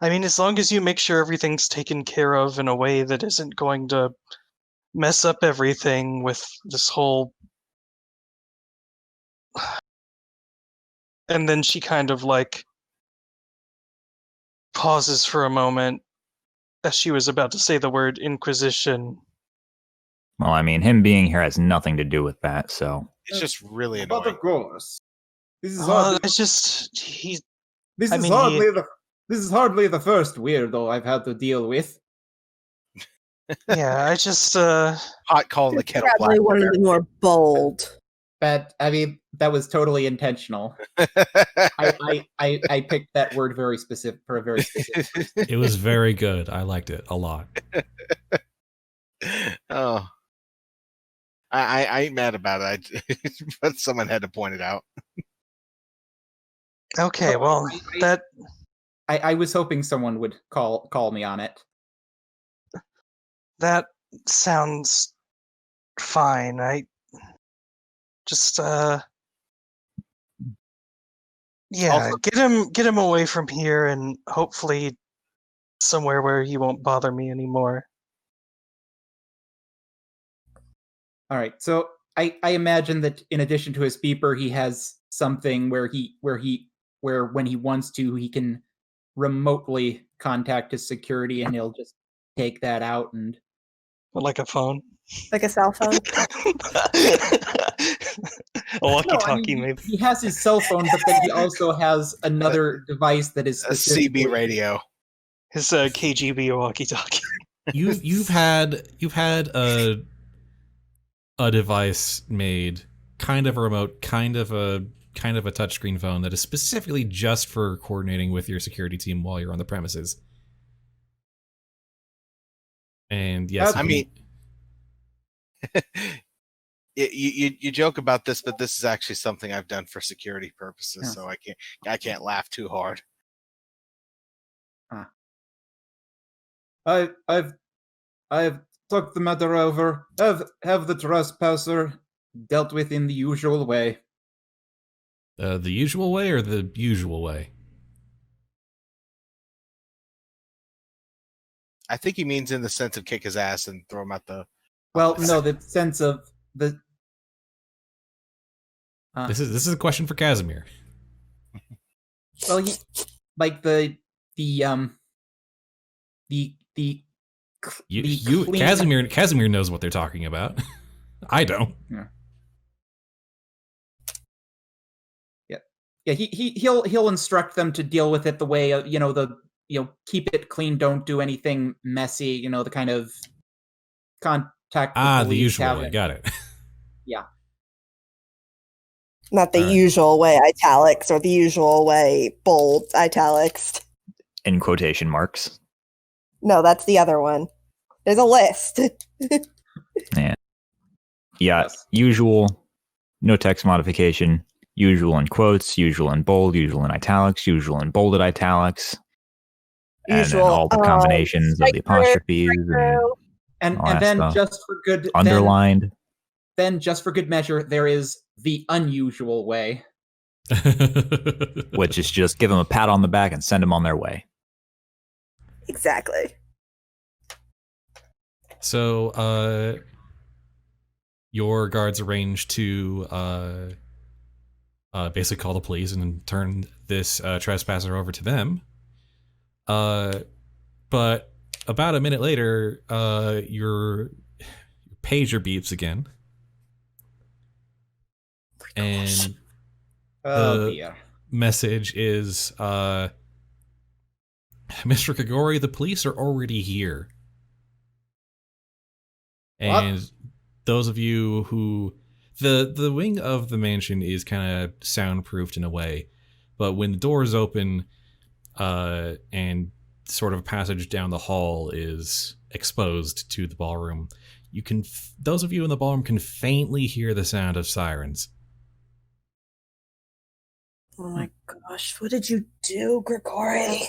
I mean, as long as you make sure everything's taken care of in a way that isn't going to mess up everything with this whole... And then she kind of like pauses for a moment as she was about to say the word Inquisition. Well, I mean, him being here has nothing to do with that, so. It's just really But annoying. of course, this is It's just this I is mean, this is hardly the first weirdo I've had to deal with. yeah. I just Hot calling the It's kettle probably black. one of the more bold. But I mean, that was totally intentional. I picked that word very specific for a very specific reason. It was very good. I liked it a lot. Oh, I ain't mad about it. But someone had to point it out. okay. Well, that I was hoping someone would call me on it. that sounds fine. I just yeah, Also- get him away from here and hopefully somewhere where he won't bother me anymore. All right, so I imagine that in addition to his beeper, he has something where when he wants to, he can remotely contact his security, and he'll just take that out and Like a phone. Like a cell phone. A walkie-talkie, No, I mean, maybe. he has his cell phone, but then he also has another device that is A specifically- CB radio. His KGB walkie-talkie. You've had a device made, kind of a remote, kind of a touchscreen phone that is specifically just for coordinating with your security team while you're on the premises. And yes, I mean, You joke about this, but this is actually something I've done for security purposes, so I can't laugh too hard. I've talked the matter over. Have the trespasser dealt with in the usual way. The usual way or the usual way? I think he means in the sense of kick his ass and throw him out the. Well, no, the sense of the. This is a question for Kazimer. Well, Kazimer knows what they're talking about. I don't. Yeah, he'll instruct them to deal with it the way keep it clean, don't do anything messy, the kind of contact. The usual way. Got it. Yeah. Not the usual way italics or the usual way bold italics. In quotation marks. No, that's the other one. There's a list. Yeah. Yes. Usual, no text modification. Usual in quotes, usual in bold, usual in italics, usual in bolded italics. And then all the combinations of the apostrophes and then stuff. Just for good underlined. Then just for good measure, there is the unusual way. Which is just give them a pat on the back and send them on their way. Exactly. So, your guards arrange to basically call the police and turn this trespasser over to them. But about a minute later, your pager beeps again. And the message is, Mr. Grigori, the police are already here. And those of you who... The wing of the mansion is kind of soundproofed in a way, but when the doors open and sort of a passage down the hall is exposed to the ballroom, you can those of you in the ballroom can faintly hear the sound of sirens. Oh my gosh, what did you do, Grigori?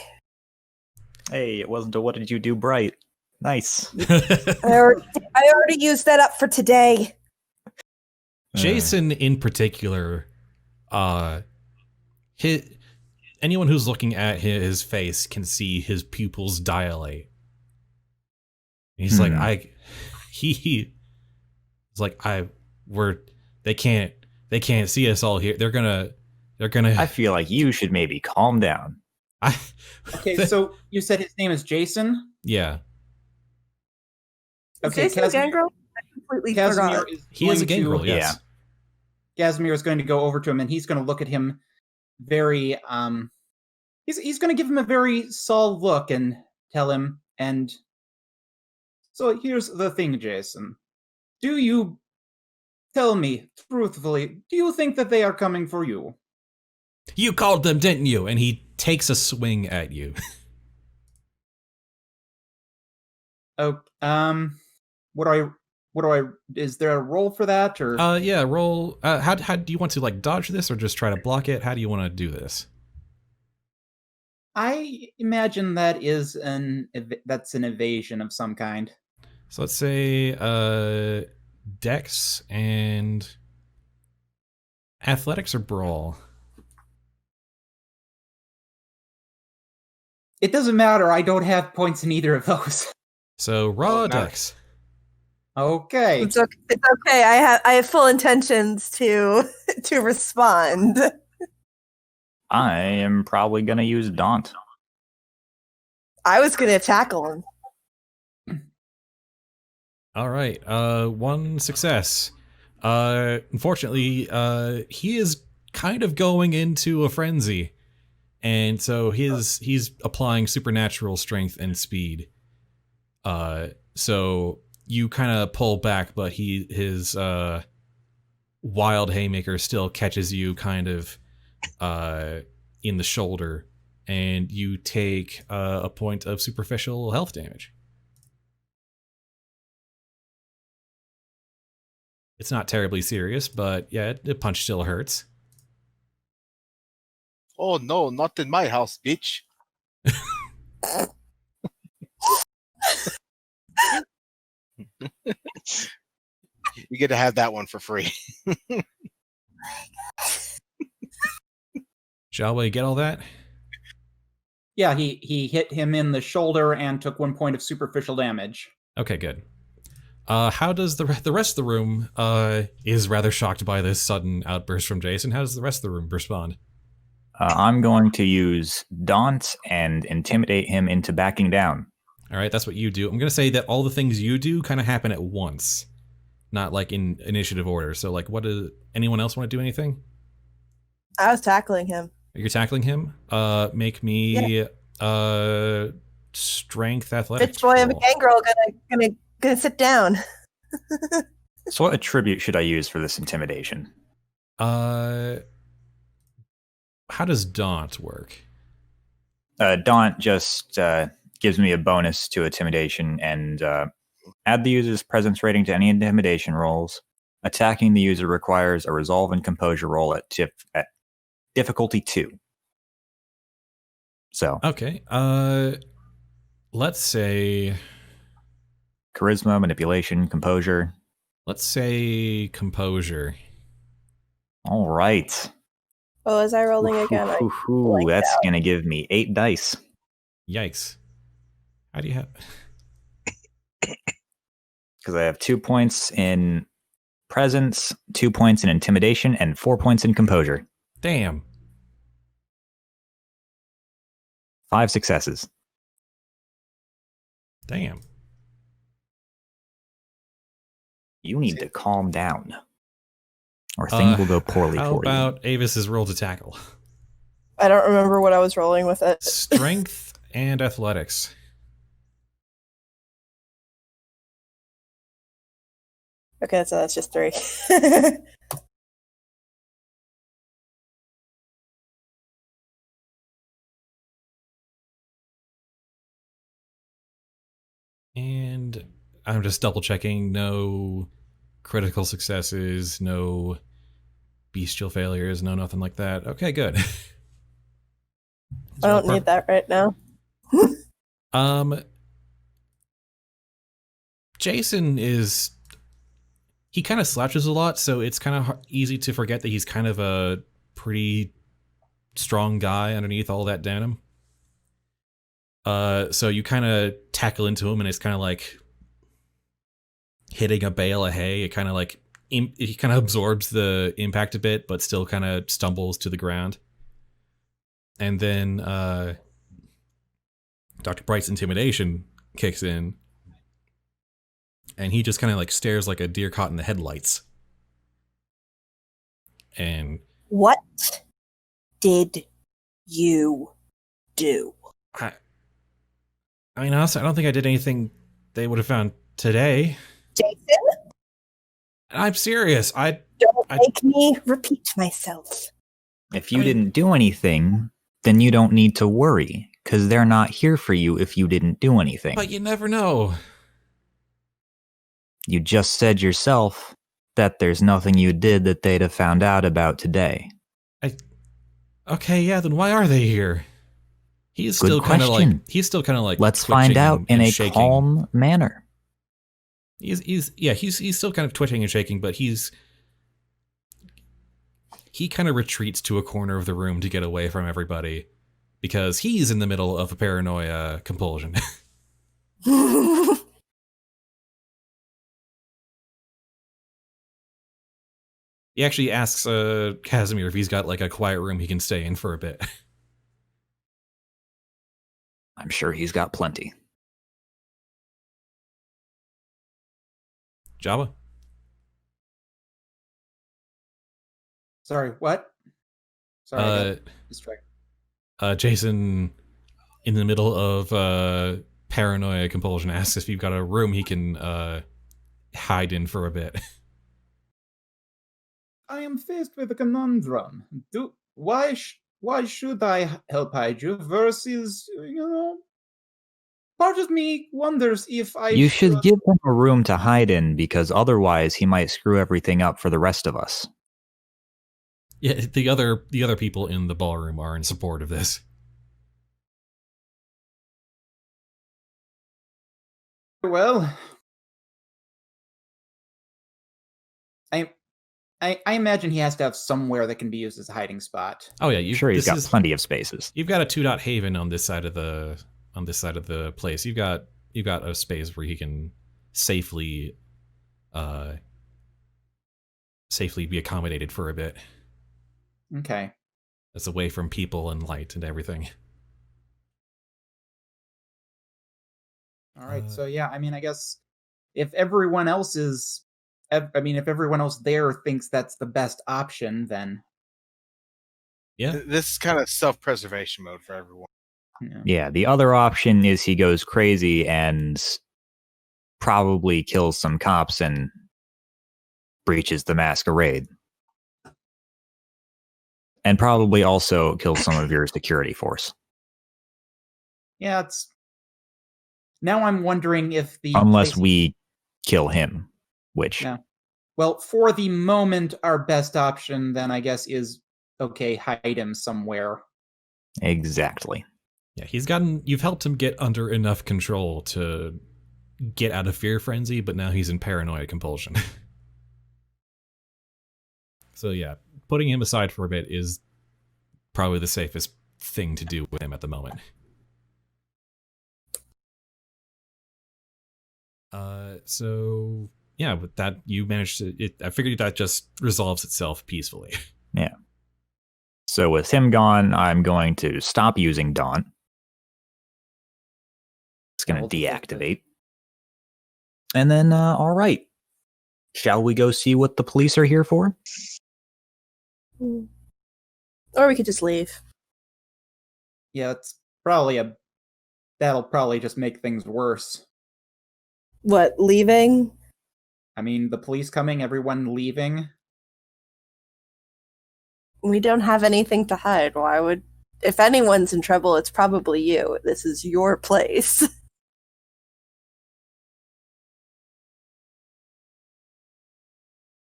Hey, it wasn't a what did you do bright. Nice. I already used that up for today. Jason in particular, anyone who's looking at his face can see his pupils dilate. He's they can't see us all here. They're gonna. I feel like you should maybe calm down. Okay, so you said his name is Jason? Yeah. Okay, Jason Gangrel? I completely forgot. He is a Gangrel, yes. Yeah. Kazimer is going to go over to him and he's going to look at him very he's going to give him a very solemn look and tell him, and so here's the thing, Jason. Do you tell me truthfully, do you think that they are coming for you? You called them, didn't you? And he takes a swing at you. Oh, is there a roll for that, or? Yeah, roll. How do you want to dodge this or just try to block it? How do you want to do this? I imagine that's an evasion of some kind. So let's say Dex and Athletics or Brawl. It doesn't matter. I don't have points in either of those. So raw Dex. Okay. It's okay. I have full intentions to respond. I am probably gonna use Daunt. I was gonna tackle him. All right. One success. Unfortunately, he is kind of going into a frenzy, and so he's applying supernatural strength and speed. So you kind of pull back, but his wild haymaker still catches you kind of in the shoulder, and you take a point of superficial health damage. It's not terribly serious, but yeah, the punch still hurts. Oh no, not in my house, bitch. You get to have that one for free. Jawa, you get all that? Yeah, he hit him in the shoulder and took 1 point of superficial damage. Okay, good. How does the rest of the room is rather shocked by this sudden outburst from Jason? How does the rest of the room respond? I'm going to use Daunt and intimidate him into backing down. All right, that's what you do. I'm going to say that all the things you do kind of happen at once, not like in initiative order. So, like, what does anyone else want to do anything? I was tackling him. You're tackling him? Make me strength athletics. Bitch boy of a roll. gangrel gonna sit down. So what attribute should I use for this intimidation? How does Daunt work? Daunt just gives me a bonus to intimidation and add the user's presence rating to any intimidation rolls. Attacking the user requires a resolve and composure roll at difficulty 2. So Okay. Let's say charisma, manipulation, composure. let's say composure. All right. What was I rolling again? I blanked That's out. going to give me 8 dice. Yikes. How do you have Because I have 2 points in presence, 2 points in intimidation, and 4 points in composure. Damn. 5 successes. Damn. You need to calm down, or things will go poorly How for about Avis's roll to tackle? I don't remember what I was rolling with it. Strength and athletics. Okay, so that's just 3. And I'm just double checking. No critical successes, no bestial failures, no nothing like that. Okay, good. I don't need that right now. Jason is... He kind of slouches a lot, so it's kind of easy to forget that he's kind of a pretty strong guy underneath all that denim. So you kind of tackle into him, and it's kind of like hitting a bale of hay. It kind of like he kind of absorbs the impact a bit, but still kind of stumbles to the ground. And then Dr. Bright's intimidation kicks in, and he just kind of like stares like a deer caught in the headlights. And What did you do? I mean, honestly, I don't think I did anything they would have found today. Jason, I'm serious. don't make me repeat myself. If you didn't do anything, then you don't need to worry, because they're not here for you if you didn't do anything. But you never know. You just said yourself that there's nothing you did that they'd have found out about today. Okay, yeah, then why are they here? He's Good still kind of question. like Let's find out in a calm manner. He's still kind of twitching and shaking, but he kind of retreats to a corner of the room to get away from everybody because he's in the middle of a paranoia compulsion. He actually asks Kazimer if he's got like a quiet room he can stay in for a bit. I'm sure he's got plenty. Jawa? Sorry, what? Sorry, I got distracted. Jason, in the middle of paranoia compulsion, asks if you've got a room he can hide in for a bit. I am faced with a conundrum. Why should I help hide you versus, part of me wonders if I You should give him a room to hide in, because otherwise he might screw everything up for the rest of us. Yeah, the other people in the ballroom are in support of this. Well, I imagine he has to have somewhere that can be used as a hiding spot. Oh yeah, Sure, he's got plenty of spaces. You've got a 2-dot haven on this side of the place. You've got a space where he can safely be accommodated for a bit. Okay. That's away from people and light and everything. All right. So yeah, I mean, I guess if everyone else if everyone else there thinks that's the best option, then yeah, this is kind of self-preservation mode for everyone. Yeah, the other option is he goes crazy and probably kills some cops and breaches the Masquerade. And probably also kills some of your security force. Yeah, it's... Now I'm wondering if the... Unless we kill him, which... Yeah. Well, for the moment, our best option then, I guess, is, okay, hide him somewhere. Exactly. Yeah, you've helped him get under enough control to get out of fear frenzy, but now he's in paranoia compulsion. So yeah, putting him aside for a bit is probably the safest thing to do with him at the moment. So yeah, with that you managed to. I figured that just resolves itself peacefully. Yeah. So with him gone, I'm going to stop using Daunt. It's going to deactivate. And then, all right. Shall we go see what the police are here for? Or we could just leave. Yeah, it's probably that'll probably just make things worse. What, leaving? I mean, the police coming, everyone leaving. We don't have anything to hide. Why would... If anyone's in trouble, it's probably you. This is your place.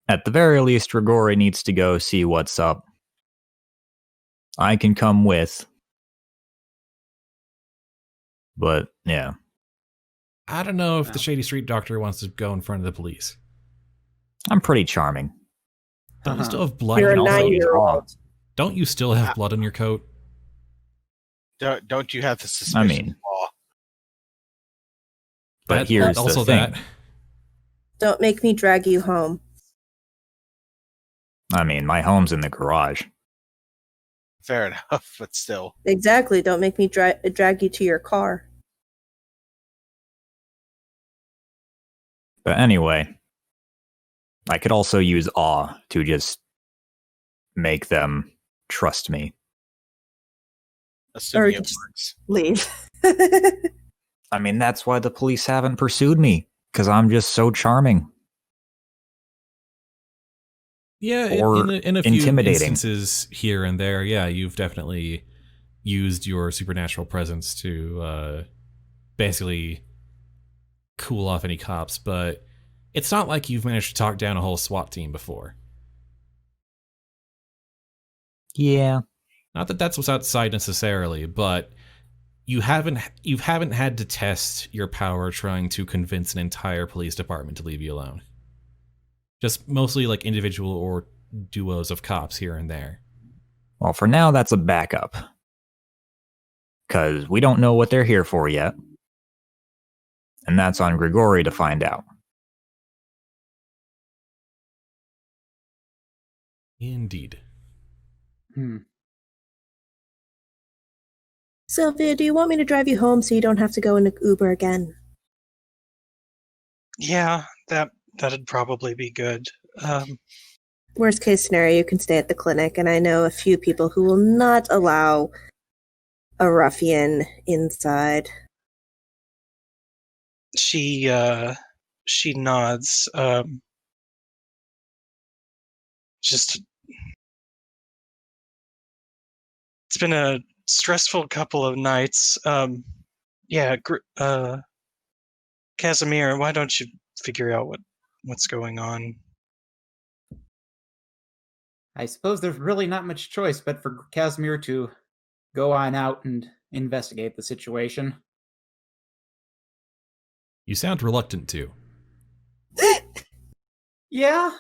At the very least, Grigori needs to go see what's up. I can come with. But, yeah. I don't know if the Shady Street Doctor wants to go in front of the police. I'm pretty charming. Don't you still have blood You're on a your coat? 9-year-old. Don't you still have blood on your coat? Don't you have the suspicion law? But here's also the thing. that. Don't make me drag you home. I mean, my home's in the garage. Fair enough, but still. Exactly. Don't make me drag you to your car. But anyway, I could also use awe to just make them trust me. Assuming it just works. Leave. I mean, that's why the police haven't pursued me, because I'm just so charming. Yeah, Or in a few intimidating. instances here and there, yeah, you've definitely used your supernatural presence to basically cool off any cops, but it's not like you've managed to talk down a whole SWAT team before. Yeah. Not that that's what's outside necessarily, but you haven't had to test your power trying to convince an entire police department to leave you alone. Just mostly like individual or duos of cops here and there. Well, for now, that's a backup. Because we don't know what they're here for yet. And that's on Grigori to find out. Indeed. Sylvia, do you want me to drive you home so you don't have to go in an Uber again? Yeah, that'd probably be good. Worst case scenario, you can stay at the clinic, and I know a few people who will not allow a ruffian inside. She nods. Just it's been a stressful couple of nights. Yeah, Kazimer, why don't you figure out what's going on? I suppose there's really not much choice but for Casimir to go on out and investigate the situation. You sound reluctant to. Yeah.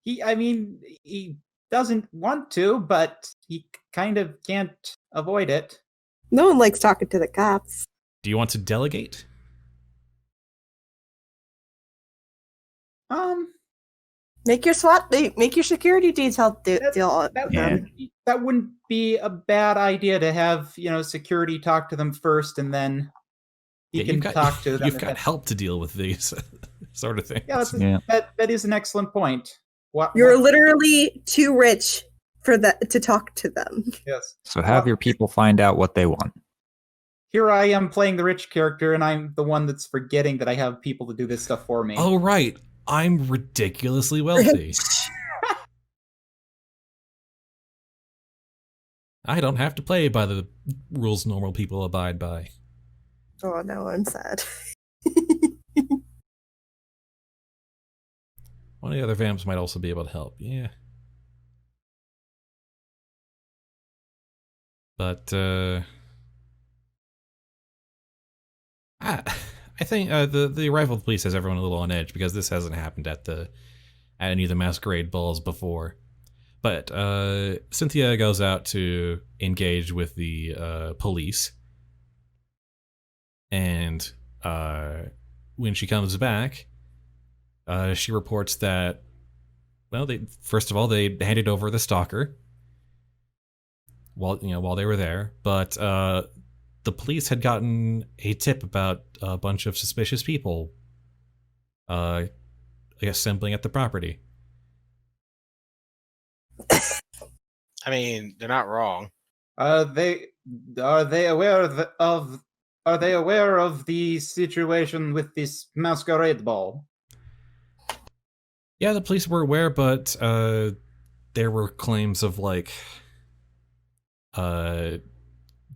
He doesn't want to, but he kind of can't avoid it. No one likes talking to the cops. Do you want to delegate? Make your security detail deal. That wouldn't be a bad idea to have, security talk to them first, and then he can talk to them. You've got help to deal with these sort of things. Yeah, that is an excellent point. You're literally too rich for that to talk to them. Yes. So have your people find out what they want. Here I am playing the rich character, and I'm the one that's forgetting that I have people to do this stuff for me. Oh, right. I'm ridiculously wealthy. I don't have to play by the rules normal people abide by. Oh, no, I'm sad. One of the other vamps might also be able to help. Yeah. But, I think the arrival of the police has everyone a little on edge because this hasn't happened at any of the Masquerade balls before. But Cynthia goes out to engage with the police, and when she comes back, she reports that, well, they handed over the stalker while they were there, but the police had gotten a tip about a bunch of suspicious people, assembling at the property. I mean, they're not wrong. Are they aware of the situation with this Masquerade ball? Yeah, the police were aware, but there were claims of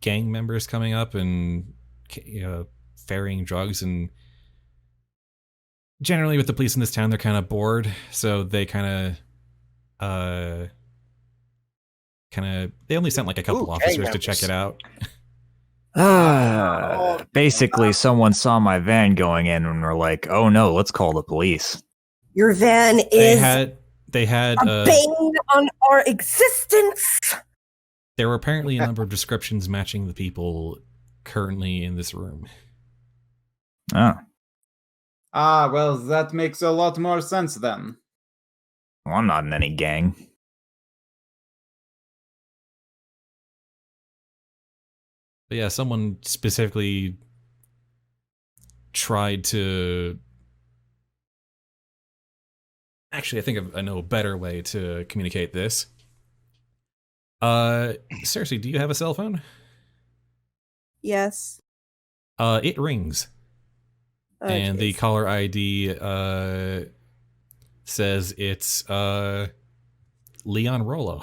gang members coming up and ferrying drugs, and generally with the police in this town, they're kind of bored, so they they only sent a couple officers to check it out. Basically, someone saw my van going in and were like, "Oh no, let's call the police." Your van is they had a bane on our existence. There were apparently a number of descriptions matching the people currently in this room. Oh. Well, that makes a lot more sense then. Well, I'm not in any gang. But yeah, someone specifically tried to... Actually, I think I know a better way to communicate this. Circe, do you have a cell phone? Yes. It rings. Oh, and geez. The caller ID says it's Leon Rollo.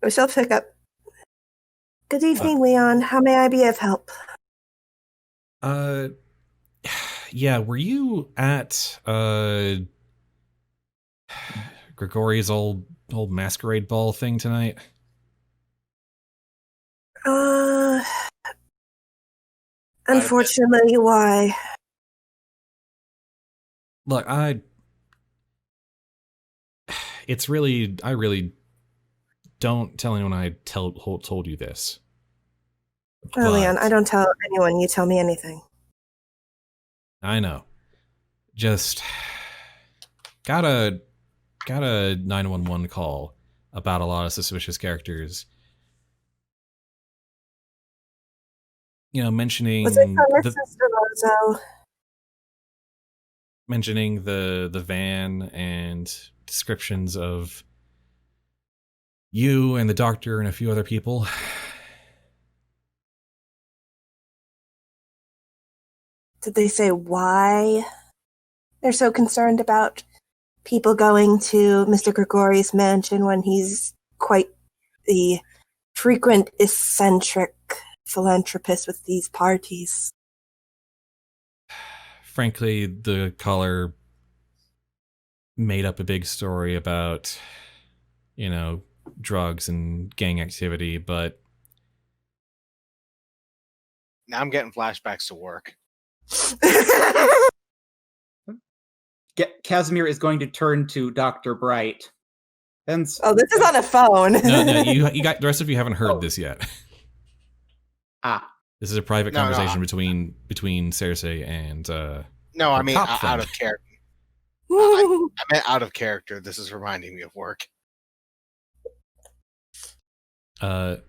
Michelle pickup. Good evening, Leon. How may I be of help? Yeah, were you at Grigori's old masquerade ball thing tonight? Unfortunately, why? Look, I really don't tell anyone I told you this. Oh, Leon, I don't tell anyone you tell me anything. I know. Just got a 911 call about a lot of suspicious characters. Mentioning Was it from your sister Rozo? Mentioning the van and descriptions of you and the doctor and a few other people. Did they say why They're so concerned about people going to Mr. Grigori's mansion when he's quite the frequent eccentric philanthropist with these parties. Frankly, the caller made up a big story about, drugs and gang activity, but now I'm getting flashbacks to work. Kazimer is going to turn to Dr. Bright. And oh, this is on a phone. no, you got the rest of you haven't heard this yet. This is a private conversation between Circe and no, I mean out of character. I meant out of character. This is reminding me of work.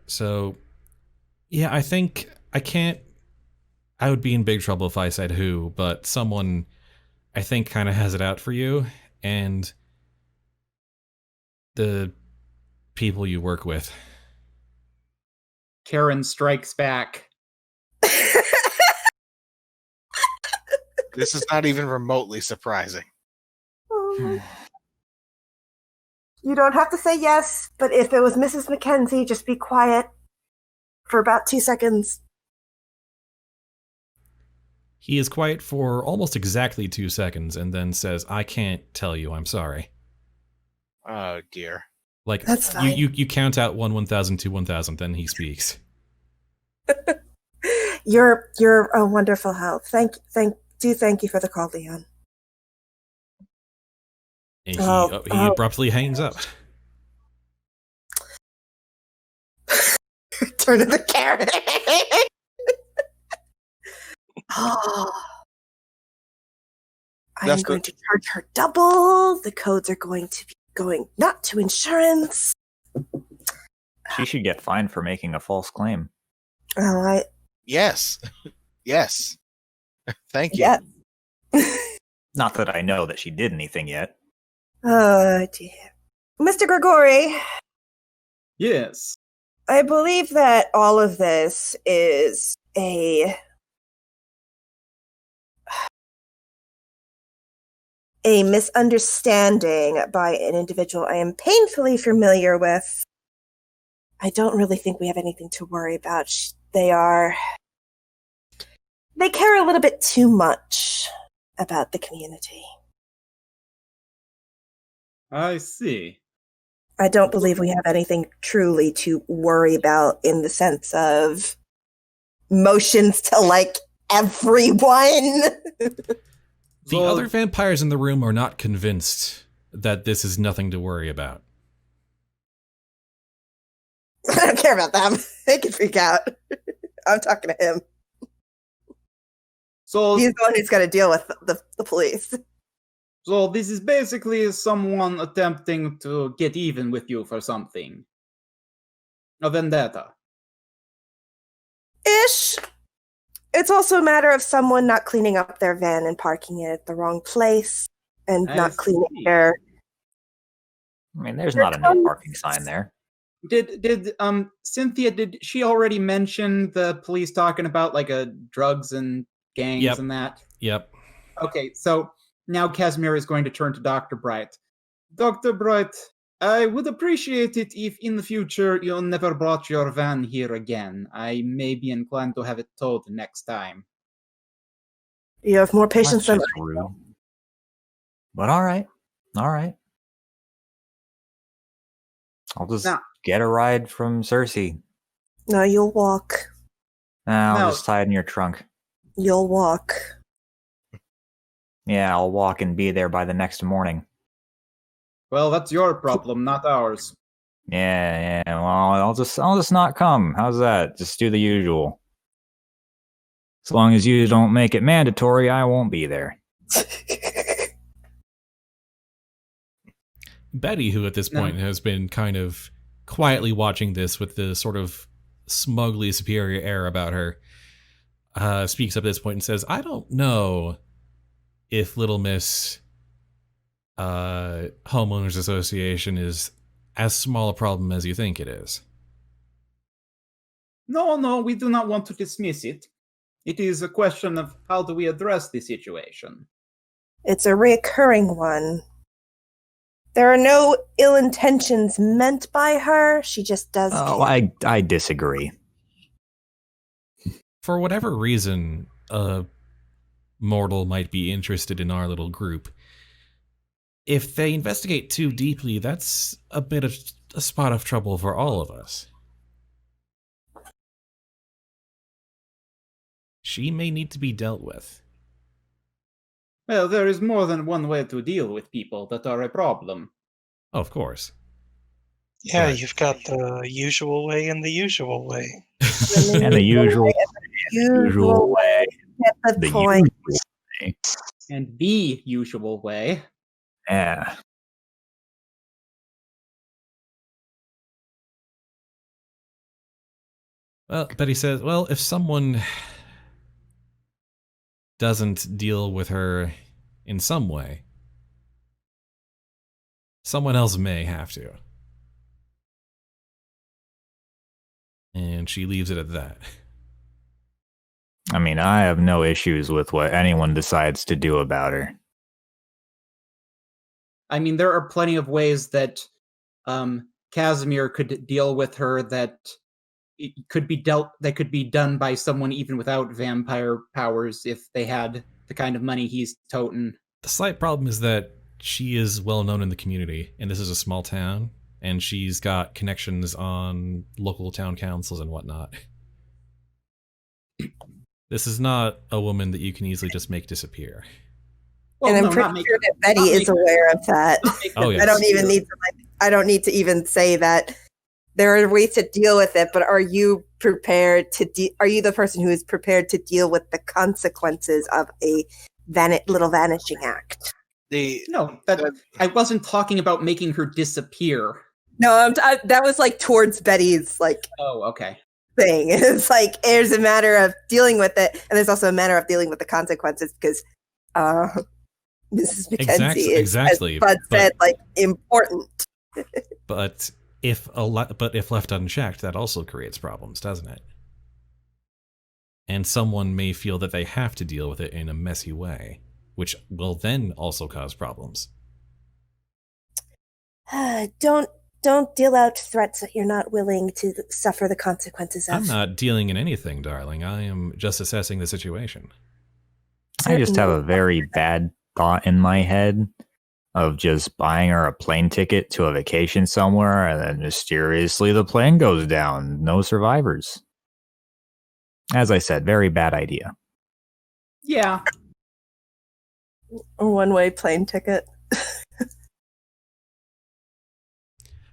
So yeah, I think I would be in big trouble if I said who, but someone I think kind of has it out for you, and the people you work with. Karen strikes back. This is not even remotely surprising. You don't have to say yes, but if it was Mrs. Mackenzie, just be quiet for about 2 seconds. He is quiet for almost exactly 2 seconds and then says, "I can't tell you, I'm sorry." Oh dear. Like, that's fine. You count out 1,000 to 1,000, then he speaks. You're a wonderful help. Thank you for the call, Leon. And he abruptly hangs up. Turn to the Karen. I'm going to charge her double. The codes are going to be going not to insurance. She should get fined for making a false claim. Oh, Yes. Yes. Thank you. Yeah. Not that I know that she did anything yet. Oh, dear. Mr. Grigori. Yes. I believe that all of this is a misunderstanding by an individual I am painfully familiar with. I don't really think we have anything to worry about. They care a little bit too much about the community. I see. I don't believe we have anything truly to worry about in the sense of motions to like everyone. The other vampires in the room are not convinced that this is nothing to worry about. I don't care about them. They can freak out. I'm talking to him. So he's the one who's got to deal with the police. So this is basically someone attempting to get even with you for something. A vendetta. Ish. It's also a matter of someone not cleaning up their van and parking it at the wrong place and not cleaning their... I mean, there's not a no parking sign there. Did Cynthia, did she already mention the police talking about like drugs and gangs and that? Yep. Okay, so now Kazimer is going to turn to Dr. Bright. Dr. Bright, I would appreciate it if in the future you never brought your van here again. I may be inclined to have it towed next time. You have more patience than rude. But all right. I'll just get a ride from Circe. No, you'll walk. I'll just tie it in your trunk. You'll walk. Yeah, I'll walk and be there by the next morning. Well, that's your problem, not ours. Yeah. Well, I'll just not come. How's that? Just do the usual. As long as you don't make it mandatory, I won't be there. Betty, who at this point has been kind of quietly watching this with the sort of smugly superior air about her, speaks up at this point and says, "I don't know if Little Miss Homeowners Association is as small a problem as you think it is." No, we do not want to dismiss it. It is a question of how do we address the situation. It's a reoccurring one. There are no ill intentions meant by her. She just does. Oh, I disagree. For whatever reason, a mortal might be interested in our little group. If they investigate too deeply, that's a bit of a spot of trouble for all of us. She may need to be dealt with. Well, there is more than one way to deal with people that are a problem. Oh, of course. Yeah, Right. you've got the usual way and the usual way. And the usual way. Get the The point. usual way. And the usual way. Yeah. Well, Betty says, well, if someone doesn't deal with her in some way, someone else may have to. And she leaves it at that. I mean, I have no issues with what anyone decides to do about her. I mean, there are plenty of ways that Kazimer could deal with her that could be done by someone even without vampire powers if they had the kind of money he's toting. The slight problem is that she is well known in the community, and this is a small town, and she's got connections on local town councils and whatnot. This is not a woman that you can easily just make disappear. Well, And I'm pretty sure that Betty is aware of that. Oh, yes. I don't need to even say that there are ways to deal with it, but are you prepared to are you the person who is prepared to deal with the consequences of a little vanishing act? No, I wasn't talking about making her disappear. No, that was like towards Betty's Oh, okay. thing. It's like there's a matter of dealing with it, and there's also a matter of dealing with the consequences because Mrs. Mackenzie is, as Bud said, important. But if left unchecked, that also creates problems, doesn't it? And someone may feel that they have to deal with it in a messy way, which will then also cause problems. Don't deal out threats that you're not willing to suffer the consequences of. I'm not dealing in anything, darling. I am just assessing the situation. I just have a very bad thought in my head of just buying her a plane ticket to a vacation somewhere and then mysteriously the plane goes down. No survivors. As I said, very bad idea. Yeah. A one-way plane ticket.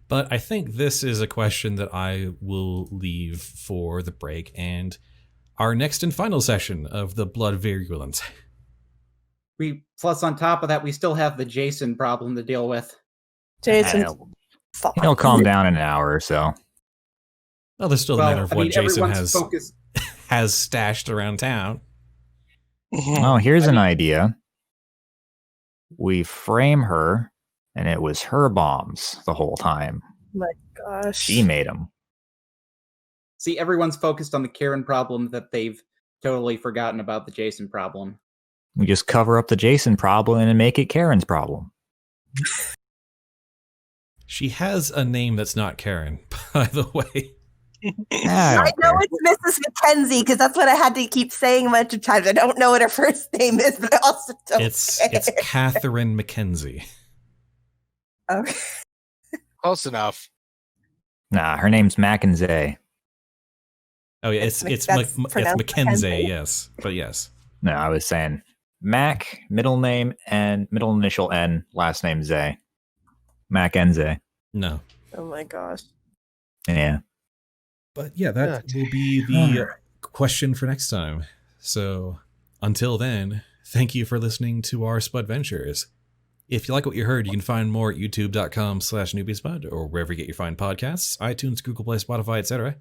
But I think this is a question that I will leave for the break and our next and final session of the Blood Virulent. Plus, on top of that, we still have the Jason problem to deal with. Jason, he'll calm down in an hour or so. Well, there's still a matter of what Jason has stashed around town. Oh, here's an idea. We frame her, and it was her bombs the whole time. My gosh. She made them. See, everyone's focused on the Karen problem that they've totally forgotten about the Jason problem. We just cover up the Jason problem and make it Karen's problem. She has a name that's not Karen, by the way. I know it's Mrs. Mackenzie because that's what I had to keep saying a bunch of times. I don't know what her first name is, but I also don't It's care. Catherine Mackenzie. Okay. Close enough. Nah, her name's Mackenzie. Oh yeah, it's Mackenzie, yes, but yes. No, I was saying Mac, middle name and middle initial N, last name Zay. Mackenzie. No. Oh my gosh. Yeah. But yeah, that will be the question for next time. So until then, thank you for listening to our Spudventures. If you like what you heard, you can find more at youtube.com/Newbiespud or wherever you get your fine podcasts, iTunes, Google Play, Spotify, etc.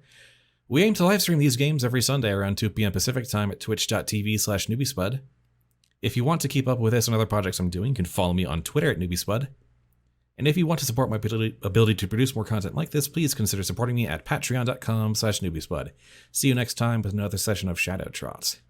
We aim to livestream these games every Sunday around 2 p.m. Pacific time at twitch.tv/Newbiespud. If you want to keep up with this and other projects I'm doing, you can follow me on Twitter at Newbiespud. And if you want to support my ability to produce more content like this, please consider supporting me at patreon.com/Newbiespud. See you next time with another session of Shadow Trots.